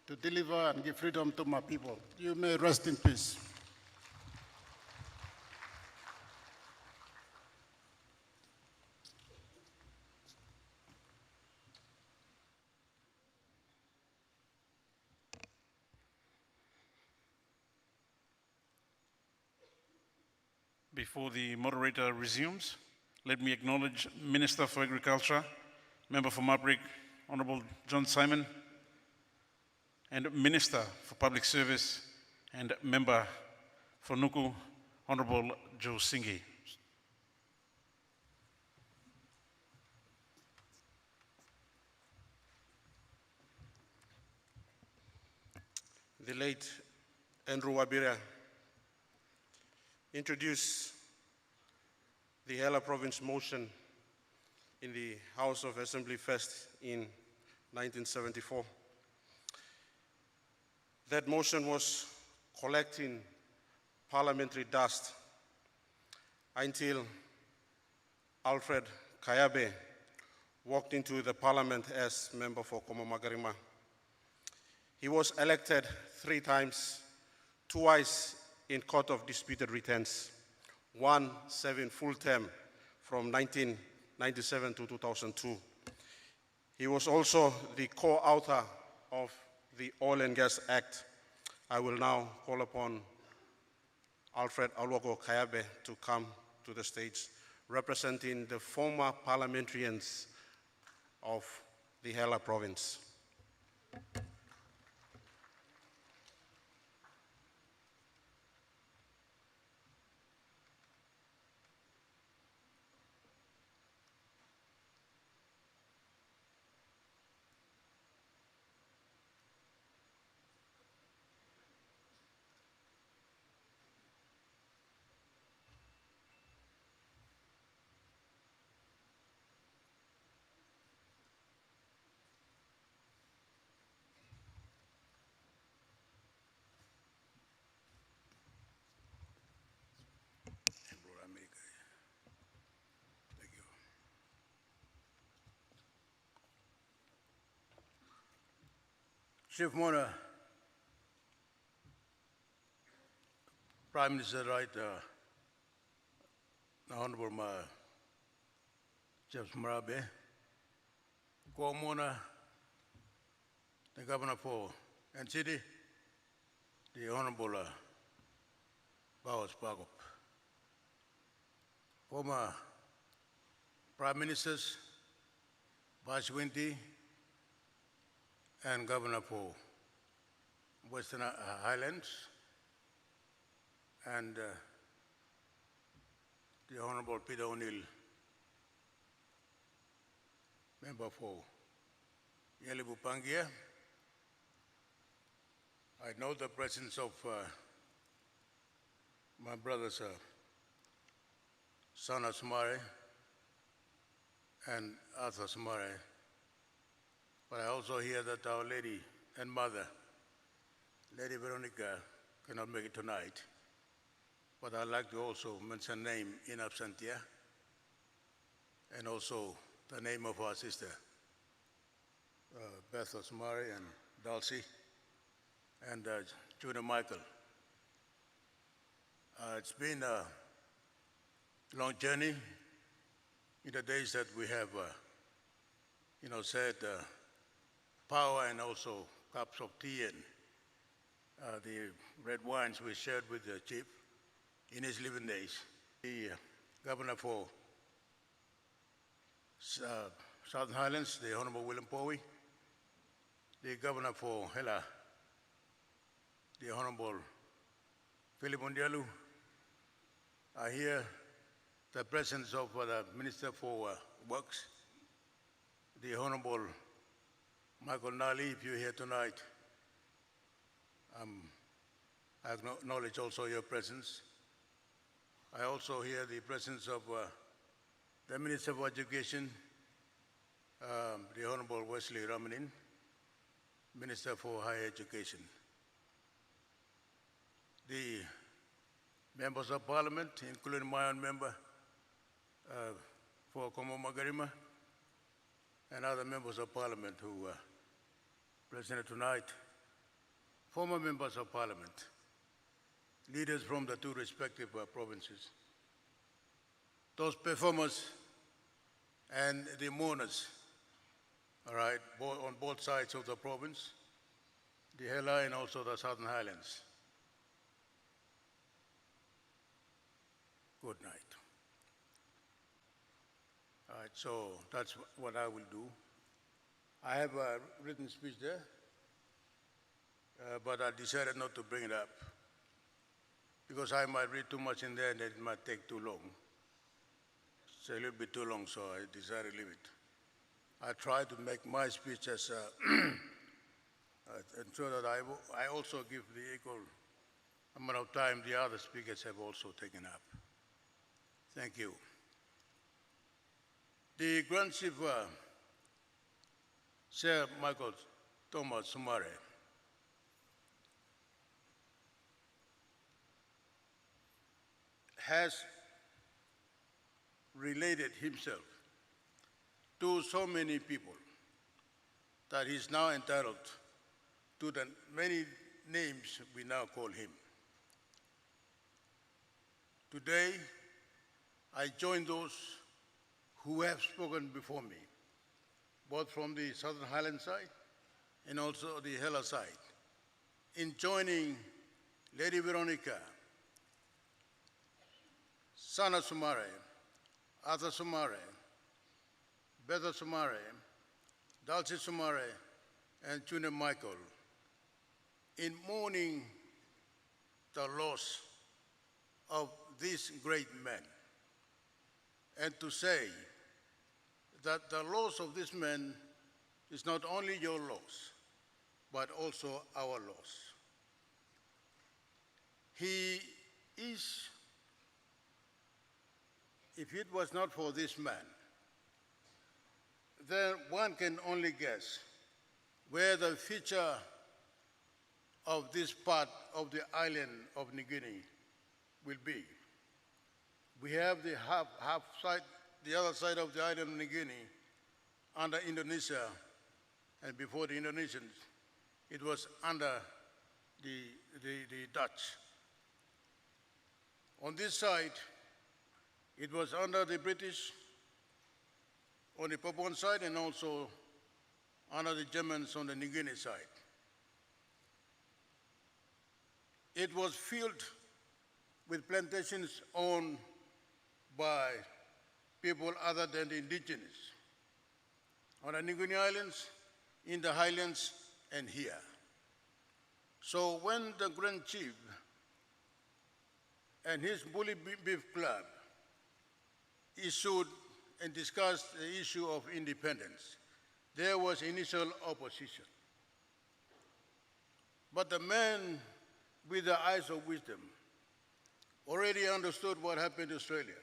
to deliver and give freedom to my people. You may rest in peace. Before the moderator resumes, let me acknowledge Minister for Agriculture, Member for Mabrik, Honorable John Simon, and Minister for Public Service and Member for Nuku, Honorable Joe Singhi. The late Andrew Wabiria introduced the Hela Province motion in the House of Assembly first in 1974. That motion was collecting parliamentary dust until Alfred Kayabe walked into the parliament as member for Komomagarima. He was elected 3 times, twice in Court of Disputed Returns, 1 serving full term from 1997 to 2002. He was also the co-author of the Oil and Gas Act. I will now call upon Alfred Alwago Kayabe to come to the stage, representing the former parliamentarians of the Hela province. Chief Mona, Prime Minister, right, Honorable James Marabe, Mona, the Governor for NCD, the Honorable Haus Krai, former Prime Ministers, Vice Windy, and Governor for Western Highlands, and the Honorable Peter O'Neill, member for Yelibu Pangia. I know the presence of my brothers, Sana Somare and Arthur Somare, but I also hear that Our Lady and Mother, Lady Veronica, cannot make it tonight. But I'd like to also mention name in absentia, and also the name of our sister, Beth Somare and Dulcie, and Junior Michael. It's been a long journey in the days that we have, said power and also cups of tea and the red wines we shared with the chief in his living days. The Governor for Southern Highlands, the Honorable William Powie, the Governor for Hela, the Honorable Philip Undialu. I hear the presence of the Minister for Works, the Honorable Michael Nali, if you're here tonight. I acknowledge also your presence. I also hear the presence of the Minister of Education, the Honorable Wesley Ramanin, Minister for Higher Education. The members of Parliament, including my own member for Komomagarima, and other members of Parliament who are present tonight, former members of Parliament, leaders from the 2 respective provinces, those performers and the mourners, all right, on both sides of the province, the Hela and also the Southern Highlands. Good night. All right, so that's what I will do. I have a written speech there, but I decided not to bring it up because I might read too much in there and it might take too long. It's a little bit too long, so I decided to leave it. I try to make my speech as ensure that I also give the equal amount of time the other speakers have also taken up. Thank you. The Grand Chief, Sir Michael Thomas Somare, has related himself to so many people that he's now entitled to the many names we now call him. Today, I join those who have spoken before me, both from the Southern Highland side and also the Hela side, in joining Lady Veronica, Sana Somare, Arthur Somare, Betha Somare, Dulcie Somare, and Junior Michael in mourning the loss of these great men, and to say that the loss of this man is not only your loss, but also our loss. He is, if it was not for this man, then one can only guess where the future of this part of the island of New Guinea will be. We have the half side, the other side of the island of New Guinea under Indonesia, and before the Indonesians, it was under the Dutch. On this side, it was under the British, on the Papuan side, and also under the Germans on the New Guinea side. It was filled with plantations owned by people other than the indigenous on the New Guinea Islands, in the highlands, and here. So when the Grand Chief and his Bully Beef Club issued and discussed the issue of independence, there was initial opposition. But the man with the eyes of wisdom already understood what happened to Australia,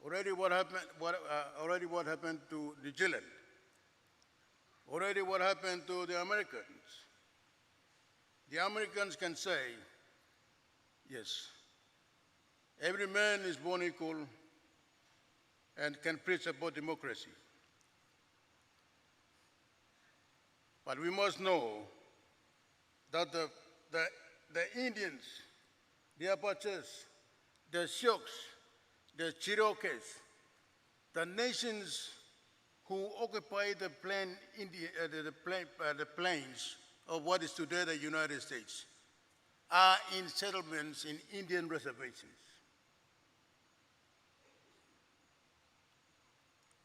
already what happened to New Zealand, already what happened to the Americans. The Americans can say, yes, every man is born equal and can preach about democracy. But we must know that the Indians, the Apaches, the Sioux, the Cherokees, the nations who occupy the plains of what is today the United States are in settlements in Indian reservations.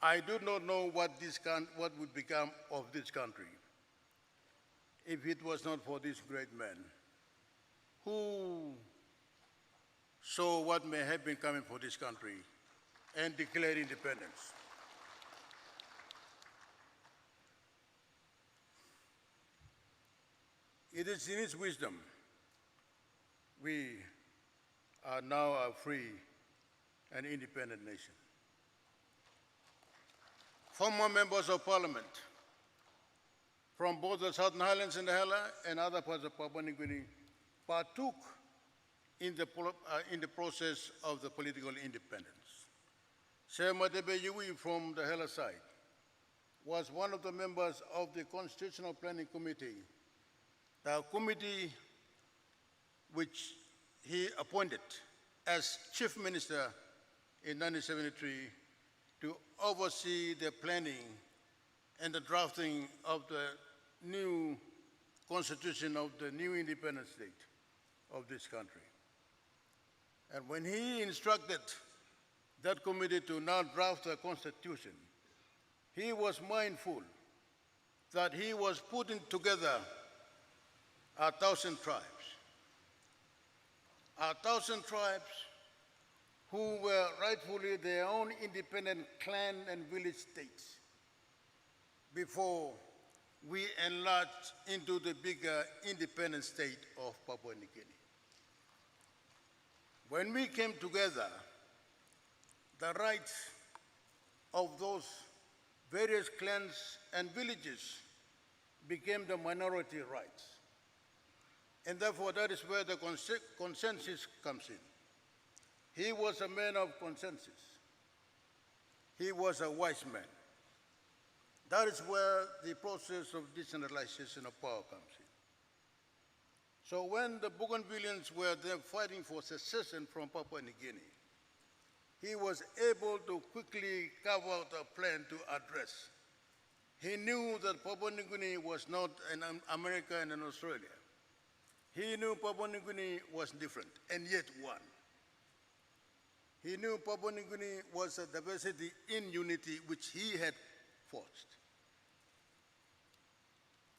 I do not know what would become of this country if it was not for these great men who saw what may have been coming for this country and declared independence. It is in its wisdom we are now a free and independent nation. Former members of parliament from both the Southern Highlands and the Hela and other parts of Papua New Guinea partook in the process of the political independence. Sir Matebe Yui from the Hela side was one of the members of the Constitutional Planning Committee, the committee which he appointed as Chief Minister in 1973 to oversee the planning and the drafting of the new constitution of the new independent state of this country. And when he instructed that committee to now draft a constitution, he was mindful that he was putting together 1,000 tribes. 1,000 tribes who were rightfully their own independent clan and village states before we enlarged into the bigger independent state of Papua New Guinea. When we came together, the rights of those various clans and villages became the minority rights. And therefore, that is where the consensus comes in. He was a man of consensus. He was a wise man. That is where the process of decentralization of power comes in. So when the Bougainvilleans were there fighting for secession from Papua New Guinea, he was able to quickly carve out a plan to address. He knew that Papua New Guinea was not an America and an Australia. He knew Papua New Guinea was different, and yet one. He knew Papua New Guinea was a diversity in unity which he had forged.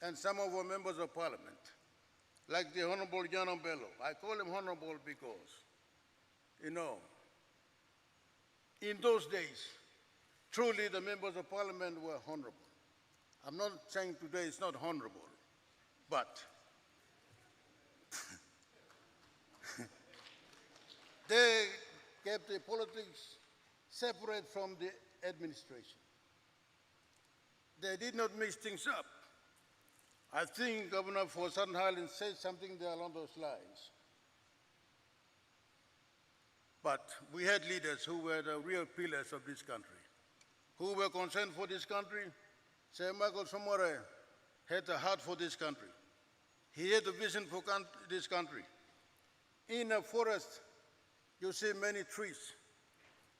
And some of our members of parliament, like the Honorable Jano Bello, I call him honorable because, you know, in those days, truly the members of parliament were honorable. I'm not saying today it's not honorable, but they kept the politics separate from the administration. They did not mix things up. I think Governor for Southern Highlands said something there along those lines. But we had leaders who were the real pillars of this country, who were concerned for this country. Sir Michael Somare had a heart for this country. He had a vision for this country. In a forest, you see many trees.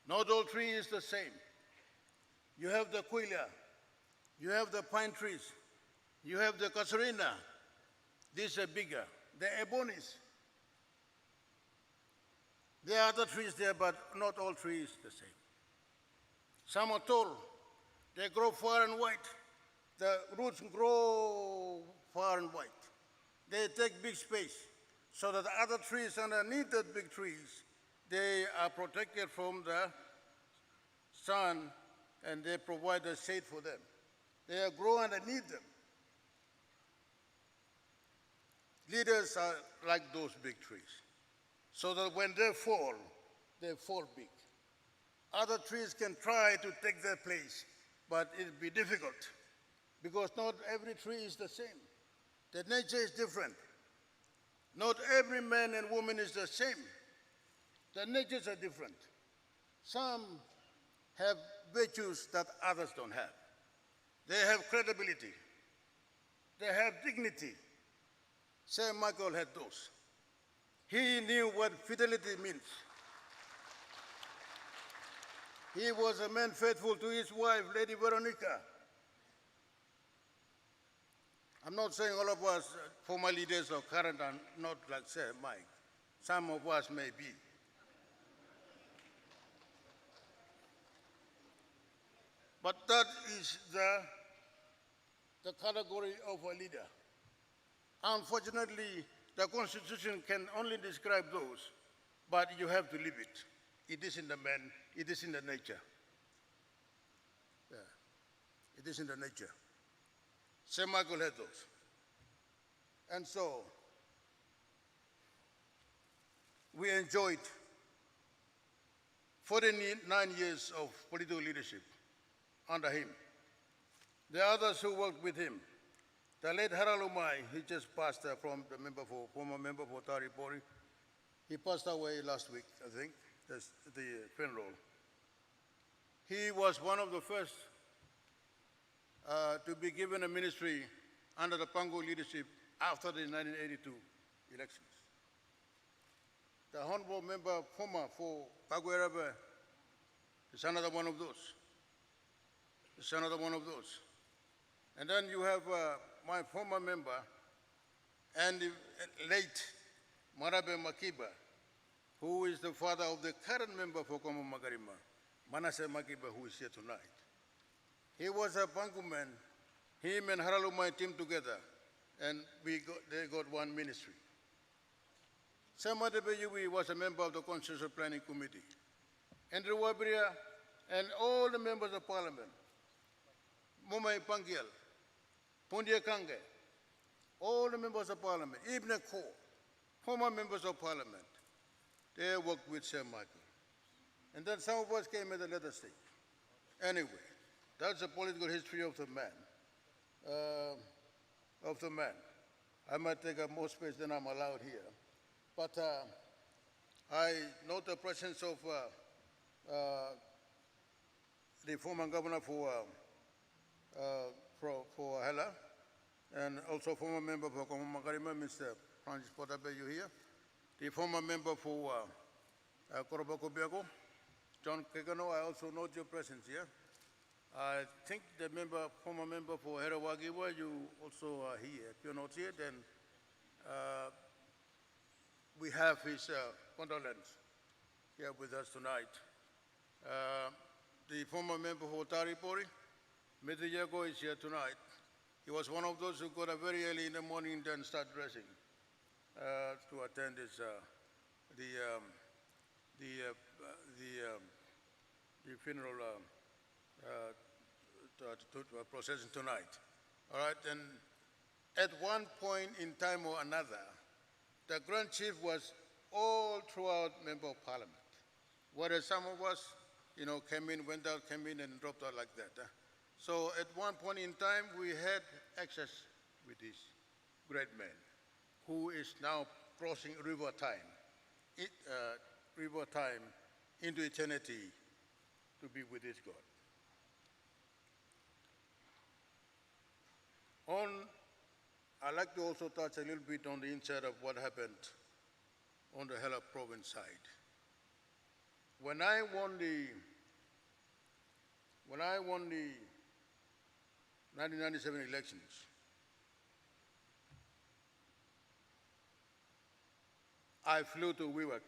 Not all trees the same. You have the quilla, you have the pine trees, you have the casuarina. These are bigger. The ebonis. There are other trees there, but not all trees the same. Some are tall. They grow far and wide. The roots grow far and wide. They take big space so that the other trees underneath the big trees, they are protected from the sun and they provide a shade for them. They grow underneath them. Leaders are like those big trees, so that when they fall big. Other trees can try to take their place, but it'll be difficult because not every tree is the same. The nature is different. Not every man and woman is the same. The natures are different. Some have virtues that others don't have. They have credibility. They have dignity. Sir Michael had those. He knew what fidelity means. He was a man faithful to his wife, Lady Veronica. I'm not saying all of us, former leaders or current, are not like Sir Mike. Some of us may be. But that is the category of a leader. Unfortunately, the Constitution can only describe those, but you have to live it. It is in the man, it is in the nature. Yeah. It is in the nature. Sir Michael had those. And so, we enjoyed 49 years of political leadership under him. The others who worked with him, the late Haralumai, he just passed from the former member for Taripori. He passed away last week, I think, the funeral. He was one of the first to be given a ministry under the Pango leadership after the 1982 elections. The honorable member, former for Pagueraba, is another one of those. It's another one of those. And then you have my former member and the late Marabe Makiba, who is the father of the current member for Komo Magarima, Manasseh Makiba, who is here tonight. He was a Pangu man. Him and Haralumai teamed together, and they got one ministry. Sama Debayubi was a member of the Constitutional Planning Committee. Andrew Wabria and all the members of parliament, Mumai Pangiel, Pundia Kange, all the members of parliament, Ibn Ko, former members of parliament, they worked with Sir Michael. And then some of us came at the later stage. Anyway, that's the political history of the man. I might take up more space than I'm allowed here. But I note the presence of the former governor for Hela, and also former member for Komoma Makarima, Mr. Francis Potape, you here. The former member for Korobako Biago, John Kegano, I also note your presence here. I think the former member for Herawagiwa, you also are here. If you're not here, then we have his condolence here with us tonight. The former member for Taripori, Medhiyago, is here tonight. He was one of those who got up very early in the morning and start dressing to attend the funeral procession tonight. All right, and at one point in time or another, the Grand Chief was all throughout Member of Parliament. Whereas some of us, came in, went out, came in and dropped out like that. So at one point in time, we had access with this great man who is now crossing river time into eternity to be with his God. I'd like to also touch a little bit on the inside of what happened on the Hela province side. When I won the 1997 elections, I flew to Wewak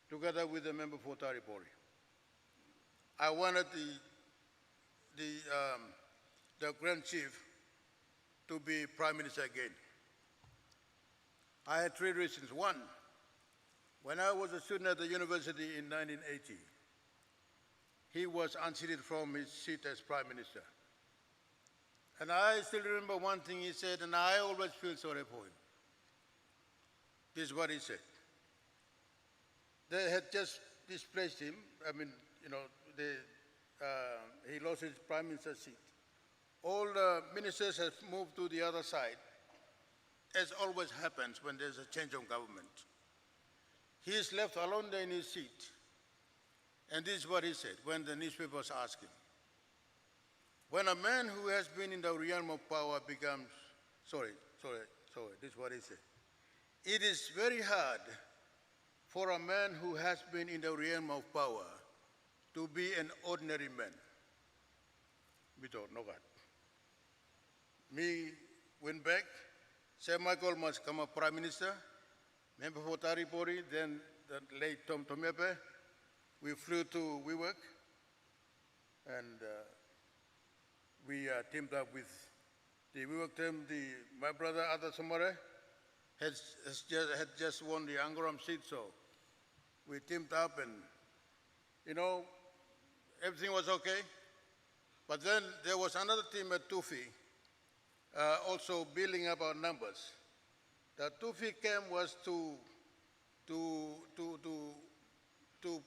together with a member for Taripori. I wanted the Grand Chief to be Prime Minister again. I had three reasons. One, when I was a student at the university in 1980, he was unseated from his seat as Prime Minister. And I still remember one thing he said, and I always feel sorry for him. This is what he said. They had just displaced him. He lost his Prime Minister's seat. All the ministers have moved to the other side, as always happens when there's a change of government. He is left alone there in his seat. And this is what he said when the newspapers asked him. When a man who has been in the realm of power becomes, this is what he said. It is very hard for a man who has been in the realm of power to be an ordinary man. We don't know that. Me went back, said Michael must come a Prime Minister, member for Taripori, then the late Tom Tomepe. We flew to Wewak, and we teamed up with the Wewak team. My brother, Ada Somare, had just won the Angoram seat, so we teamed up and, everything was okay. But then there was another team at Tufi, also building up our numbers. The Tufi camp was to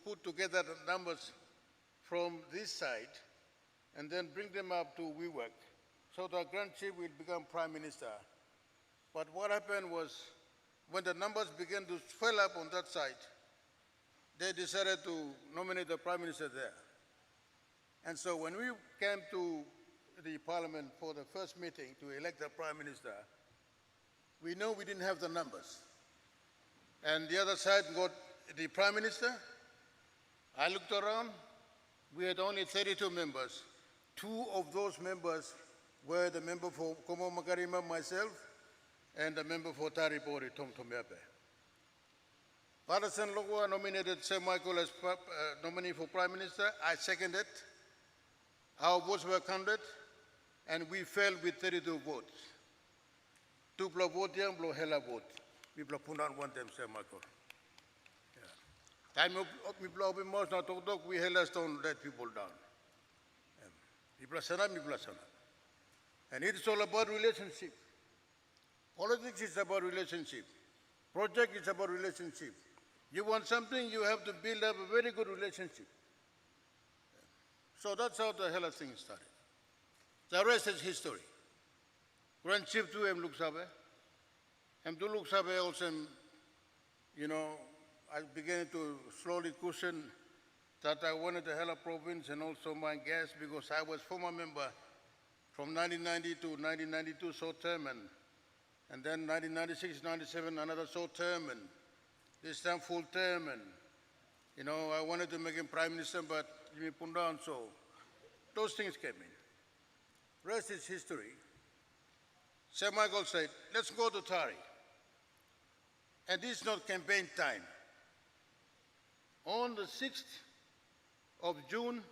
put together the numbers from this side and then bring them up to Wewak, so the Grand Chief will become Prime Minister. But what happened was, when the numbers began to swell up on that side, they decided to nominate the Prime Minister there. And so when we came to the Parliament for the first meeting to elect the Prime Minister, we know we didn't have the numbers. And the other side got the Prime Minister. I looked around, we had only 32 members. Two of those members were the member for Komo Makarima, myself, and the member for Taripori, Tom Tomepe. Patterson Logwa nominated Sir Michael as nominee for Prime Minister. I seconded. Our votes were counted, and we fell with 32 votes. Two blow vote, young blow hella vote. We blow put on one them, Sir Michael. Time we blow up in most not talk, we hella don't let people down. People sana, people sana. And it is all about relationship. Politics is about relationship. Project is about relationship. You want something, you have to build up a very good relationship. So that's how the Hela thing started. The rest is history. Grand Chief to him looks up. And to looks up also, you know, I began to slowly cushion that I wanted the Hela province and also my gas because I was former member from 1990 to 1992 short term and then 1996, 97 another short term and this time full term and you know, I wanted to make him prime minister but Jimmy put down so those things came in. Rest is history. Sir Michael said, let's go to Tari. And this is not campaign time. On the 6th of June,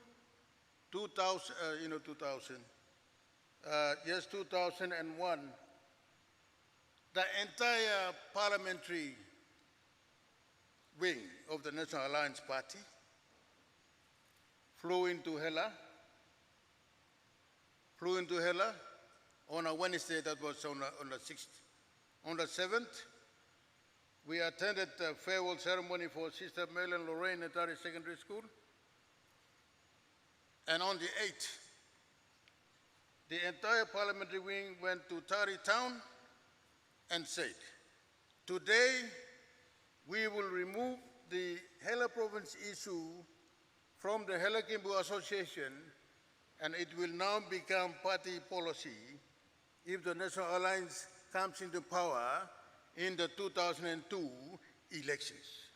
2001, the entire parliamentary wing of the National Alliance Party flew into Hela on a Wednesday, that was on the 6th. On the 7th, we attended a farewell ceremony for Sister Mel and Lorraine at Tari Secondary School. And on the 8th, the entire parliamentary wing went to Tari town and said, today we will remove the Hela province issue from the Hela Kimbu Association and it will now become party policy if the National Alliance comes into power in the 2002 elections.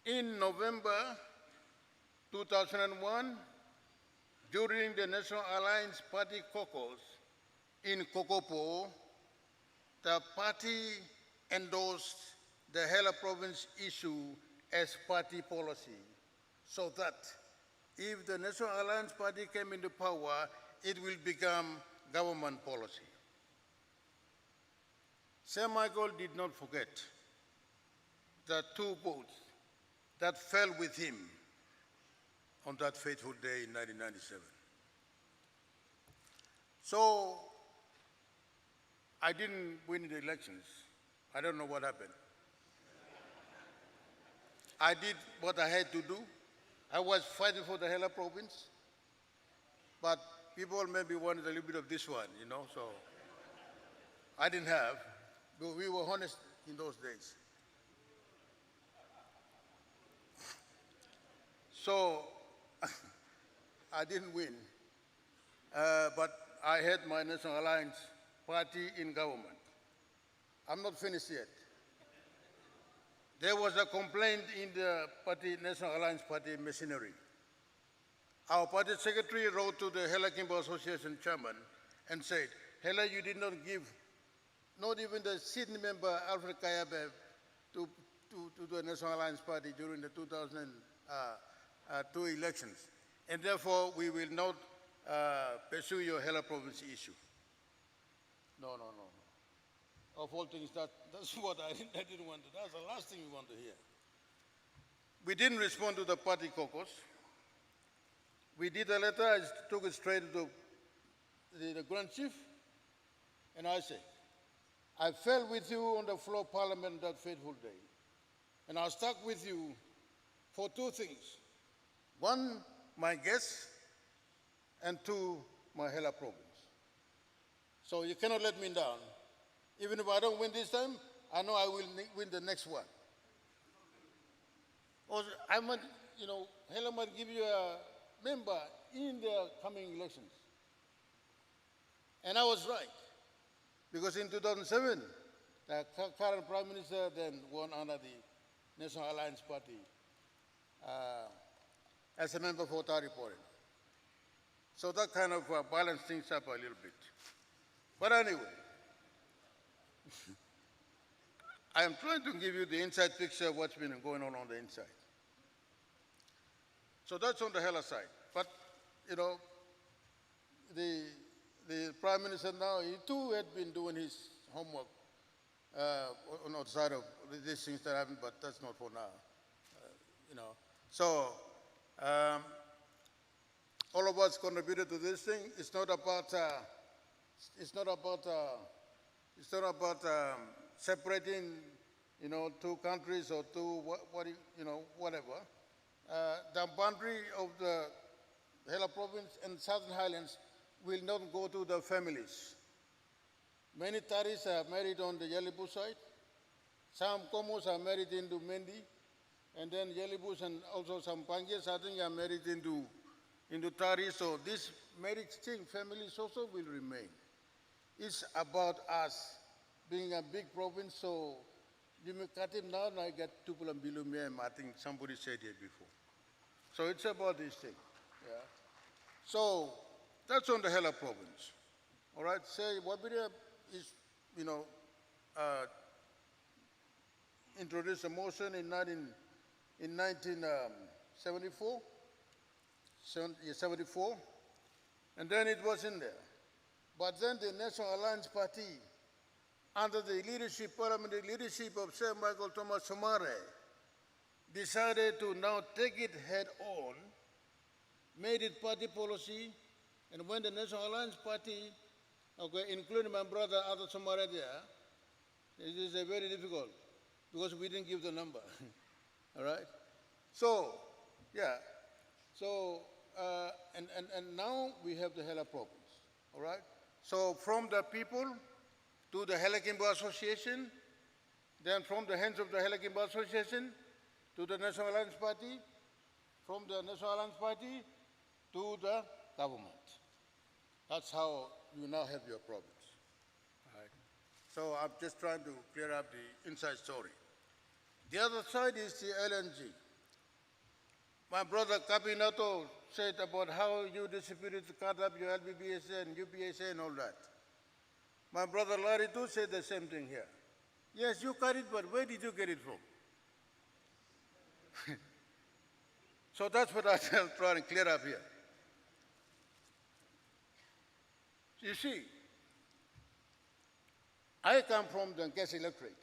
In November 2001, during the National Alliance Party caucus in Kokopo, the party endorsed the Hela province issue as party policy, so that if the National Alliance Party came into power, it will become government policy. Sir Michael did not forget the 2 votes that fell with him on that fateful day in 1997. So I didn't win the elections. I don't know what happened. I did what I had to do. I was fighting for the Hela province, but people maybe wanted a little bit of this one, you know, so I didn't have. But we were honest in those days. So I didn't win, but I had my National Alliance Party in government. I'm not finished yet. There was a complaint in the party, National Alliance Party machinery. Our party secretary wrote to the Hela Kimbo Association chairman and said, Hela, you did not give, not even the sitting member Alfred Kayabe to the National Alliance Party during the 2002 elections. And therefore, we will not pursue your Hela province issue. No. Of all things, that's what I didn't want to. That's the last thing we want to hear. We didn't respond to the party caucus. We did a letter, I took it straight to the Grand Chief, and I said, I fell with you on the floor of Parliament that fateful day, and I stuck with you for 2 things. 1, my guests, and 2, my Hela province. So you cannot let me down. Even if I don't win this time, I know I will win the next one. Or I might, you know, Hela might give you a member in the coming elections. And I was right, because in 2007, the current Prime Minister then won under the National Alliance Party as a member for Tari Pori. So that kind of balanced things up a little bit. But anyway, I am trying to give you the inside picture of what's been going on the inside. So that's on the Hela side. But, you know, the Prime Minister now, he too had been doing his homework on the side of these things that happen, but that's not for now, you know. So all of us contributed to this thing. It's not about separating, you know, 2 countries or 2 you know, whatever. The boundary of the Hela province and Southern Highlands will not go to the families. Many Taris are married on the Yalibu side. Some Komos are married into Mendi. And then Yalibus and also some Pangias, I think, are married into Tari. So this marriage thing, families also will remain. It's about us being a big province, so you may cut him now, and I get Tupulam Bilumia, I think somebody said it before. So it's about this thing. Yeah. So that's on the Hela province. All right, say Wabiria is, introduced a motion in 1974, 74, and then it was in there. But then the National Alliance Party, under the leadership, parliamentary leadership of Sir Michael Thomas Somare, decided to now take it head on, made it party policy, and when the National Alliance Party, okay, including my brother Arthur Somare there, it is very difficult because we didn't give the number. All right? So, yeah. So, and now we have the Hela province. All right? So, from the people to the Hela Kimbo Association, then from the hands of the Hela Kimbo Association to the National Alliance Party, from the National Alliance Party to the government. That's how you now have your province. All right? So, I'm just trying to clear up the inside story. The other side is the LNG. My brother Kapinato said about how you distributed to cut up your LBBSA and UPSA and all that. My brother Larry too said the same thing here. Yes, you cut it, but where did you get it from? So that's what I'm trying to clear up here. You see, I come from the gas electorate.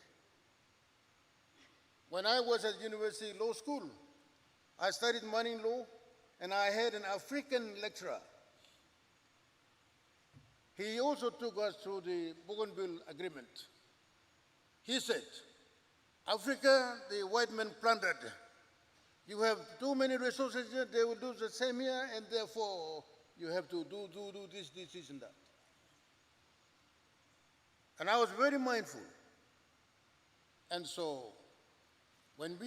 When I was at University Law School, I studied mining law, and I had an African lecturer. He also took us through the Bougainville Agreement. He said, Africa, the white men plundered. You have too many resources here, they will do the same here, and therefore you have to do this, and that. And I was very mindful. And so, when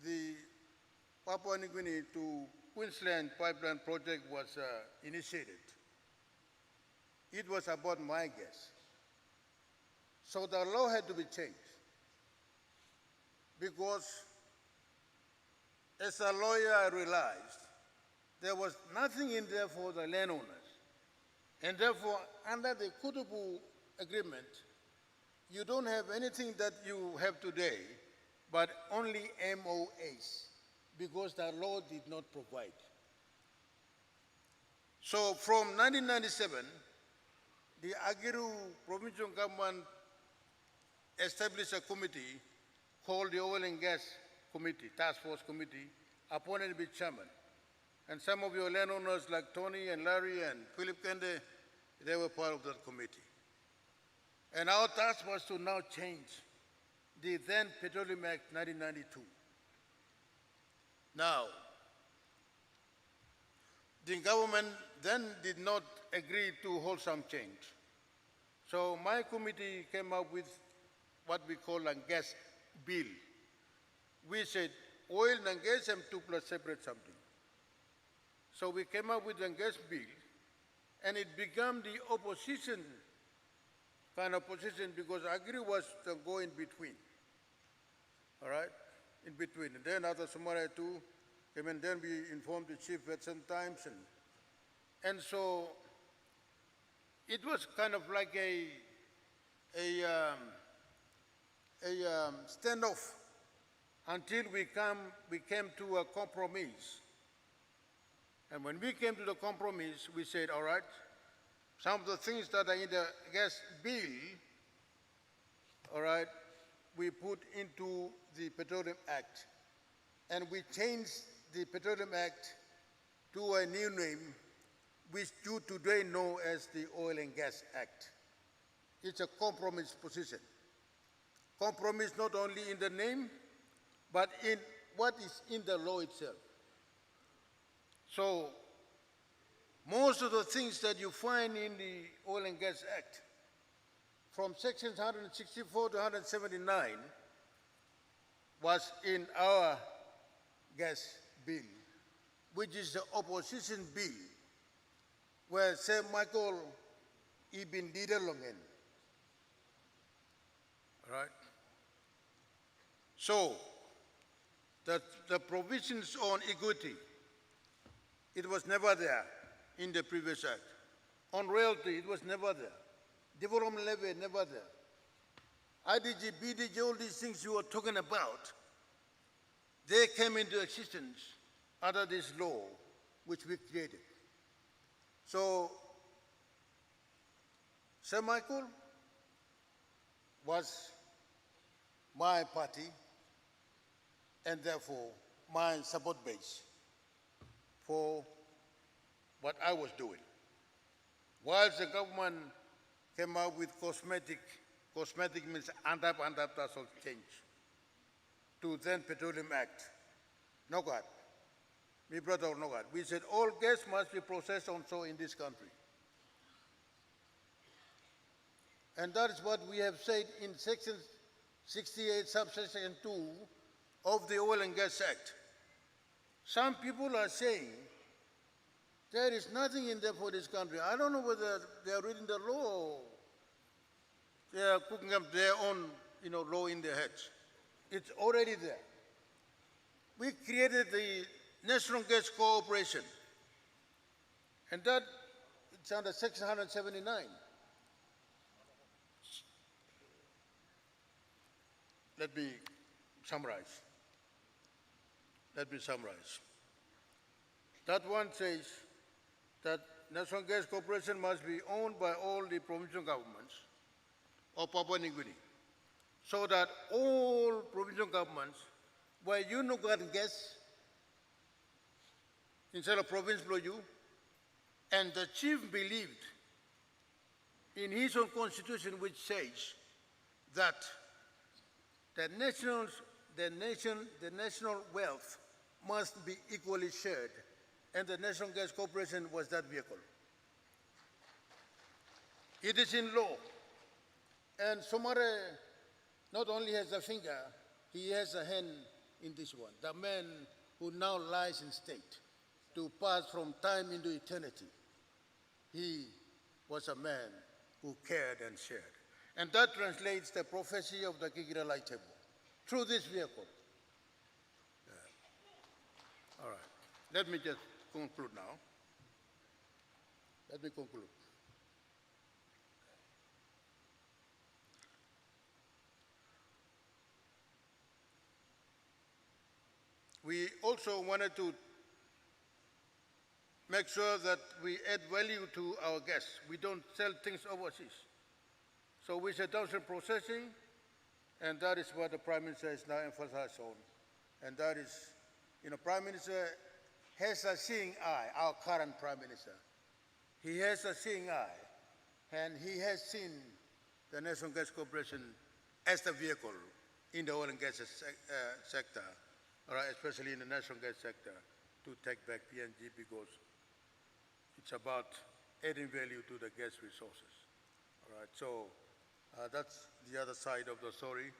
the Papua New Guinea to Queensland pipeline project was initiated, it was about my gas. So the law had to be changed because as a lawyer I realized there was nothing in there for the landowners. And therefore, under the Kutubu agreement, you don't have anything that you have today, but only MOAs, because the law did not provide. So from 1997, the Agiru provincial government established a committee called the Oil and Gas Committee, Task Force Committee, appointed by chairman. And some of your landowners like Tony and Larry and Philip Kende, they were part of that committee. And our task was to now change the then Petroleum Act 1992. Now, the government then did not agree to wholesome change. So my committee came up with what we call a gas bill. We said oil and gas and 2 plus separate something. So we came up with a gas bill, and it became the opposition kind of position because Agri was to go in between. All right? In between. And then after Somare too came, and then we informed the chief at some times. And so it was kind of like a standoff until we came to a compromise. And when we came to the compromise, we said, all right, some of the things that are in the gas bill, all right, we put into the Petroleum Act. And we changed the Petroleum Act to a new name, which you today know as the Oil and Gas Act. It's a compromise position. Compromise not only in the name, but in what is in the law itself. So most of the things that you find in the Oil and Gas Act, from sections 164 to 179, was in our gas bill, which is the opposition bill, where Sir Michael Ibn Didelongen. Right? So, the provisions on equity, it was never there in the previous act. On royalty, it was never there. Development levy, never there. IDG, BDG, all these things you were talking about, they came into existence under this law which we created. So, Sir Michael was my party and therefore my support base for what I was doing. Whilst the government came out with cosmetic means ANDAP, that's all change, to then Petroleum Act. No God. Me brother, no God. We said all gas must be processed also in this country. And that is what we have said in section 68, subsection 2 of the Oil and Gas Act. Some people are saying there is nothing in there for this country. I don't know whether they are reading the law or they are cooking up their own law in their heads. It's already there. We created the National Gas Corporation, and that it's under section 179. Let me summarize. That one says that National Gas Corporation must be owned by all the provincial governments of Papua New Guinea, so that all provincial governments where you no got gas instead of province below you, and the chief believed in his own constitution, which says that the national wealth must be equally shared, and the National Gas Corporation was that vehicle. It is in law, and Somare not only has a finger, he has a hand in this one. The man who now lies in state to pass from time into eternity, he was a man who cared and shared. And that translates the prophecy of the Kigira Light Table through this vehicle. Yeah. All right. Let me just conclude now. Let me conclude. We also wanted to make sure that we add value to our guests. We don't sell things overseas. So we said downstream processing, and that is what the Prime Minister is now emphasized on. And that is, Prime Minister has a seeing eye, our current Prime Minister. He has a seeing eye, and he has seen the National Gas Corporation as the vehicle in the oil and gas sector, especially in the national gas sector, to take back PNG, because it's about adding value to the gas resources. All right, so that's the other side of the story.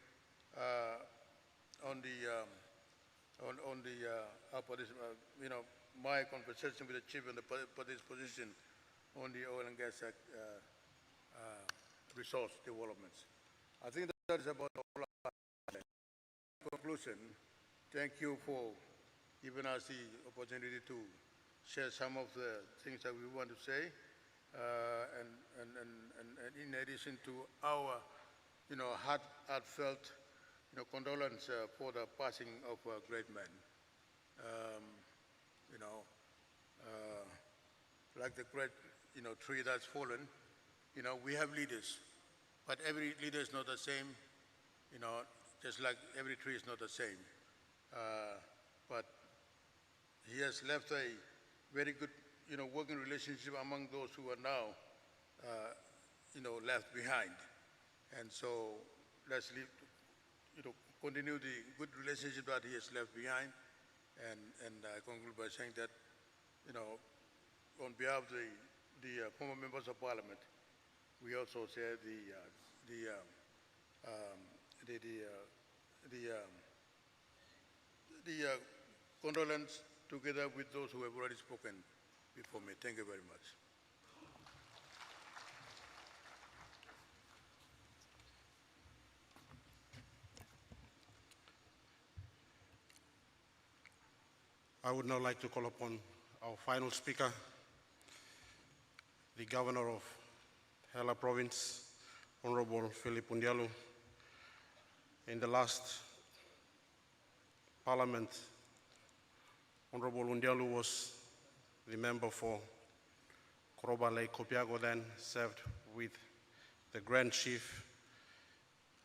My conversation with the chief and the party's position on the oil and gas resource developments. I think that is about all. In conclusion, thank you for giving us the opportunity to share some of the things that we want to say, and in addition to our, heartfelt, condolence for the passing of a great man. Like the great, tree that's fallen, we have leaders, but every leader is not the same, just like every tree is not the same. But he has left a very good, working relationship among those who are now, left behind. And so let's continue the good relationship that he has left behind. And I conclude by saying that, on behalf of the former members of parliament, we also share the condolence together with those who have already spoken before me. Thank you very much. I would now like to call upon our final speaker, the Governor of Hela Province, Honorable Philip Undialu. In the last Parliament, Honorable Undialu was the member for Koroba Lake Kopiago, then served with the Grand Chief,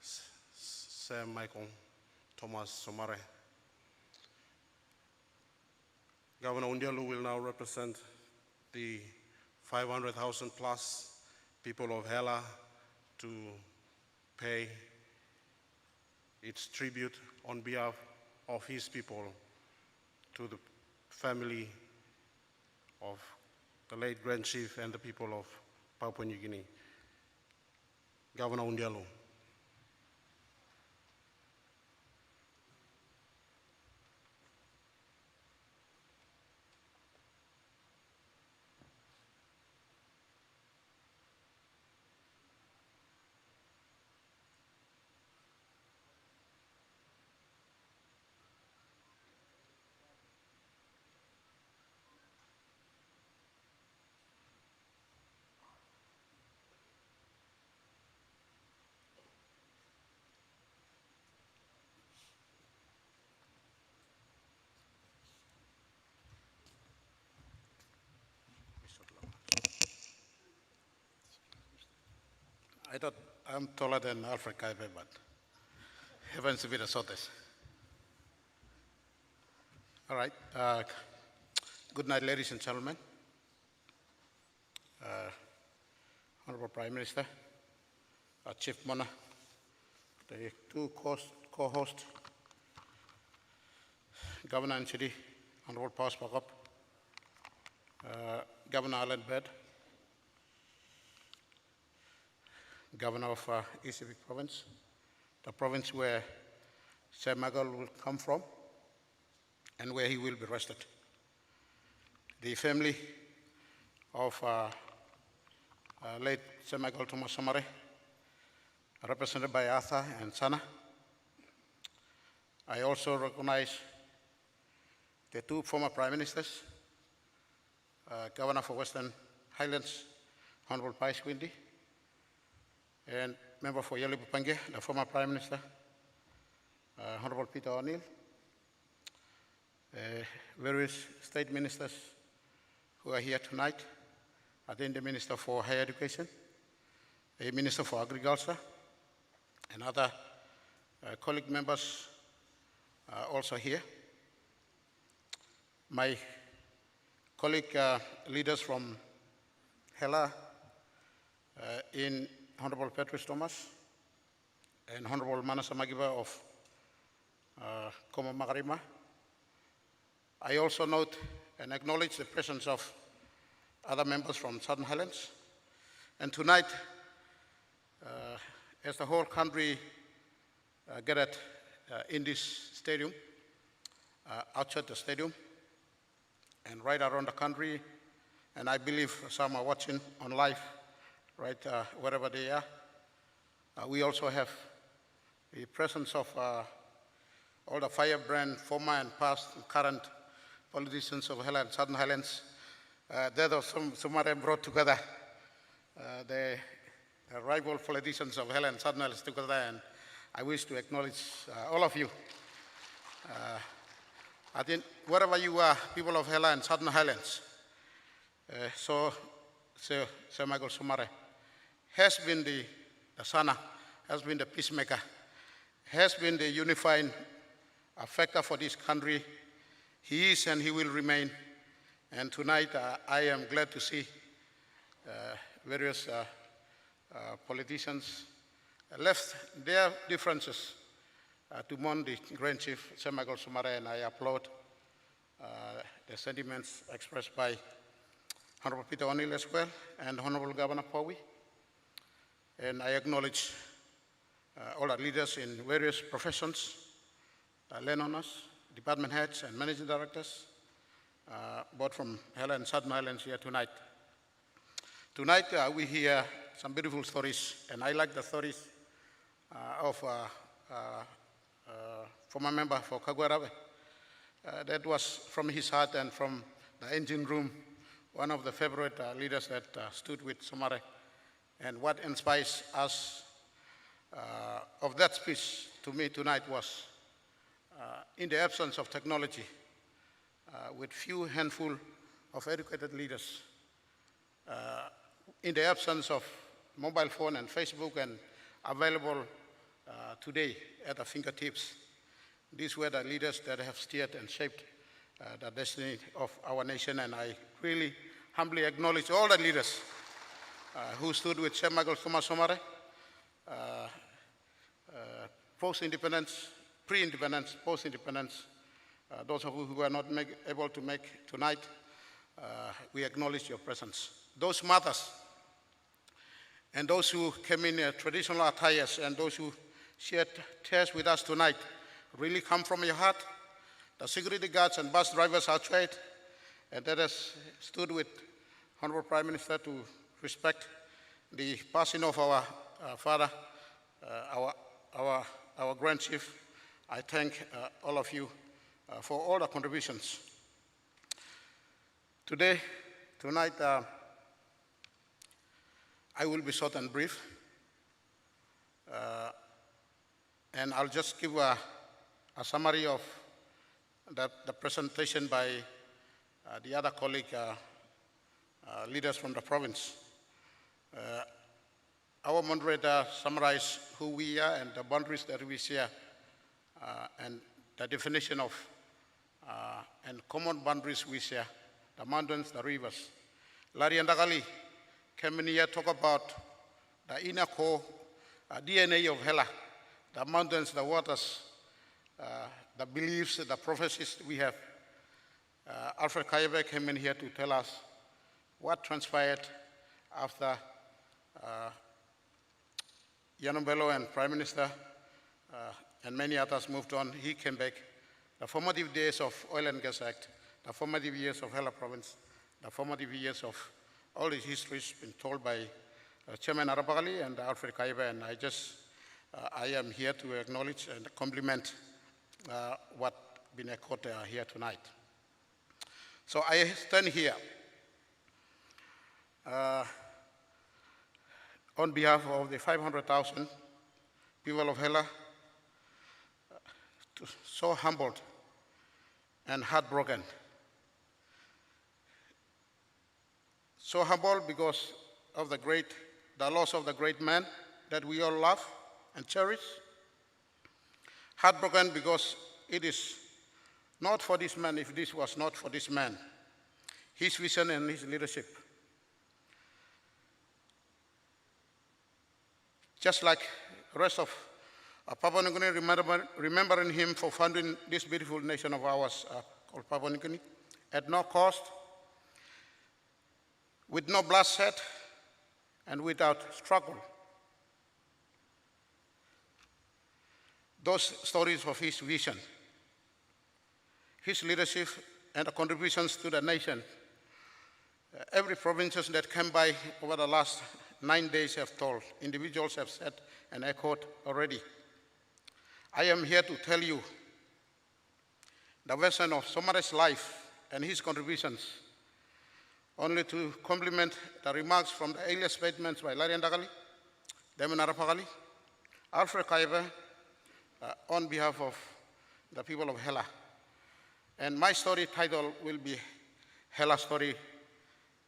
Sir Michael Thomas Somare. Governor Undialu will now represent the 500,000 plus people of Hela to pay its tribute on behalf of his people to the family of the late Grand Chief and the people of Papua New Guinea. Governor Undialu. I thought I'm taller than Alfred Kaibe, but heavens be the shortest. All right. Good night, ladies and gentlemen. Honorable Prime Minister, Chief Mona, the two co-hosts, Governor and City, Honorable Paus Pakop, Governor Alan Bird, Governor of East Pacific Province, the province where Sir Michael will come from and where he will be rested. The family of late Sir Michael Thomas Somare, represented by Arthur and Sana. I also recognize the two former Prime Ministers, Governor for Western Highlands, Honorable Pais Windy, and member for Yali Pupange, the former Prime Minister, Honorable Peter O'Neill, various state ministers who are here tonight. I think the Minister for Higher Education, a Minister for Agriculture, and other colleague members are also here. My colleague leaders from Hela in Honorable Patrice Thomas and Honorable Manasa Magiba of Koma Magarima. I also note and acknowledge the presence of other members from Southern Highlands. And tonight, as the whole country gathered in this stadium, outside the stadium, and right around the country, and I believe some are watching on live, right wherever they are. We also have the presence of all the firebrand former and past and current politicians of Hela and Southern Highlands. There are some brought together the rival politicians of Hela and Southern Highlands together, and I wish to acknowledge all of you. I think wherever you are, people of Hela and Southern Highlands, Sir Michael Somare has been the Sana, has been the peacemaker, has been the unifying factor for this country. He is and he will remain. And tonight I am glad to see various politicians left their differences to mourn the Grand Chief, Sir Michael Somare, and I applaud the sentiments expressed by Honorable Peter O'Neill as well, and Honorable Governor Powie. And I acknowledge all our leaders in various professions, landowners, department heads, and managing directors, both from Hela and Southern Highlands here tonight. Tonight, we hear some beautiful stories, and I like the stories of former member for Kagwarawe. That was from his heart and from the engine room, one of the favorite leaders that stood with Somare. And what inspires us of that speech to me tonight was, in the absence of technology, with few handful of educated leaders, in the absence of mobile phone and Facebook and available today at our fingertips, these were the leaders that have steered and shaped the destiny of our nation, and I really humbly acknowledge all the leaders who stood with Sir Michael Thomas Somare, post-independence, pre-independence, post-independence. Those of you who were not able to make tonight, we acknowledge your presence. Those mothers and those who came in traditional attires and those who shared tears with us tonight really come from your heart. The security guards and bus drivers outside, and that has stood with Honorable Prime Minister to respect the passing of our father, our Grand Chief. I thank all of you for all the contributions. Tonight, I will be short and brief, and I'll just give a summary of the presentation by the other colleague leaders from the province. Our moderator summarized who we are and the boundaries that we share, and the definition of and common boundaries we share, the mountains, the rivers. Larry and Dagali came in here to talk about the inner core DNA of Hela, the mountains, the waters, the beliefs, the prophecies we have. Alfred Kaibe came in here to tell us what transpired after Yanumbelo and Prime Minister and many others moved on. He came back. The formative days of Oil and Gas Act, the formative years of Hela Province, the formative years of all the histories been told by Chairman Arabagali and Alfred Kaibe, and I am here to acknowledge and compliment what been echoed here tonight. So I stand here on behalf of the 500,000 people of Hela, so humbled and heartbroken. So humbled because of the loss of the great man that we all love and cherish. Heartbroken because it is not for this man, if this was not for this man, his vision and his leadership. Just like the rest of Papua New Guinea, remembering him for founding this beautiful nation of ours called Papua New Guinea, at no cost, with no bloodshed, and without struggle. Those stories of his vision, his leadership, and the contributions to the nation, every province that came by over the last 9 days have told, individuals have said and echoed already. I am here to tell you the version of Somare's life and his contributions, only to complement the remarks from the earlier statements by Larry Ndagali, Damon Arapagali, Alfred Kaibe, on behalf of the people of Hela. And my story title will be Hela Story,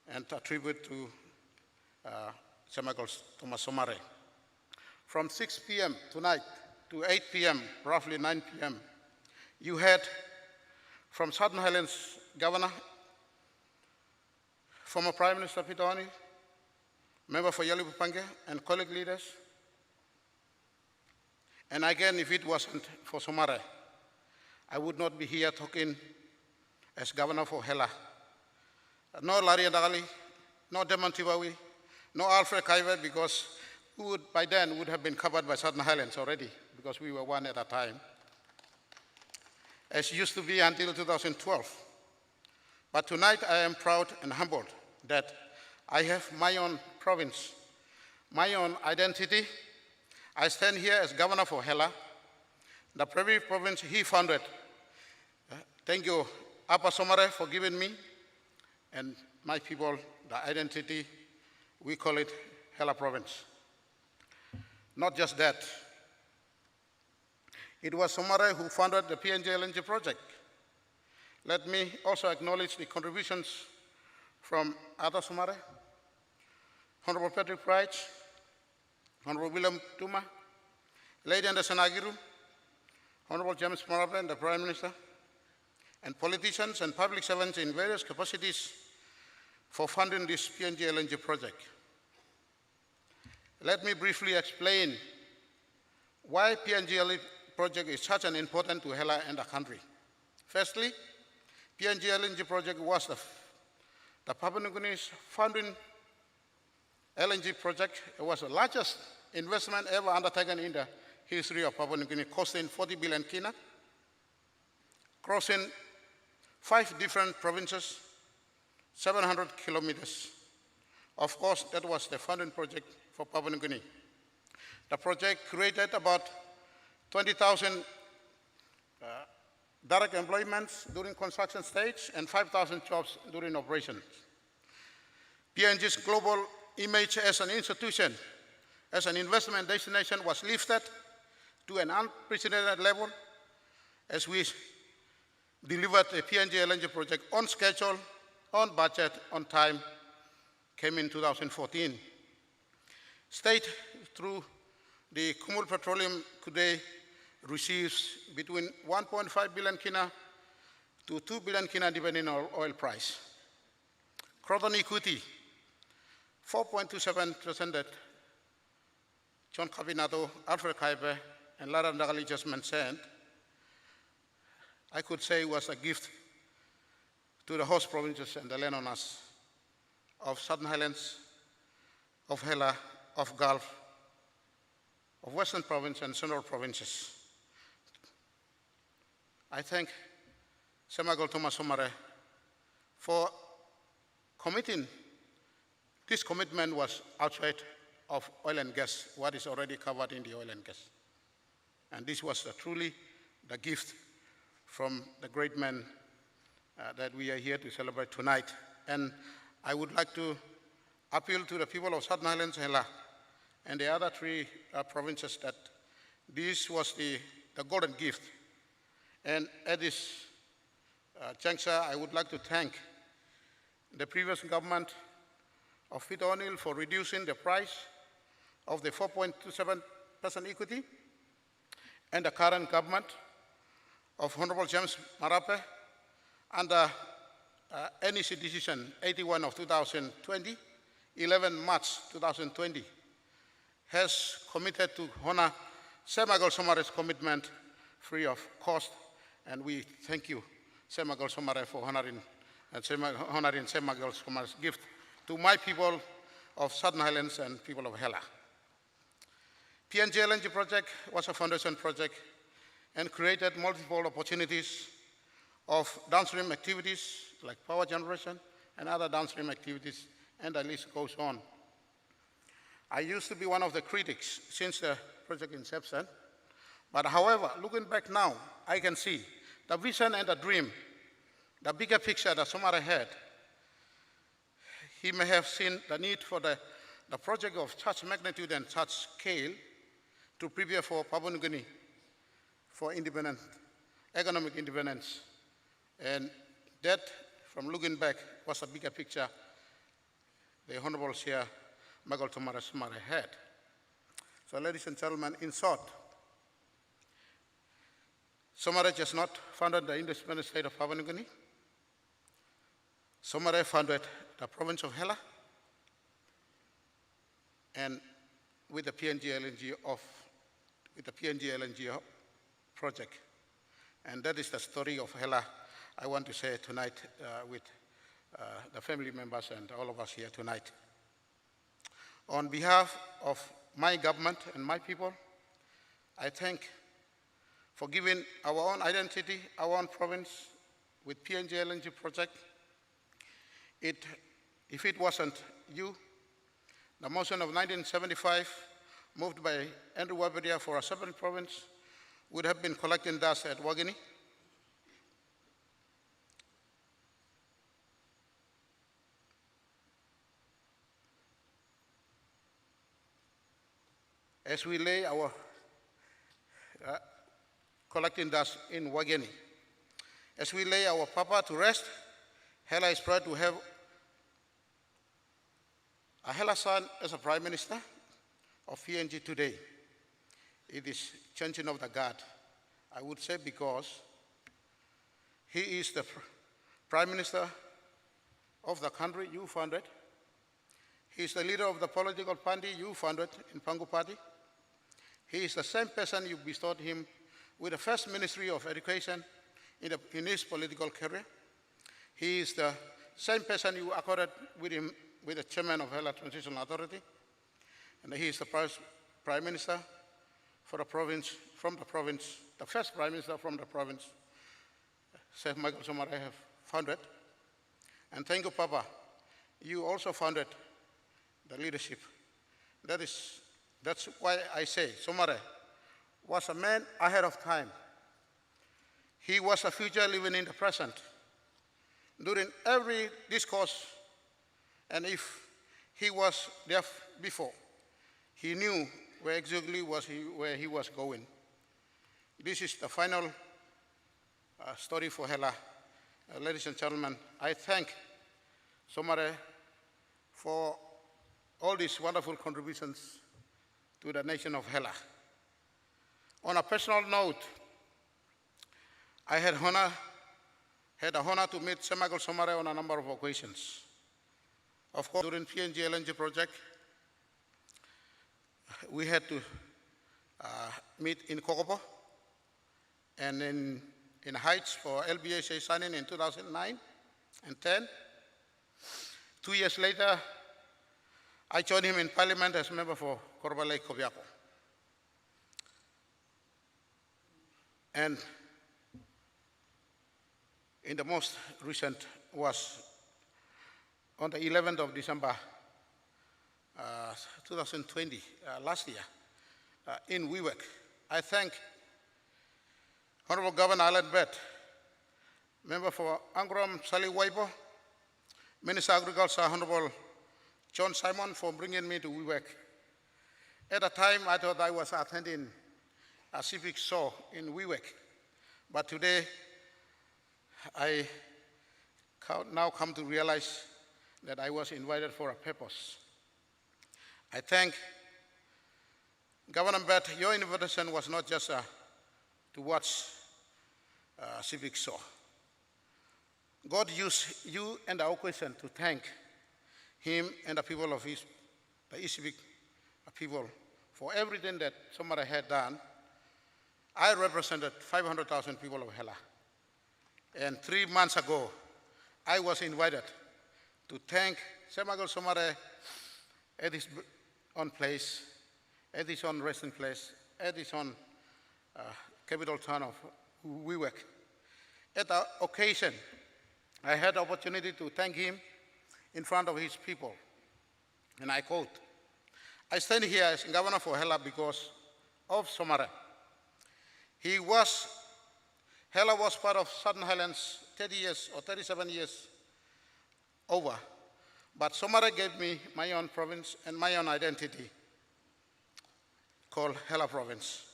and a tribute to Sir Michael Thomas Somare. From 6 p.m. tonight to 8 p.m., roughly 9 p.m., you heard from Southern Highlands Governor, former Prime Minister Peter O'Neill, member for Yali Pupange, and colleague leaders. And again, if it wasn't for Somare, I would not be here talking as governor for Hela. Nor Larry Ndagali, no Demon Tibawi, no Alfred Kaiwe, because by then would have been covered by Southern Highlands already, because we were one at a time, as used to be until 2012. But tonight I am proud and humbled that I have my own province, my own identity. I stand here as governor for Hela, the very province he founded. Thank you, Apa Somare, for giving me and my people the identity. We call it Hela province. Not just that. It was Somare who founded the PNG LNG project. Let me also acknowledge the contributions from Ada Somare, Honorable Patrick Wright, Honorable William Tuma, Lady Anderson Agiru, Honorable James Marape, the Prime Minister, and politicians and public servants in various capacities for funding this PNG LNG project. Let me briefly explain why PNG LNG project is such an important to Hela and the country. Firstly, PNG LNG project was the Papua New Guinea's founding LNG project. It was the largest investment ever undertaken in the history of Papua New Guinea, costing 40 billion kina, crossing 5 different provinces, 700 kilometers. Of course, that was the founding project for Papua New Guinea. The project created about 20,000 direct employments during construction stage and 5,000 jobs during operations. PNG's global image as an institution, as an investment destination was lifted to an unprecedented level as we delivered the PNG LNG project on schedule, on budget, on time, came in 2014. State through the Kumul Petroleum today receives between 1.5 billion kina to 2 billion kina depending on oil price. Croton equity, 4.27% that John Cabinato, Alfred Kaibe, and Lara Ndagali just mentioned, I could say was a gift to the host provinces and the landowners of Southern Highlands, of Hela, of Gulf, of Western Province and Central Provinces. I thank Semagol Thomas Somare for committing. This commitment was outside of oil and gas, what is already covered in the oil and gas. And this was truly the gift from the great man that we are here to celebrate tonight. And I would like to appeal to the people of Southern Highlands, Hela, and the other 3 provinces that this was the golden gift. And at this juncture, I would like to thank the previous government of Peter O'Neill for reducing the price of the 4.27% equity, and the current government of Honorable James Marape under NEC Decision 81 of 2020, 11 March 2020, has committed to honor Semagol Somare's commitment free of cost. And we thank you, Semagol Somare, for honoring Semagol Somare's gift to my people of Southern Highlands and people of Hela. PNG LNG project was a foundation project and created multiple opportunities of downstream activities like power generation and other downstream activities, and the list goes on. I used to be one of the critics since the project inception, but however, looking back now, I can see the vision and the dream, the bigger picture that Somare had. He may have seen the need for the project of such magnitude and such scale to prepare for Papua New Guinea for independence, economic independence. And that, from looking back, was a bigger picture the Honorable Chair Magol Somare had. So ladies and gentlemen, in short, Somare just not founded the independent state of Papua New Guinea. Somare founded the province of Hela, and with the PNG LNG project. And that is the story of Hela I want to say tonight with the family members and all of us here tonight. On behalf of my government and my people, I thank for giving our own identity, our own province with PNG LNG project. If it wasn't you, the motion of 1975, moved by Andrew Waberia for a separate province, would have been collecting dust at Wagini. As we lay our collecting dust in Wageni, as we lay our papa to rest, Hela is proud to have a Hela son as a Prime Minister of PNG today. It is changing of the guard, I would say, because he is the Prime Minister of the country you founded. He is the leader of the political party you founded in Pangu Party. He is the same person you bestowed him with the first Ministry of Education in his political career. He is the same person you accorded with him with the chairman of Hela Transitional Authority. And he is the Prime Minister for the province, from the province, the first Prime Minister from the province, Sir Michael Somare have founded. And thank you, Papa. You also founded the leadership. That's why I say Somare was a man ahead of time. He was a future living in the present. During every discourse, and if he was there before, he knew where exactly where he was going. This is the final story for Hela. Ladies and gentlemen, I thank Somare for all these wonderful contributions to the nation of Hela. On a personal note, I had the honor to meet Sir Michael Somare on a number of occasions. Of course, during PNG LNG project, we had to meet in Kokopo and in Heights for LBSA signing in 2009 and 10. 2 years later, I joined him in Parliament as member for Korba Lake Kobiako. And in the most recent was on the 11th of December 2020, last year, in Wewak. I thank Honorable Governor Alan Bett, member for Angram Sali Waipo, Minister of Agriculture Honorable John Simon for bringing me to Wewak. At the time, I thought I was attending a civic show in Wewak, but today I now come to realize that I was invited for a purpose. I thank Governor Bett. Your invitation was not just to watch a civic show. God used you and our occasion to thank him and the people of the Civic people for everything that Somare had done. I represented 500,000 people of Hela. And 3 months ago, I was invited to thank Sir Michael Somare at his own place, at his own resting place, at his own capital town of Wewak. At the occasion, I had the opportunity to thank him in front of his people. And I quote, "I stand here as governor for Hela because of Somare. Hela was part of Southern Highlands 30 years or 37 years over, but Somare gave me my own province and my own identity called Hela Province.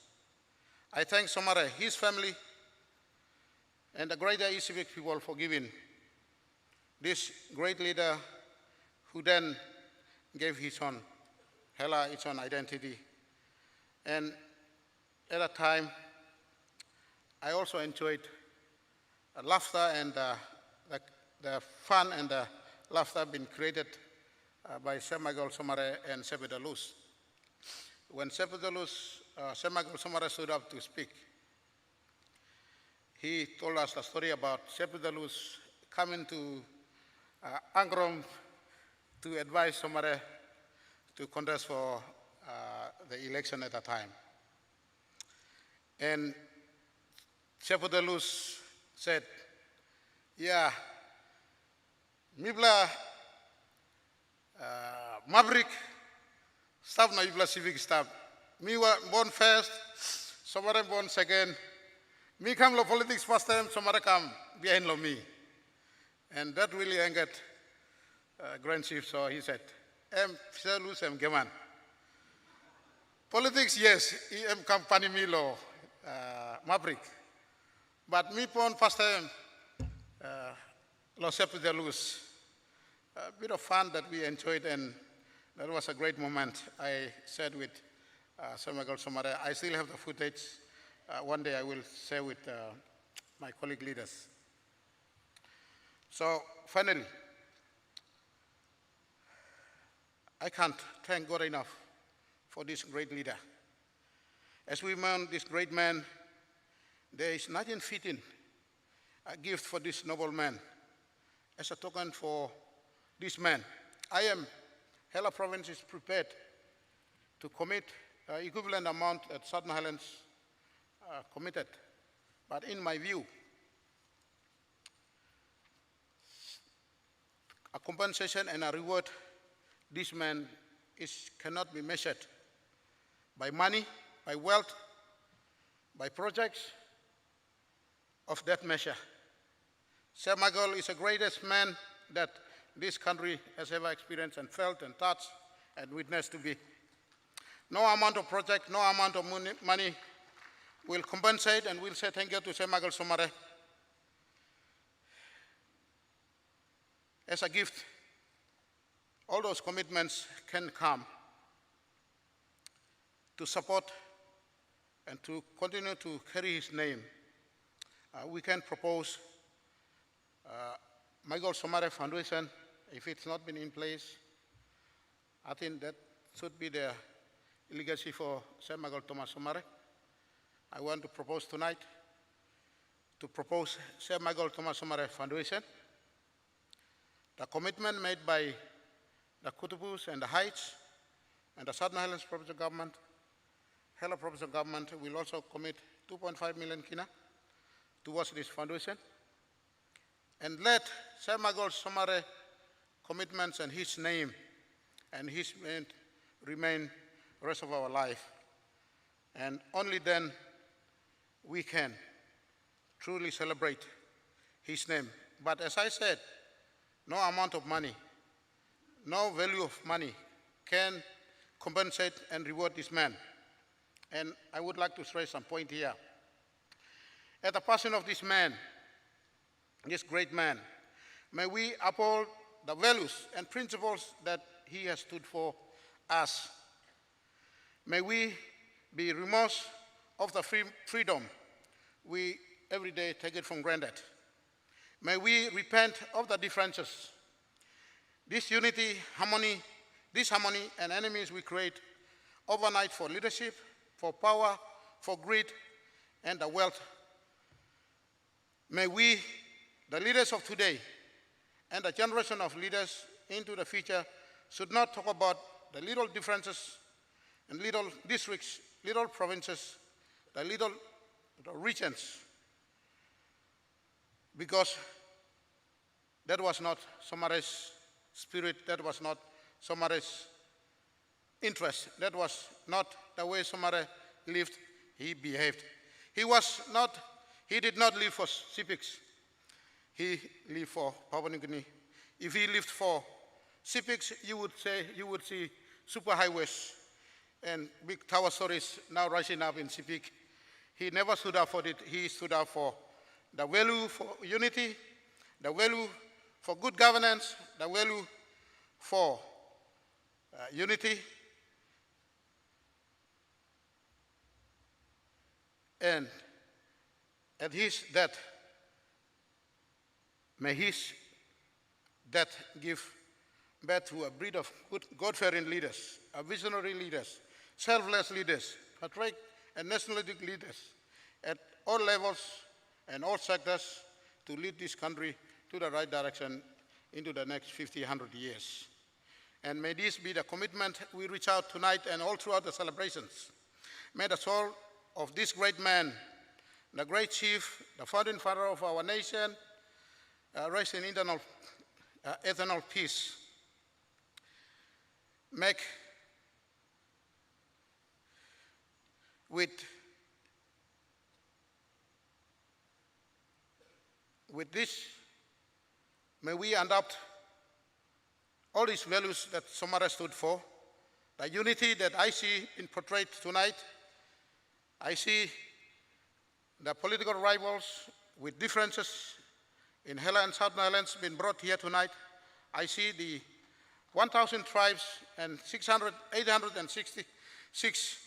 I thank Somare, his family, and the greater Civic people for giving this great leader who then gave his own Hela its own identity. And at that time, I also enjoyed laughter and the fun and the laughter being created by Sir Michael Somare and Sepidalus. When Sir Michael Somare stood up to speak, he told us the story about Sepidalus coming to Angrom to advise Somare to contest for the election at that time. And Shepherdalus said, yeah, Mibla Maverick, staff na Mibla civic staff. Me born first, Somare born second. Me come to politics first time, Somare come behind me. And that really angered Grand Chief, so he said, Geman. Politics, yes, company Milo, Maverick. But me pon first time, Los Luz. A bit of fun that we enjoyed, and that was a great moment. I said with Samagal Somare, I still have the footage. One day I will share with my colleague leaders. So finally, I can't thank God enough for this great leader. As we mourn this great man, there is nothing fitting a gift for this noble man. As a token for this man, I am, Hela Province is prepared to commit equivalent amount at Southern Highlands committed. But in my view, a compensation and a reward this man cannot be measured by money, by wealth, by projects of that measure. Samagal is the greatest man that this country has ever experienced and felt and touched and witnessed to be. No amount of project, no amount of money will compensate, and we'll say thank you to Samagal Somare as a gift. All those commitments can come to support and to continue to carry his name. We can propose Michael Somare Foundation. If it's not been in place, I think that should be the legacy for Sir Michael Thomas Somare. I want to propose tonight to propose Sir Michael Thomas Somare Foundation. The commitment made by the Kutubus and the Heights and the Southern Highlands Provincial Government, Hela Provincial Government will also commit 2.5 million kina towards this foundation. And let Sir Michael Somare commitments and his name and his name remain the rest of our life. And only then we can truly celebrate his name. But as I said, no amount of money, no value of money can compensate and reward this man. And I would like to stress some point here. At the passing of this man, this great man, may we uphold the values and principles that he has stood for us. May we be remorse of the freedom we every day take it for granted. May we repent of the differences. This unity, harmony, and enemies we create overnight for leadership, for power, for greed, and the wealth. May we, the leaders of today, and the generation of leaders into the future, should not talk about the little differences and little districts, little provinces, the regions, because that was not Somare's spirit, that was not Somare's interest, that was not the way Somare lived, he behaved. He did not live for civics. He lived for Papua New Guinea. If he lived for civics, you would see superhighways and big tower stories now rising up in civic. He never stood up for it. He stood up for the value for unity, the value for good governance, the value for unity, and at his death, may his death give birth to a breed of good, God-fearing leaders, visionary leaders, selfless leaders, patriotic and nationalistic leaders at all levels and all sectors to lead this country to the right direction into the next 50, 100 years. And may this be the commitment we reach out tonight and all throughout the celebrations. May the soul of this great man, the great chief, the founding father of our nation, rest in eternal peace. Make with this, may we adopt all these values that Somare stood for, the unity that I see in portrayed tonight. I see the political rivals with differences in Hela and Southern Highlands being brought here tonight. I see the 1,000 tribes and 866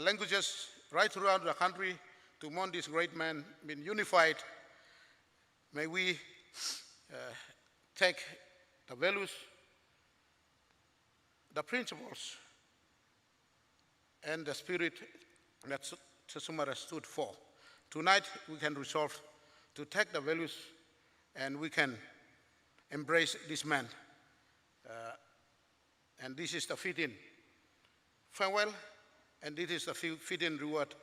languages right throughout the country to mourn this great man being unified. May we take the values, the principles, and the spirit that Somare stood for. Tonight, we can resolve to take the values and we can embrace this man. And this is the fitting farewell, and this is the fitting reward,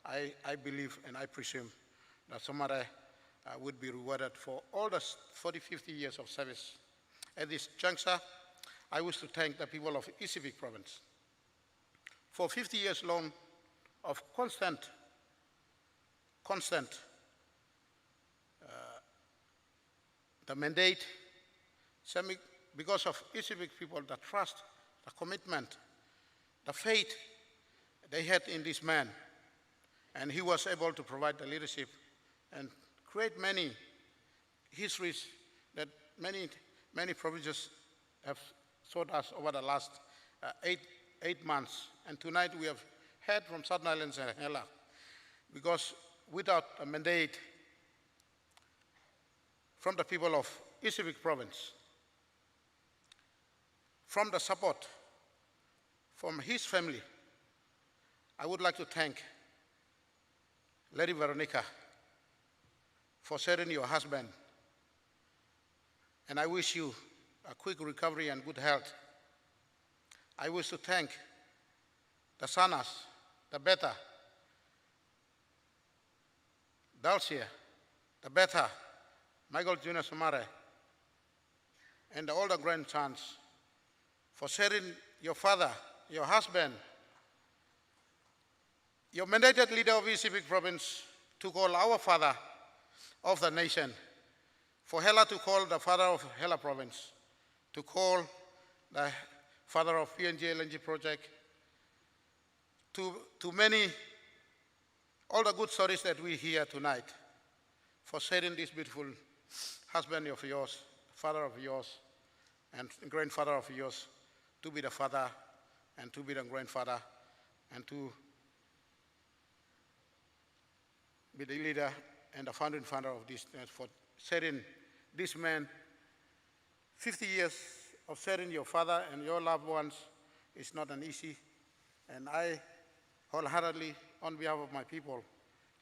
I believe and I presume that Somare would be rewarded for all the 40, 50 years of service. At this juncture, I wish to thank the people of Pacific Province for 50 years long of constant the mandate, because of Pacific people, the trust, the commitment, the faith they had in this man. And he was able to provide the leadership and create many histories that many provinces have showed us over the last 8 months. And tonight we have heard from Southern Islands and Hela, because without a mandate from the people of Pacific Province, from the support from his family, I would like to thank Lady Veronica for sharing your husband. And I wish you a quick recovery and good health. I wish to thank the Sanas, the Beta, Dalcia, the Beta, Michael Jr. Somare, and all the grandsons for sharing your father, your husband, your mandated leader of Pacific Province to call our father of the nation, for Hela to call the father of Hela Province, to call the father of PNG LNG project, to many, all the good stories that we hear tonight, for sharing this beautiful husband of yours, father of yours, and grandfather of yours, to be the father and to be the grandfather and to be the leader and the founding father of this, for sharing this man. 50 years of sharing your father and your loved ones is not an easy, and I wholeheartedly, on behalf of my people,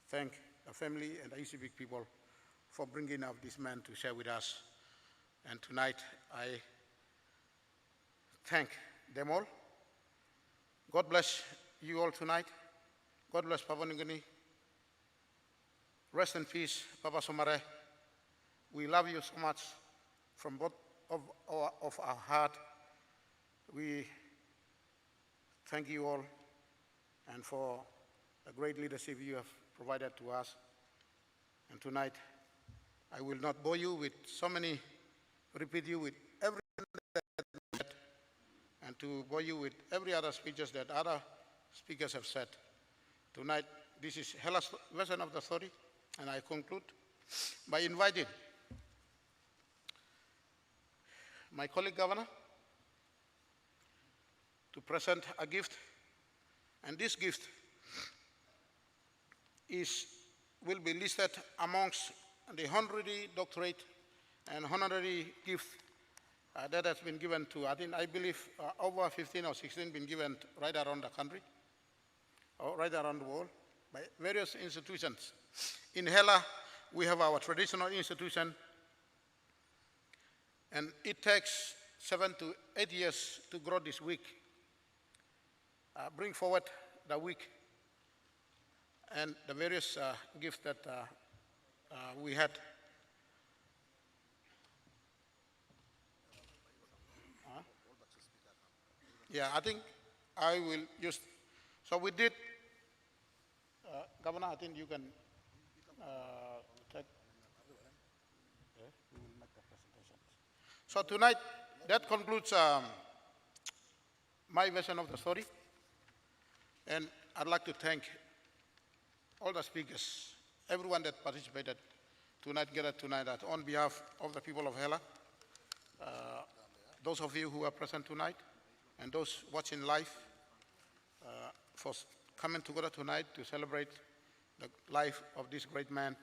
thank the family and the Pacific people for bringing up this man to share with us. And tonight, I thank them all. God bless you all tonight. God bless Papua New Guinea. Rest in peace, Papa Somare. We love you so much from both of our heart. We thank you all and for the great leadership you have provided to us. And tonight, I will not bore you with repeat you with everything that we said, and to bore you with every other speeches that other speakers have said. Tonight, this is Hela's version of the story, and I conclude by inviting my colleague governor to present a gift, and this gift will be listed amongst the honorary doctorate and honorary gift that has been given to, I believe over 15 or 16 been given right around the country, or right around the world, by various institutions. In Hela, we have our traditional institution, And it takes 7 to 8 years to grow this week. Bring forward the week and the various gifts that we had. Yeah, I think I will use. So we did, Governor, I think you can take. Yeah, we will make the presentation. So tonight, that concludes my version of the story. And I'd like to thank all the speakers, everyone that participated gathered tonight on behalf of the people of Hela, those of you who are present tonight, and those watching live, for coming together tonight to celebrate the life of this great man.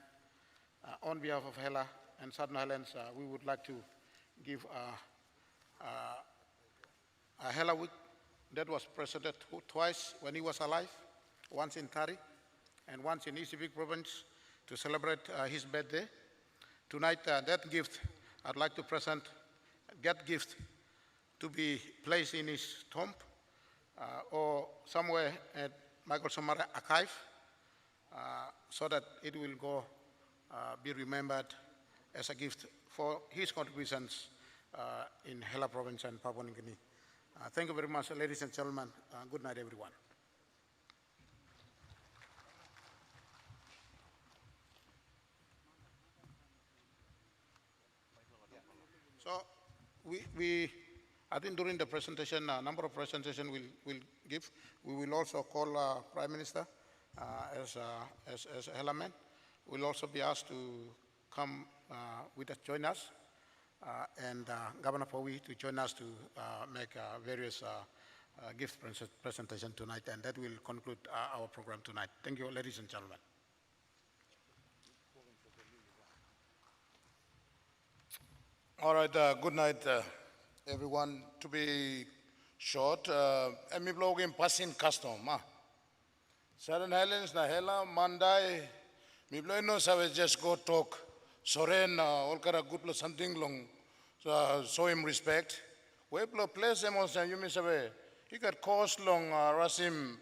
On behalf of Hela and Southern Highlands, we would like to give a Hela week that was presented twice when he was alive, once in Tari and once in East Vic province to celebrate his birthday. Tonight, that gift, I'd like to present that gift to be placed in his tomb or somewhere at Michael Somare archive so that it will go be remembered as a gift for his contributions in Hela province and Papua New Guinea. Thank you very much, ladies and gentlemen. Good night, everyone. So I think during the presentation, a number of presentations we'll give. We will also call Prime Minister as a Hela man. We'll also be asked to come with us, join us, and Governor Powi to join us to make various gift presentation tonight, and that will conclude our program tonight. Thank you, ladies and gentlemen. All right, good night, everyone. To be short, I'm blogging passing custom. Southern Highlands, na Hela, Mandai, mi no sabe just go talk. Soren, all kind of good something long, so show him respect. We place him on you may say, he got cost long, Rasim,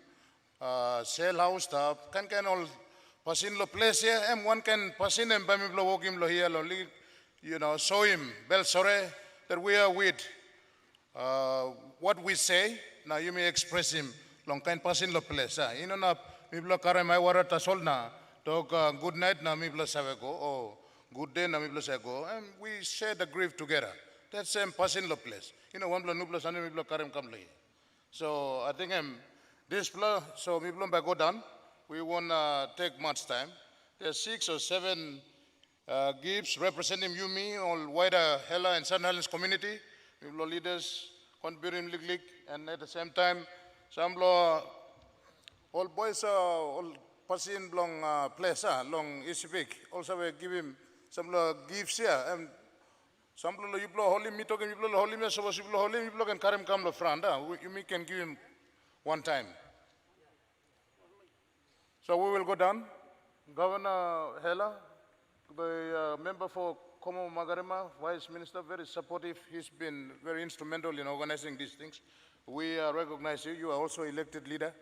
sell house stuff, can all passing lo place here, and one can pass in and by me blow walk him lo here, only. You know, show him, Bel Sore, that we are with what we say. Now you may express him. Long kind passing the place. You know, na mi bla kare mai wara tasol na. Talk good night na mi bla save go. Oh, good day na mi bla save go. And we share the grief together. That's same passing the place. You know, one bla nu bla sane mi bla kare kam le. So I think this bla so mi bla go down. We won't take much time. There's 6 or 7. Gifts representing you, me, all wider Hela and Southern Highlands community, people leaders, contributing league, and at the same time, some all boys all passing long place, long Isipik. Also, we give him some gifts here, and some you blow holy me talking, you blow holy me, so you blow holy, you blow and Karim come the front. You can give him one time. So we will go down. Governor Hela. The member for Komo Magarema, Vice Minister, very supportive. He's been very instrumental in organizing these things. We recognize you. You are also elected leader.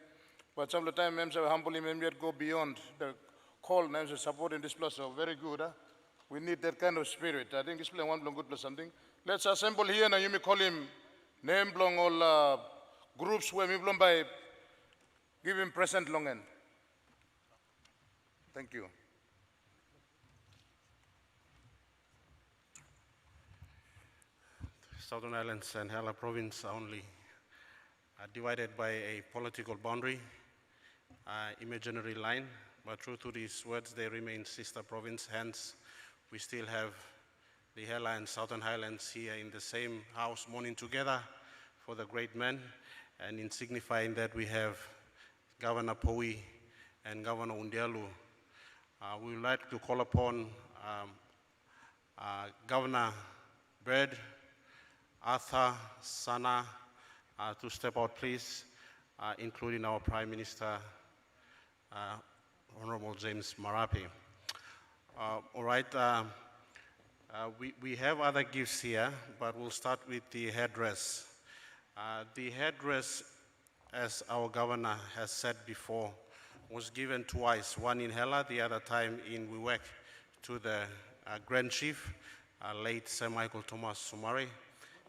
But some of the time, members humbly go beyond the call, members support in this place. So very good. We need that kind of spirit. I think this place one good plus something. Let's assemble here. Now you may call him name belong all groups where we belong by give him present long end. Thank you. Southern Highlands and Hela province are only divided by a political boundary, imaginary line, but true to these words, they remain sister province. Hence, we still have the Hela and Southern Highlands here in the same house mourning together for the great man. And in signifying that, we have Governor Powi and Governor Undialu. We would like to call upon Governor Bird, Arthur, Sana, to step out, please, including our Prime Minister, Honorable James Marape. All right, We have other gifts here, but we'll start with the headdress. The headdress, as our governor has said before, was given twice, one in Hela, the other time in Wewak, to the Grand Chief, late Sir Michael Thomas Somare.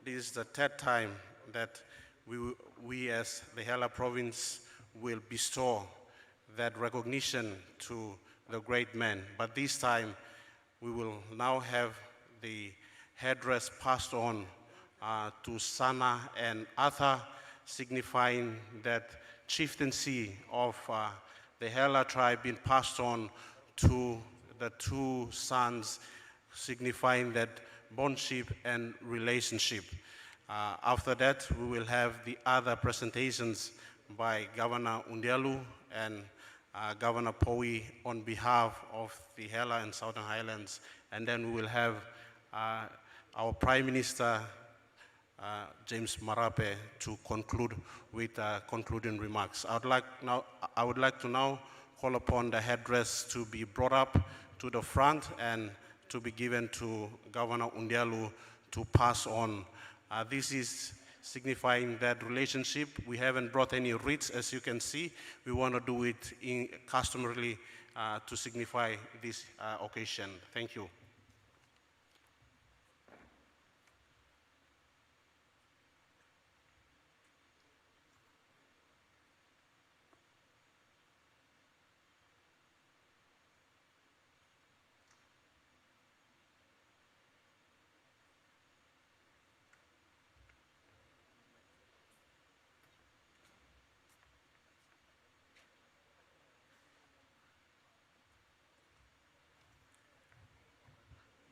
This is the third time that we as the Hela province will bestow that recognition to the great man. But this time, we will now have the headdress passed on to Sana and Arthur, signifying that chieftaincy of the Hela tribe being passed on to the two sons, signifying that bondship and relationship. After that, we will have the other presentations by Governor Undialu and Governor Powi on behalf of the Hela and Southern Highlands. And then we will have our Prime Minister, James Marape, to conclude with concluding remarks. I would like to now call upon the headdress to be brought up to the front and to be given to Governor Undialu to pass on. This is signifying that relationship. We haven't brought any wreaths, as you can see. We want to do it customarily to signify this occasion. Thank you.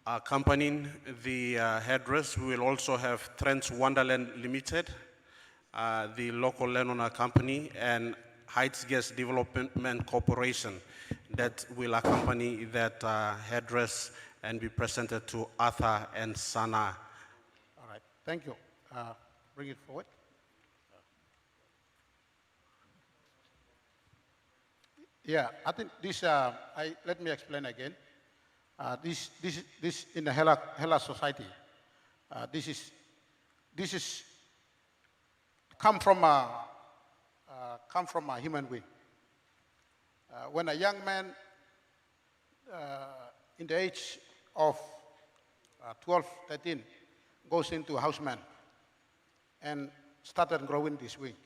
Accompanying the headdress, we will also have Trends Wonderland Limited, the local landowner company, and Heights Gas Development Corporation that will accompany that headdress and be presented to Arthur and Sana. All right, thank you. Bring it forward. Yeah, I think this, let me explain again. This in the Hela society, this is come from a human being. When a young man in the age of 12, 13 goes into a houseman and started growing this wing,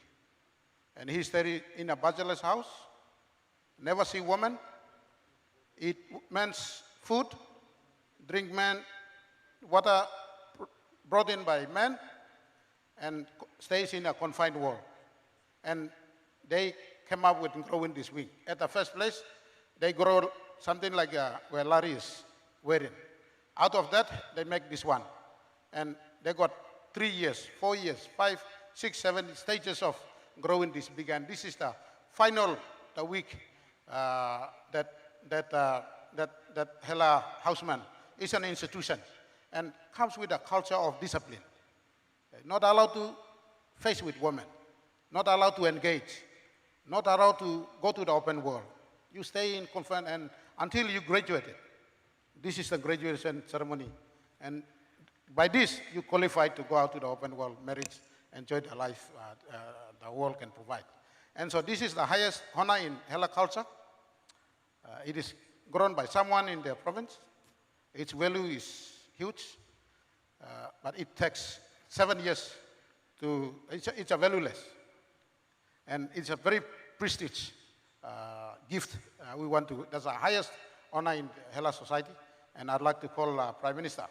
and he stayed in a bachelor's house, never see woman, eat man's food, drink man water brought in by men, and stays in a confined world. And they came up with growing this wing. At the first place, they grow something like where Larry is wearing. Out of that, they make this one. And they got 3 years, 4 years, 5, 6, 7 stages of growing this big. And this is the final week that Hela Houseman is an institution and comes with a culture of discipline. Not allowed to face with women, not allowed to engage, not allowed to go to the open world. You stay in confinement and until you graduated. This is the graduation ceremony. And by this, you qualify to go out to the open world, marriage, enjoy the life the world can provide. And so this is the highest honor in Hela culture. It is grown by someone in the province. Its value is huge, but it takes 7 years to, it's a valueless. And it's a very prestigious gift. We want to, that's the highest honor in Hela society. And I'd like to call Prime Minister.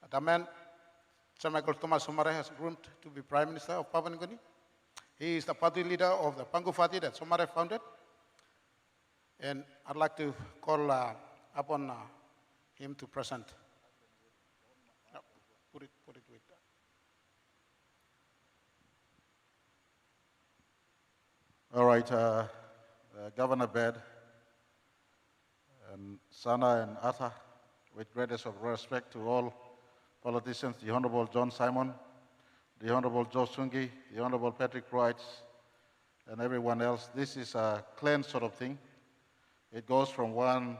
The man, Sir Michael Thomas Somare, has groomed to be Prime Minister of Papua New Guinea. He is the party leader of the Pangu Party that Somare founded. And I'd like to call upon him to present. Put it with that. All right, Governor Baird, and Sana and Arthur, with greatest of respect to all politicians, the Honorable John Simon, the Honorable Joe Sungi, the Honorable Patrick Wright, and everyone else. This is a clan sort of thing. It goes from one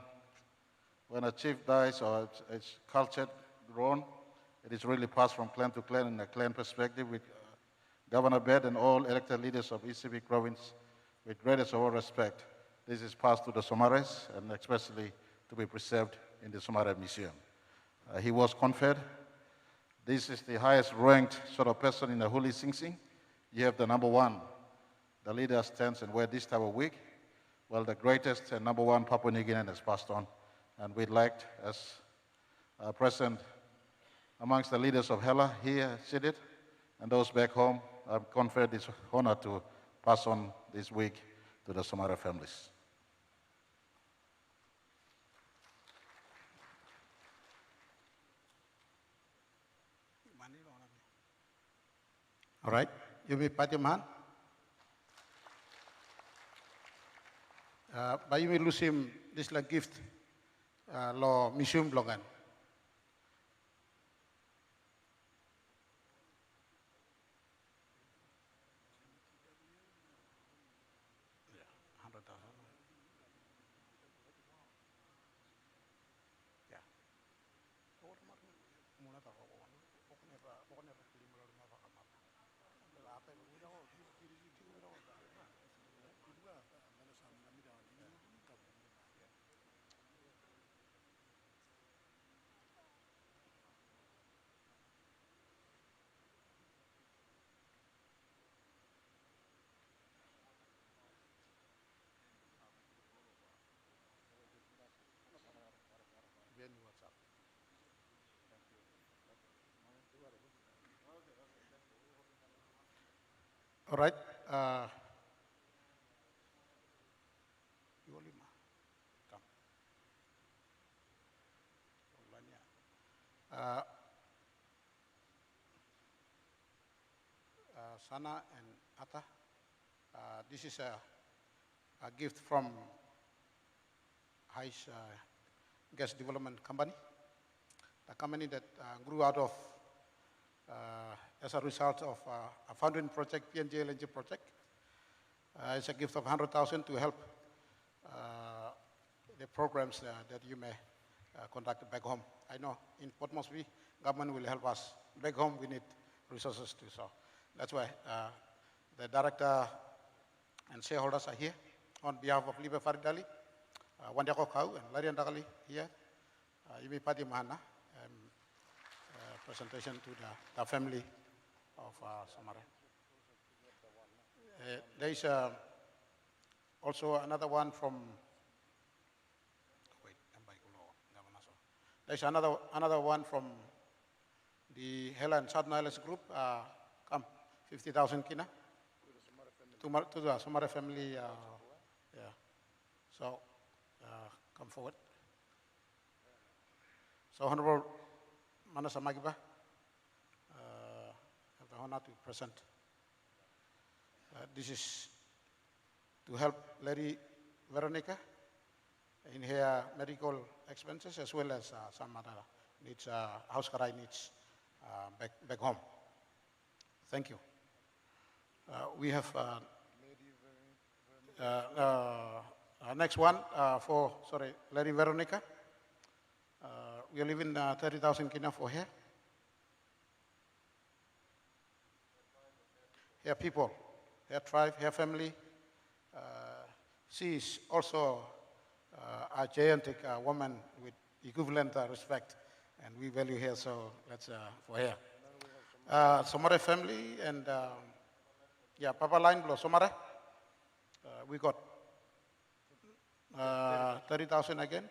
when a chief dies or it's cultured, grown, it is really passed from clan to clan in a clan perspective with Governor Bed and all elected leaders of East Civic Province with greatest of all respect. This is passed to the Somares and especially to be preserved in the Somare Museum. He was conferred. This is the highest ranked sort of person in the Holy Sing Sing. You have the number one. The leader stands and wear this type of wig. Well, the greatest and number one Papua New Guinean has passed on. And we'd like, as present amongst the leaders of Hela here seated, and those back home, I've conferred this honor to pass on this wig to the Somare families. All right, you may pat your man. But you may lose him this like gift, lo museum blogan. All right. Come. Sana and Ata, this is a gift from Haus Gas Development Company, the company that grew out of as a result of a founding project, PNG LNG project. It's a gift of 100,000 to help the programs that you may conduct back home. I know in Port Moresby, government will help us. Back home, we need resources too. So that's why the director and shareholders are here on behalf of Libe Faridali, Wandiako Kau, and Larian Dakali here. Ibi Pati Mahana, presentation to the family of Somare. There is also another one from, there's another one from the Hela and Southern Islands group, come, 50,000 kina. To the Somare family, yeah. So, come forward. So, Honorable Manasa Magiba, have the honor to present. This is to help Lady Veronica in her medical expenses as well as some other needs, Haus Krai needs back home. Thank you. We have next one for, Lady Veronica. We are leaving 30,000 kina for her. Her people, her tribe, her family. She is also a gigantic woman with equivalent respect, and we value her, so that's for her. Somare family and Papa Line below Somare. We got 30,000 again.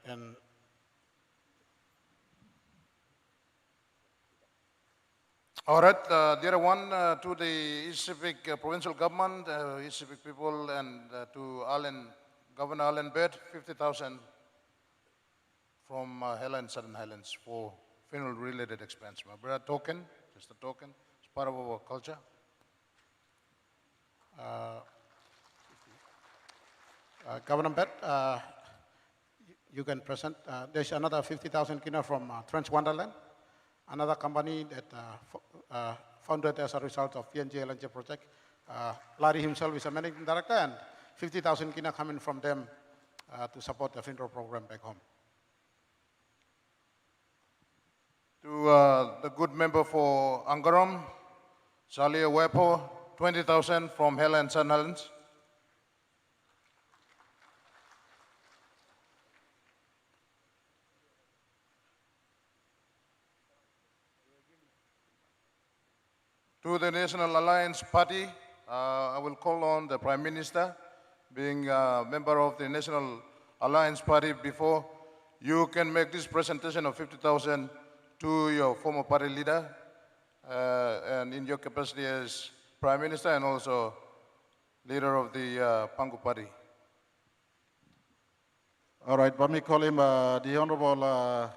And all right, the other one to the East Civic provincial government, East Civic people, and to Governor Allen Bed, 50,000 from Hela and Southern Highlands for funeral-related expense. My brother, token, just a token. It's part of our culture. Governor Bed, you can present. There's another 50,000 kina from Trench Wonderland, another company that founded as a result of PNG LNG project. Larry himself is a managing director, and 50,000 kina coming from them to support the funeral program back home. To the good member for Angaram, Salia Wepo, 20,000 from Hela and St. Helens. To the National Alliance Party, I will call on the Prime Minister, being a member of the National Alliance Party before, you can make this presentation of 50,000 to your former party leader, and in your capacity as Prime Minister and also leader of the Pangu Party. All right, let me call him the Honorable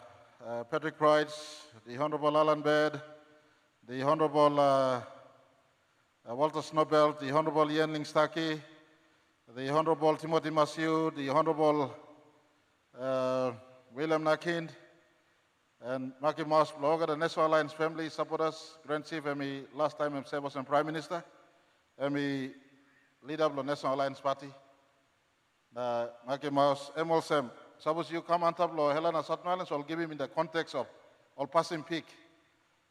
Patrick Price, the Honorable Alan Baird, the Honorable Walter Snobel, the Honorable Ian Lingstaki, the Honorable Timothy Masiu, the Honorable William Nakind, and Maki Moss, Bloga, the National Alliance family, supporters, Grand Chief, and me last time I was Prime Minister, and me leader of the National Alliance Party. Maki Moss, Emol Sam, suppose you come on top of Helena Southern Islands, I'll give him in the context of all passing peak,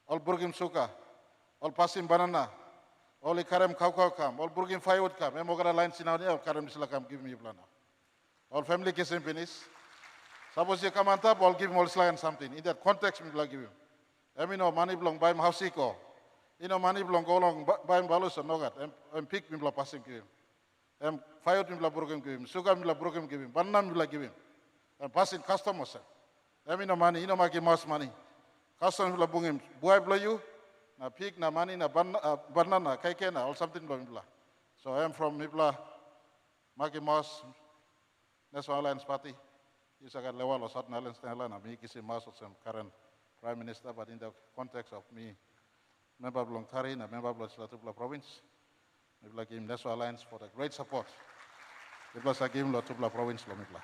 all Burgim Suka, all passing banana, all Karem Kaukau come, all Burgim firewood come, Emogara lines in our Karem Silla come, give me a plan. All family kissing finish. Suppose you come on top, I'll give him all slag and something. In that context, I'll give him. I mean, money belong by him house eco. You know, money belong go along by him balus and nogat. And pick me passing give him. And firewood me broken give him. Sugar me broken give him. Banana me give him. And passing customers. I mean, money, you know, make him most money. Customers will bring him. Boy blow you. Na pig, na money, na banana, kaikena, or something blow him. So I am from Mibla, Maki Moss, National Alliance Party. He's a level of Southern Islands, and me kissing Moss of some current Prime Minister, but in the context of me, member of Longkari, and a member of Latubla Province, we will give him National Alliance for the great support. We will give him Latubla Province, Lomibla.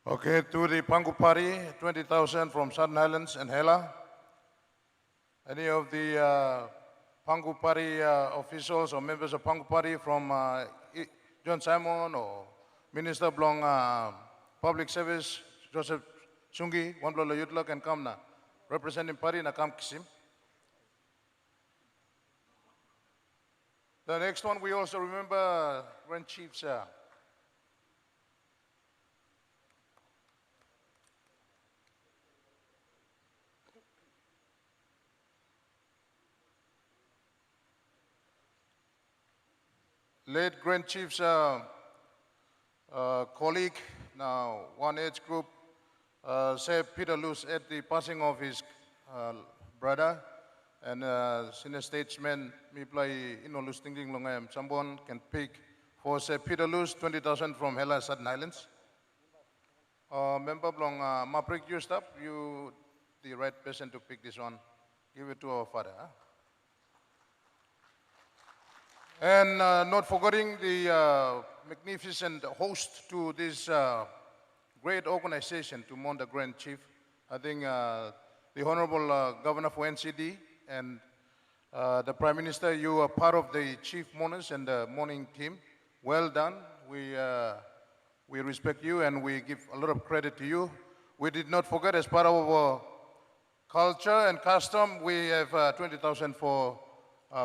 Okay, to the Pangu Party, 20,000 from Southern Islands and Hela. Any of the Pangu Party officials or members of Pangu Party from John Simon or Minister Blong Public Service, Joseph Sungi, one blow Yutla can come now. Representing party na kam kisim. The next one we also remember Grand Chiefs. Late Grand Chiefs colleague, now one age group, say Peter Luce at the passing of his brother, and senior statesman, me play Luce thinking long someone can pick for say Peter Luce, 20,000 from Hela Southern Islands. Member Blong Maprik, you stop, you the right person to pick this one. Give it to our father. Huh? And not forgetting the magnificent host to this great organization to mourn the Grand Chief. I think the Honorable Governor for NCD and the Prime Minister, you are part of the chief mourners and the mourning team. Well done. We respect you and we give a lot of credit to you. We did not forget, as part of our culture and custom, we have 20,000 for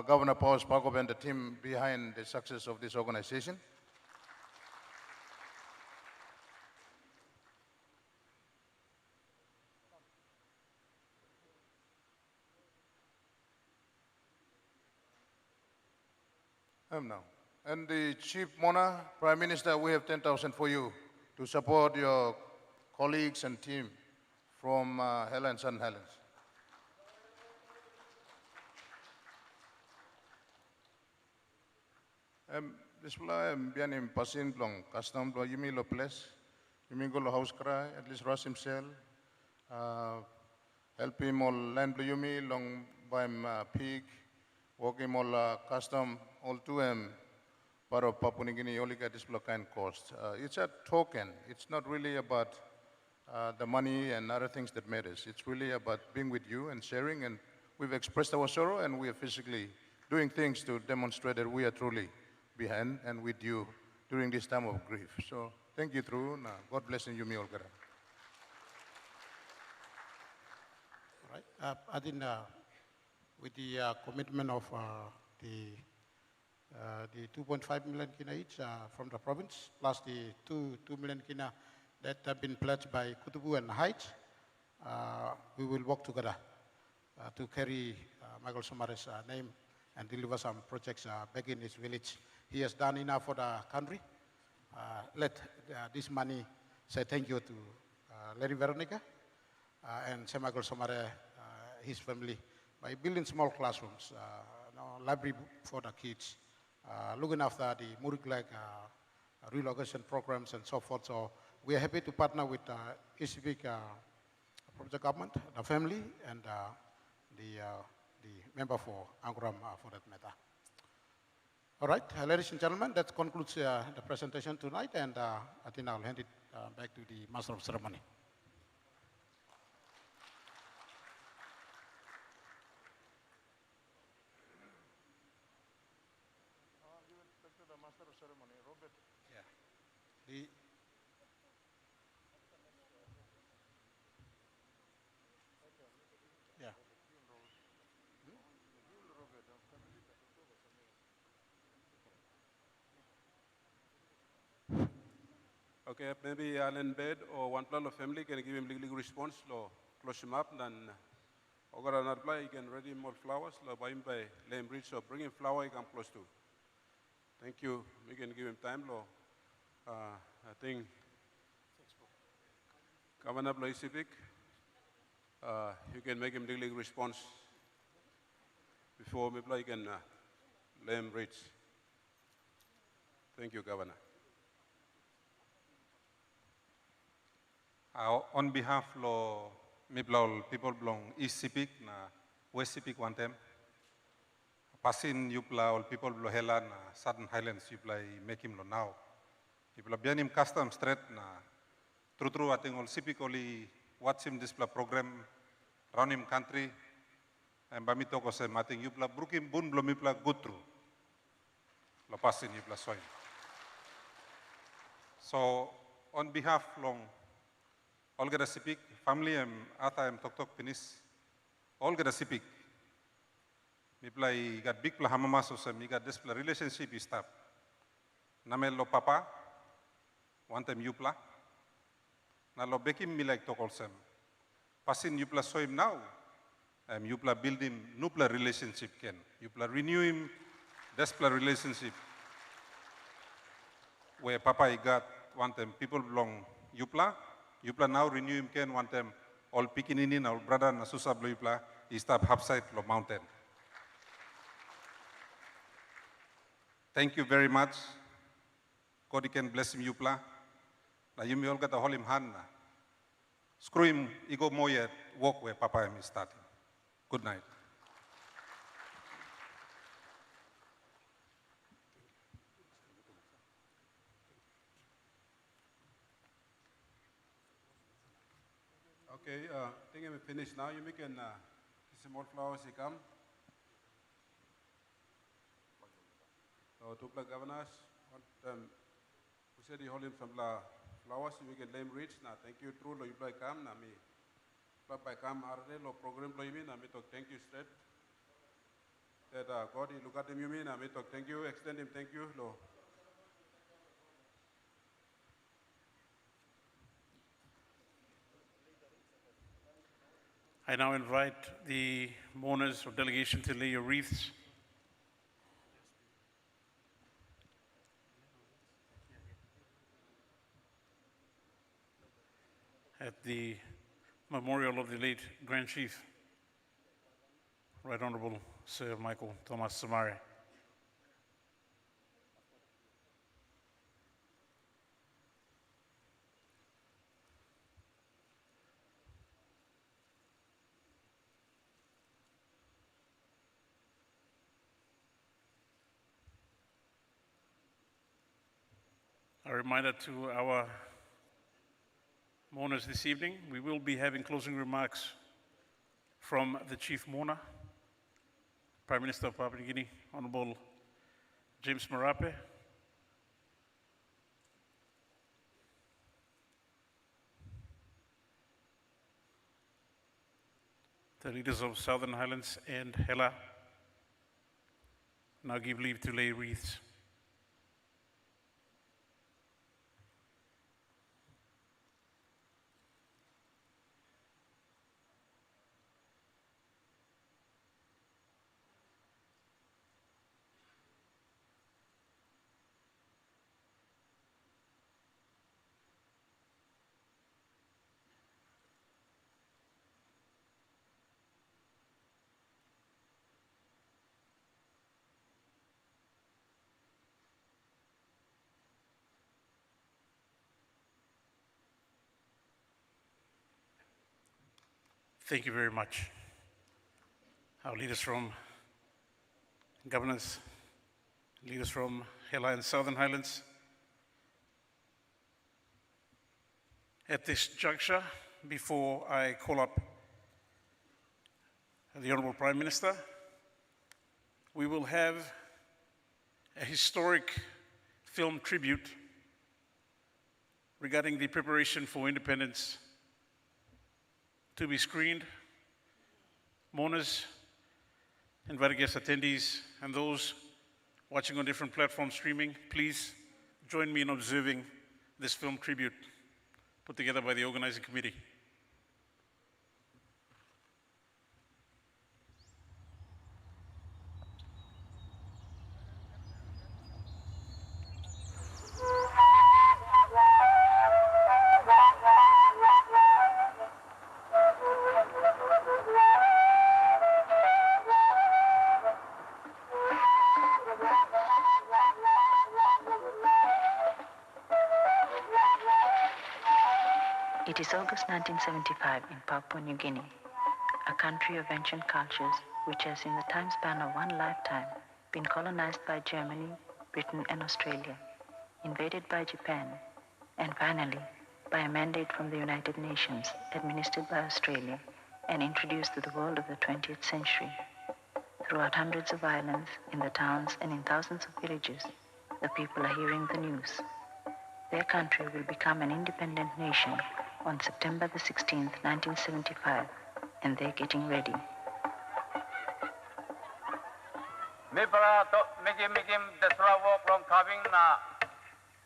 Governor Paul Spakov and the team behind the success of this organization. Now. And the Chief Mourner, Prime Minister, we have 10,000 for you to support your colleagues and team from Hela and St. Helens. This am bianim pasin blong custom blo yumi lo place yumi go lo Haus Krai at least ras himself help him all land blo yumi long baim pig work him all custom all to him part of Papua New Guinea only get this block kind cost. It's a token. It's not really about the money and other things that matters. It's really about being with you and sharing, and we've expressed our sorrow and we are physically doing things to demonstrate that we are truly behind and with you during this time of grief. So thank you, through. God bless you, me all. All right. I think with the commitment of the 2.5 million kina each from the province, plus the 2 million kina that have been pledged by Kutubu and Heights, we will work together to carry Michael Somare's name and deliver some projects back in his village. He has done enough for the country. Let this money say thank you to Lady Veronica and Sir Michael Somare, his family, by building small classrooms, library for the kids, looking after the Muriklag relocation programs and so forth. So we are happy to partner with ECBIC project government, the family, and the member for Anguram for that matter. All right, ladies and gentlemen, that concludes the presentation tonight, and I think I'll hand it back to the Master of Ceremony. Yeah. Okay, maybe Alan Bed or one plan of family can give him legal response, close him up, then Ogara not apply, he can ready more flowers, buy him by lame bridge, so bring him flower, he come close to. Thank you. We can give him time, I think Governor Civic, you can make him legal response before maybe you can lame bridge. Thank you, Governor. On behalf of Miblaul people belong East Sipik na West Sipik one time. Pasin yupla all people belong Hela na Southern Highlands yupla make him lo now. Yupla bianim custom straight na true I think all Sipik only watch him display program around him country and bamito ko say mating yupla brukim bun belum yupla good through. Lo pasin yupla soin. So on behalf long all get a Sipik family ata tok pinis all get a Sipik. Mi play got big pla hamama so mi got this relationship is tap. Namel lo papa one time you pla. Na lo bekim mi like tok sem. Pasin you pla so him now. You pla build him new pla relationship ken. You pla renew him this pla relationship. Where papa I got one time people belong Yupla now renew him ken one time all pikinini all brother na susab lo Yupla is tap upside lo mountain. Thank you very much. God can bless him Yupla. Na yumi all gata hold him hand na. Screw him ego moye walk where papa is starting. Good night. Okay, I think I'm finished now. You make some more flowers, you come. So, two governors, we said you hold him some flowers, you can name rich. Now, thank you, true, you play come, Nami. By come, Arne, program, Nami talk, thank you straight. That God, you look at him, you mean, Nami talk, thank you, extend him, thank you, Lo. I now invite the mourners or delegation to lay your wreaths. At the memorial of the late Grand Chief, Right Honorable Sir Michael Thomas Somare. A reminder to our mourners this evening, we will be having closing remarks from the Chief Mourner. Prime Minister of Papua New Guinea, Honorable James Marape, the leaders of Southern Highlands and Hela now give leave to lay wreaths. Thank you very much. Our leaders from governors, leaders from Hela and Southern Highlands. At this juncture, before I call up the Honourable Prime Minister, we will have a historic film tribute regarding the preparation for independence to be screened. Mourners, invited guest attendees, and those watching on different platforms streaming, please join me in observing this film tribute put together by the organizing committee. It is August 1975 in Papua New Guinea, a country of ancient cultures which has in the time span of one lifetime been colonized by Germany, Britain and Australia, invaded by Japan, and finally by a mandate from the United Nations administered by Australia and introduced to the world of the 20th century. Throughout hundreds of islands, in the towns and in thousands of villages, the people are hearing the news. Their country will become an independent nation on September the 16th, 1975, and they're getting ready. Mipra to mikim desra walk long carving na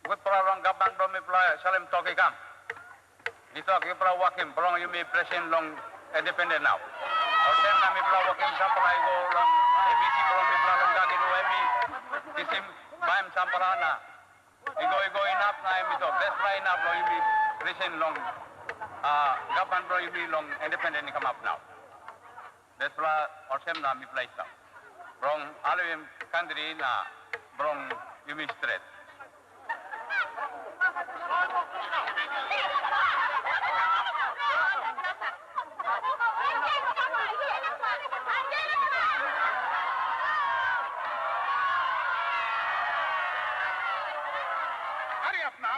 good pra long gaban from mipla salim toki kam. Dito kipra wakim prong you may present long independent now. Or then na mipla wakim sampala go long ABC from mipla long gagi do emi kisim baim sampala na. Igo enough na emi to desra enough long you may present long gaban bro you may long independent come up now. Desra or sem na mipla ista. Brong alwim country na brong yumi straight. Hurry up now.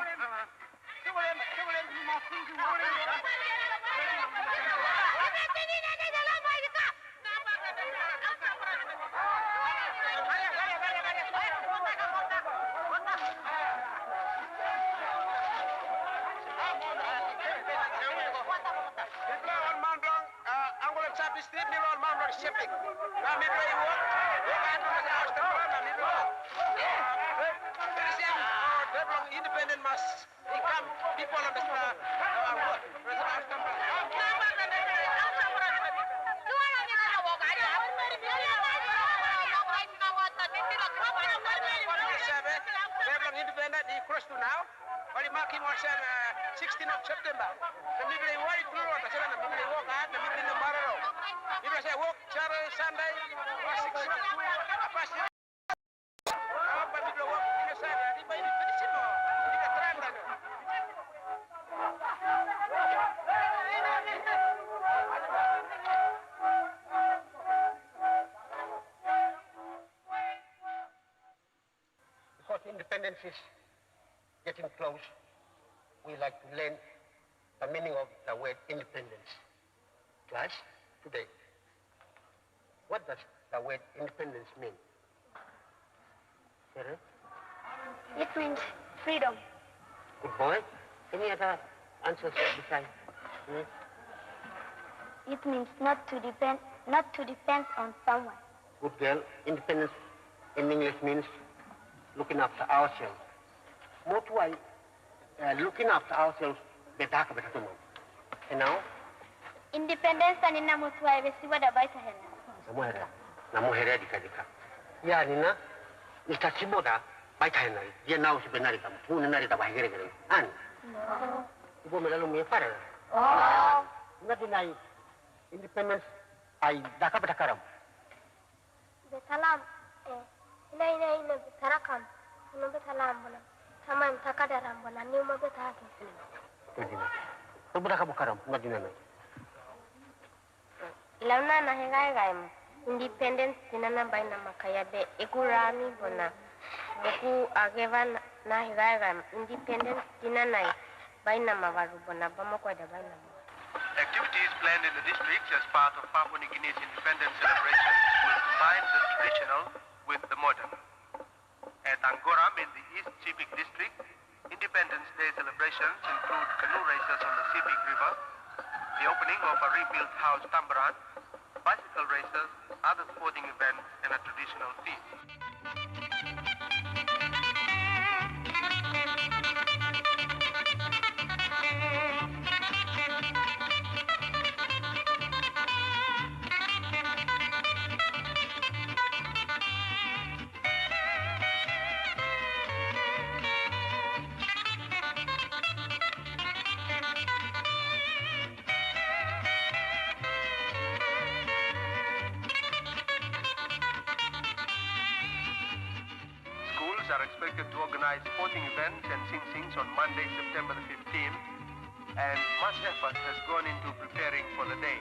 Independent must become people understand our work. Independent, he crossed to now. But he marked him on 16th of September. The Mibli worry through on the 7th of Mibli walk out, the Mibli no Barrow. Mibli say walk, Charlie, Sunday, 6 o'clock. Because independence is getting close, we like to learn the meaning of the word independence. Class, today, what does the word independence mean? Sarah? It means freedom. Good boy. Any other answers besides? It means not to depend on someone. Good girl. Independence in English means looking after ourselves. More to looking after ourselves better. And now? Independence and in Namutua, we see what about her. Namuhera dika. Ya nina, Mr. Chiboda, by China, dear now she benarita, who narita by Gregory. And you go me father. Oh, not deny independence. I Dakabakaram. The Salam, Ina Tarakam, no Salam, Saman Takadaram, and Numa Betaki. Tobakaram, not dinner. Lana Nahagaim, independence dinana by Namakayabe, Ekurami Bona, Boku Agevan Nahagaim, independence dinanai by Namavarubona, Bamako da Banama. Activities planned in the districts as part of Papua New Guinea's independence celebration will combine the traditional with the modern. At Angoram in the East Sepik district, Independence Day celebrations include canoe races on the Sepik River, the opening of a rebuilt house Tambaran, bicycle races, other sporting events, and a traditional feast. Are expected to organize sporting events and sing-sings on Monday, September the 15th, and much effort has gone into preparing for the day.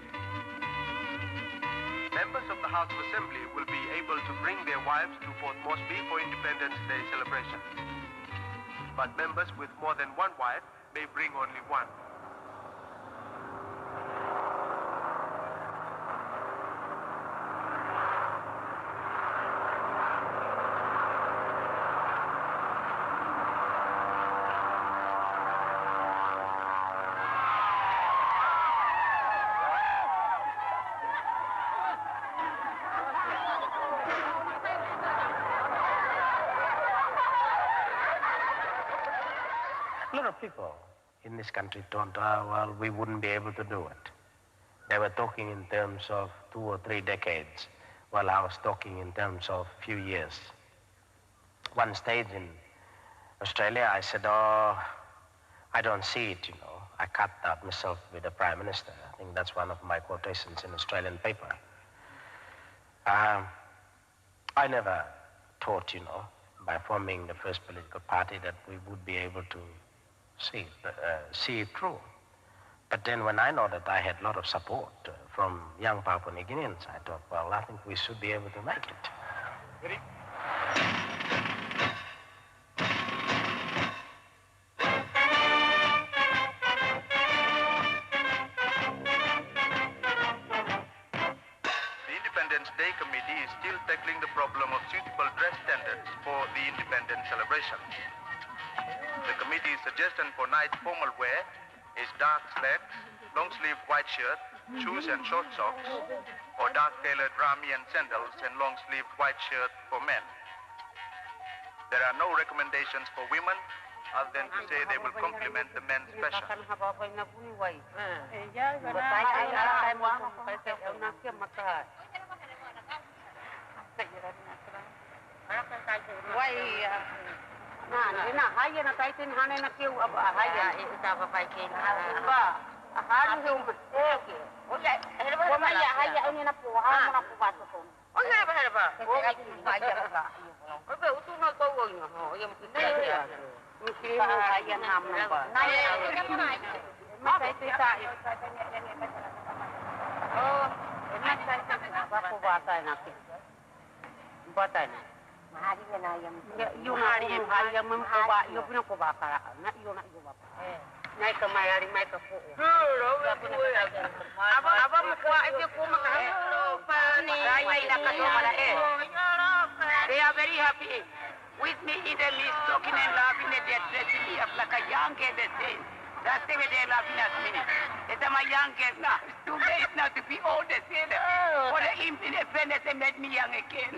Members of the House of Assembly will be able to bring their wives to Port Moresby for Independence Day celebration. But members with more than one wife may bring only one. A lot of people in this country thought, well, we wouldn't be able to do it. They were talking in terms of 2 or 3 decades, while I was talking in terms of few years. One stage in Australia, I said, oh, I don't see it, I cut out myself with the Prime Minister. I think that's one of my quotations in Australian paper. I never thought, by forming the first political party that we would be able to see it through. But then when I know that I had a lot of support from young Papua New Guineans, I thought, well, I think we should be able to make it. The Independence Day Committee is still tackling the problem of suitable dress standards for the independence celebration. The committee's suggestion for night formal wear is dark slacks, long-sleeved white shirt, shoes and short socks, or dark-tailored rami and sandals and long-sleeved white shirt for men. There are no recommendations for women other than to say they will complement the men's fashion. Somare, they are very happy with me in the midst, talking and laughing at their dressing me up like a young girl, they say. That's the way they're laughing at me. It's my young girl now. It's too late now to be old, they say. For the independence, they made me young again.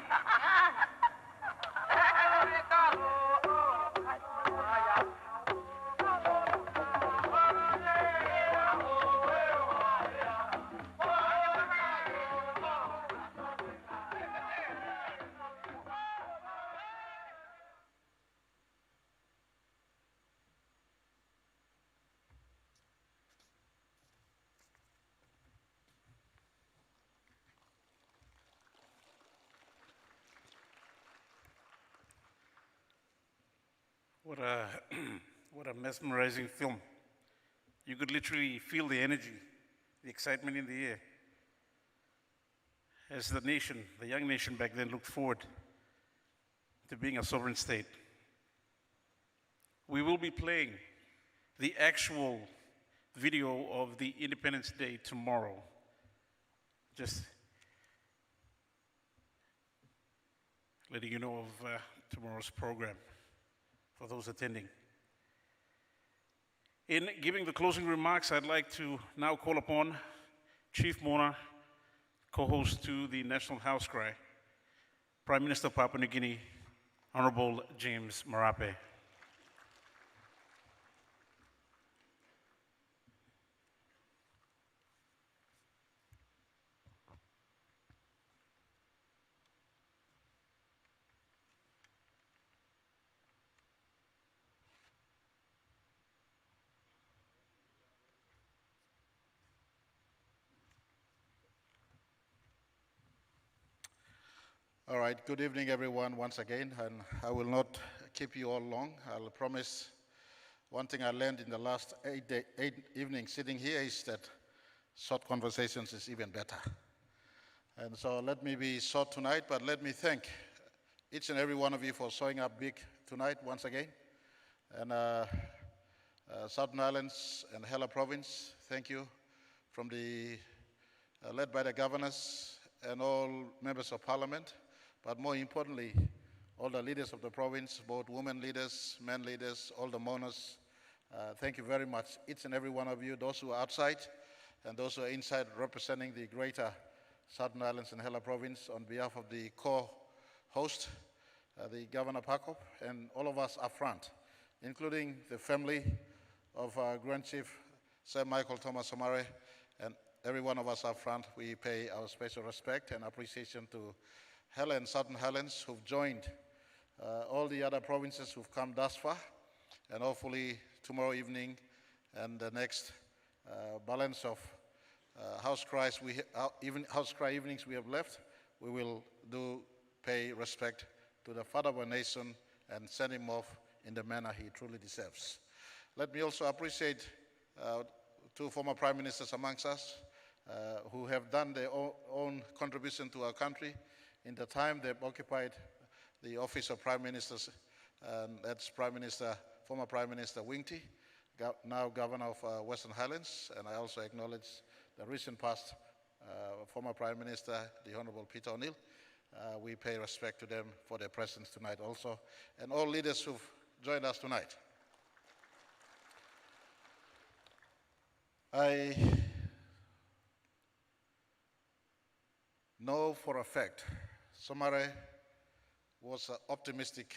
What a, what a mesmerizing film. You could literally feel the energy, the excitement in the air. As the nation, the young nation back then, looked forward to being a sovereign state. We will be playing the actual video of the Independence Day tomorrow. Just letting you know of tomorrow's program for those attending. In giving the closing remarks, I'd like to now call upon Chief Mona, co-host to the National House Krai, Prime Minister of Papua New Guinea, Honorable James Marape. All right, good evening, everyone, once again, and I will not keep you all long. I'll promise one thing I learned in the last eight evenings sitting here is that short conversations is even better. And so let me be short tonight, but let me thank each and every one of you for showing up big tonight once again. And Southern Islands and Hela Province, thank you, from the led by the governors and all members of parliament. But more importantly, all the leaders of the province, both women leaders, men leaders, all the mourners, thank you very much, each and every one of you, those who are outside and those who are inside representing the greater Southern Islands and Hela Province on behalf of the co-host, the Governor Pakop, and all of us up front, including the family of our Grand Chief, Sir Michael Thomas Somare, and every one of us up front. We pay our special respect and appreciation to Hela and Southern Highlands who've joined all the other provinces who've come thus far, and hopefully tomorrow evening and the next balance of Haus Krai evenings we have left, we will pay respect to the father of our nation and send him off in the manner he truly deserves. Let me also appreciate two former prime ministers amongst us who have done their own contribution to our country in the time they've occupied the office of prime ministers, and that's former Prime Minister Wingti, now Governor of Western Highlands, and I also acknowledge the recent past former Prime Minister, the Honorable Peter O'Neill. We pay respect to them for their presence tonight also, and all leaders who've joined us tonight. I know for a fact Somare was optimistic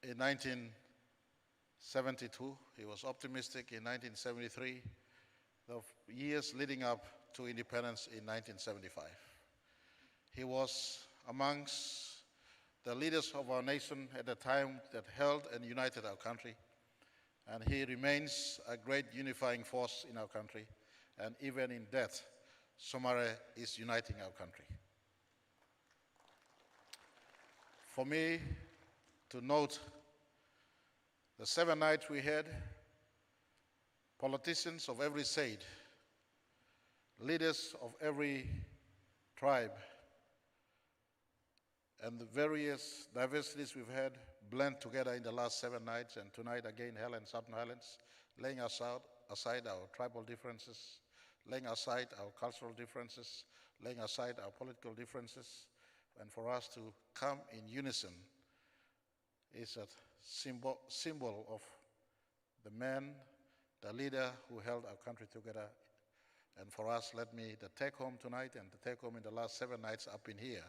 in 1972. He was optimistic in 1973, the years leading up to independence in 1975. He was amongst the leaders of our nation at the time that held and united our country, and he remains a great unifying force in our country, and even in death, Somare is uniting our country. For me to note the 7 nights we had, politicians of every shade, leaders of every tribe, and the various diversities we've had blend together in the last 7 nights, and tonight again, Hela and Southern Highlands, laying aside our tribal differences, laying aside our cultural differences, laying aside our political differences, and for us to come in unison is a symbol of the man, the leader who held our country together. And for us, let me, the take home tonight and the take home in the last 7 nights up in here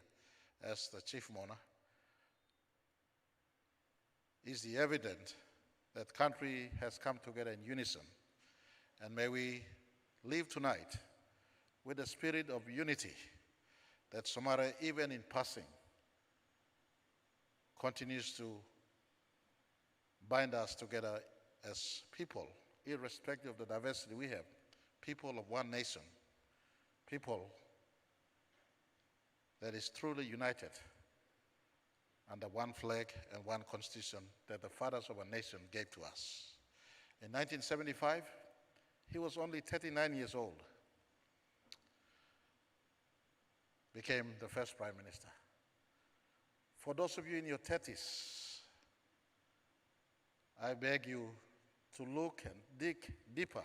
as the chief mourner, is the evidence that country has come together in unison. And may we live tonight with the spirit of unity that Somare, even in passing, continues to bind us together as people, irrespective of the diversity we have, people of one nation, people that is truly united under one flag and one constitution that the fathers of our nation gave to us. In 1975, he was only 39 years old, became the first prime minister. For those of you in your 30s, I beg you to look and dig deeper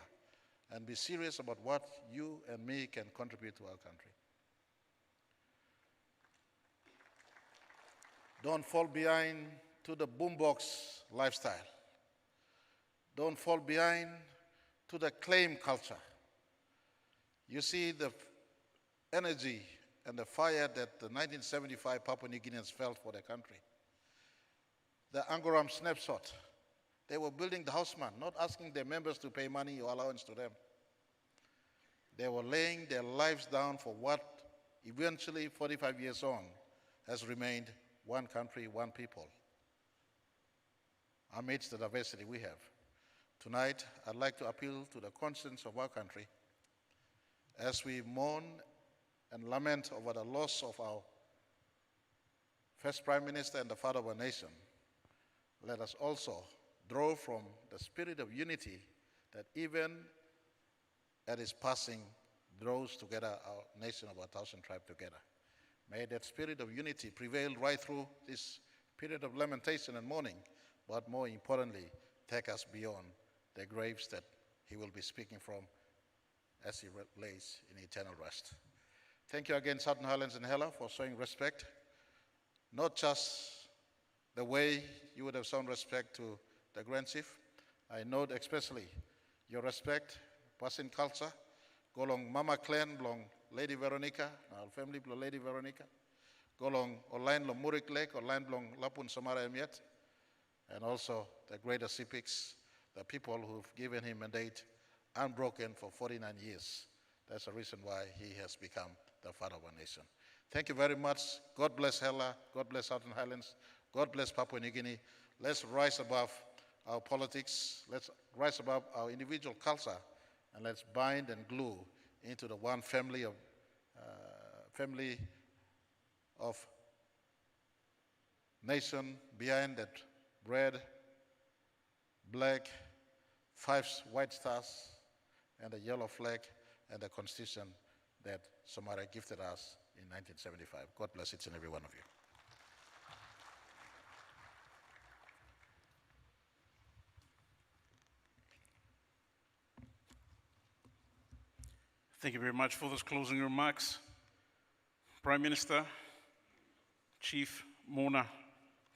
and be serious about what you and me can contribute to our country. Don't fall behind to the boombox lifestyle. Don't fall behind to the claim culture. You see the energy and the fire that the 1975 Papua New Guineans felt for their country. The Angoram snapshot. They were building the houseman, not asking their members to pay money or allowance to them. They were laying their lives down for what eventually, 45 years on, has remained one country, one people, amidst the diversity we have. Tonight, I'd like to appeal to the conscience of our country as we mourn and lament over the loss of our first Prime Minister and the father of our nation. Let us also draw from the spirit of unity that even at his passing draws together our nation of 1,000 tribes together. May that spirit of unity prevail right through this period of lamentation and mourning, but more importantly, take us beyond the graves that he will be speaking from as he lays in eternal rest. Thank you again, Southern Highlands and Hela, for showing respect, not just the way you would have shown respect to the Grand Chief. I note especially your respect, passing culture, go along Mama Clan, belong Lady Veronica, our family belong Lady Veronica, go along Olain lo Murik Lake, Olain belong Lapun Somare Emiet, and also the greater Sipiks, the people who've given him mandate unbroken for 49 years. That's the reason why he has become the father of our nation. Thank you very much. God bless Hela. God bless Southern Highlands. God bless Papua New Guinea. Let's rise above our politics. Let's rise above our individual culture, and let's bind and glue into the one family of nation behind that red, black, 5 white stars, and the yellow flag, and the constitution that Somare gifted us in 1975. God bless each and every one of you. Thank you very much for those closing remarks. Prime Minister, Chief Mona,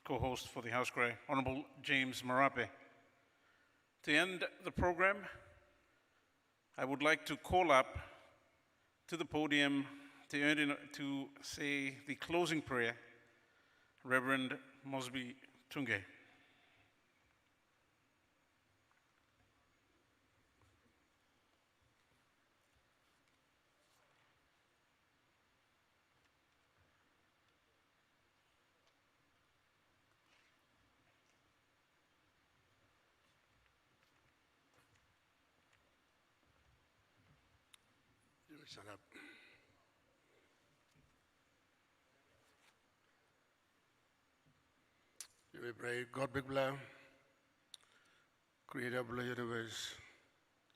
co-host for the Haus Krai, Honorable James Marape. To end the program, I would like to call up to the podium to say the closing prayer, Reverend Mosby Tunge. You may stand up. You may pray. God big blah, creator of the universe,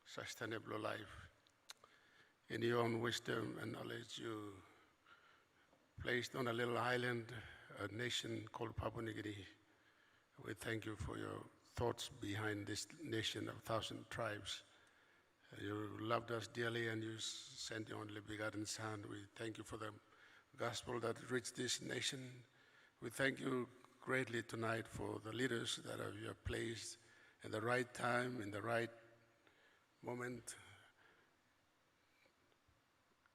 sustainable life. In your own wisdom and knowledge, you placed on a little island a nation called Papua New Guinea. We thank you for your thoughts behind this nation of 1,000 tribes. You loved us dearly and you sent your only begotten Son. We thank you for the gospel that reached this nation. We thank you greatly tonight for the leaders that you have placed in the right time, in the right moment,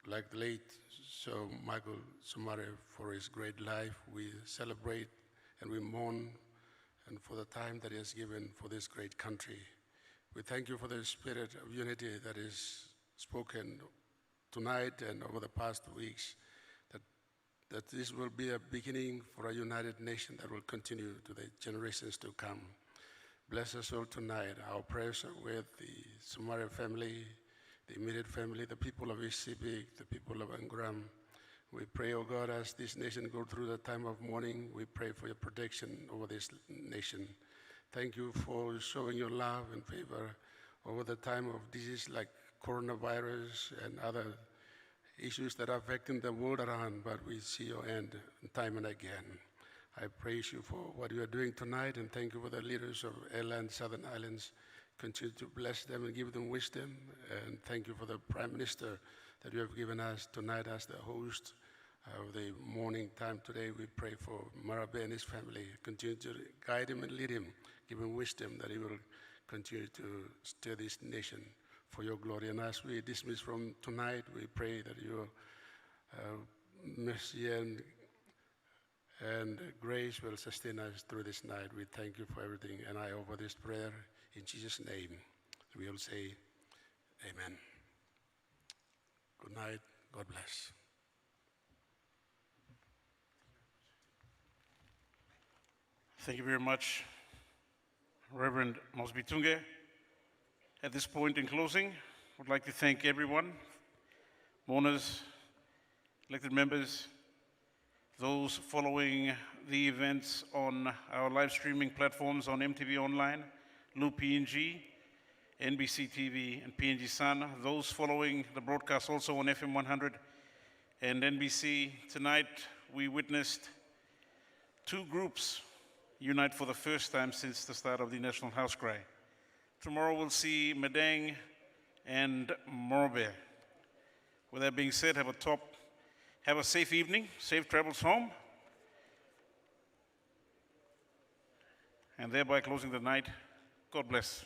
like the late Sir Michael Somare for his great life. We celebrate and we mourn and for the time that he has given for this great country. We thank you for the spirit of unity that is spoken tonight and over the past weeks, that this will be a beginning for a united nation that will continue to the generations to come. Bless us all tonight. Our prayers are with the Somare family, the immediate family, the people of East Civic, the people of Angram. We pray, oh God, as this nation go through the time of mourning, we pray for your protection over this nation. Thank you for showing your love and favor over the time of disease like coronavirus and other issues that are affecting the world around, but we see your end time and again. I praise you for what you are doing tonight, and thank you for the leaders of Airland, Southern Islands. Continue to bless them and give them wisdom, and thank you for the Prime Minister that you have given us tonight as the host of the morning time today. We pray for Marabe and his family. Continue to guide him and lead him, give him wisdom that he will continue to steer this nation for your glory. And as we dismiss from tonight, we pray that your mercy and grace will sustain us through this night. We thank you for everything. And I offer this prayer in Jesus' name. We all say, amen. Good night. God bless. Thank you very much, Reverend Mosby Tunge. At this point in closing, I would like to thank everyone, mourners, elected members, those following the events on our live streaming platforms on MTV Online, Lu PNG, NBC TV, and PNG Sun, those following the broadcast also on FM 100 and NBC. Tonight, we witnessed two groups unite for the first time since the start of the National Haus Krai. Tomorrow we'll see Medang and Morbe. With that being said, have a safe evening, safe travels home, and thereby closing the night. God bless.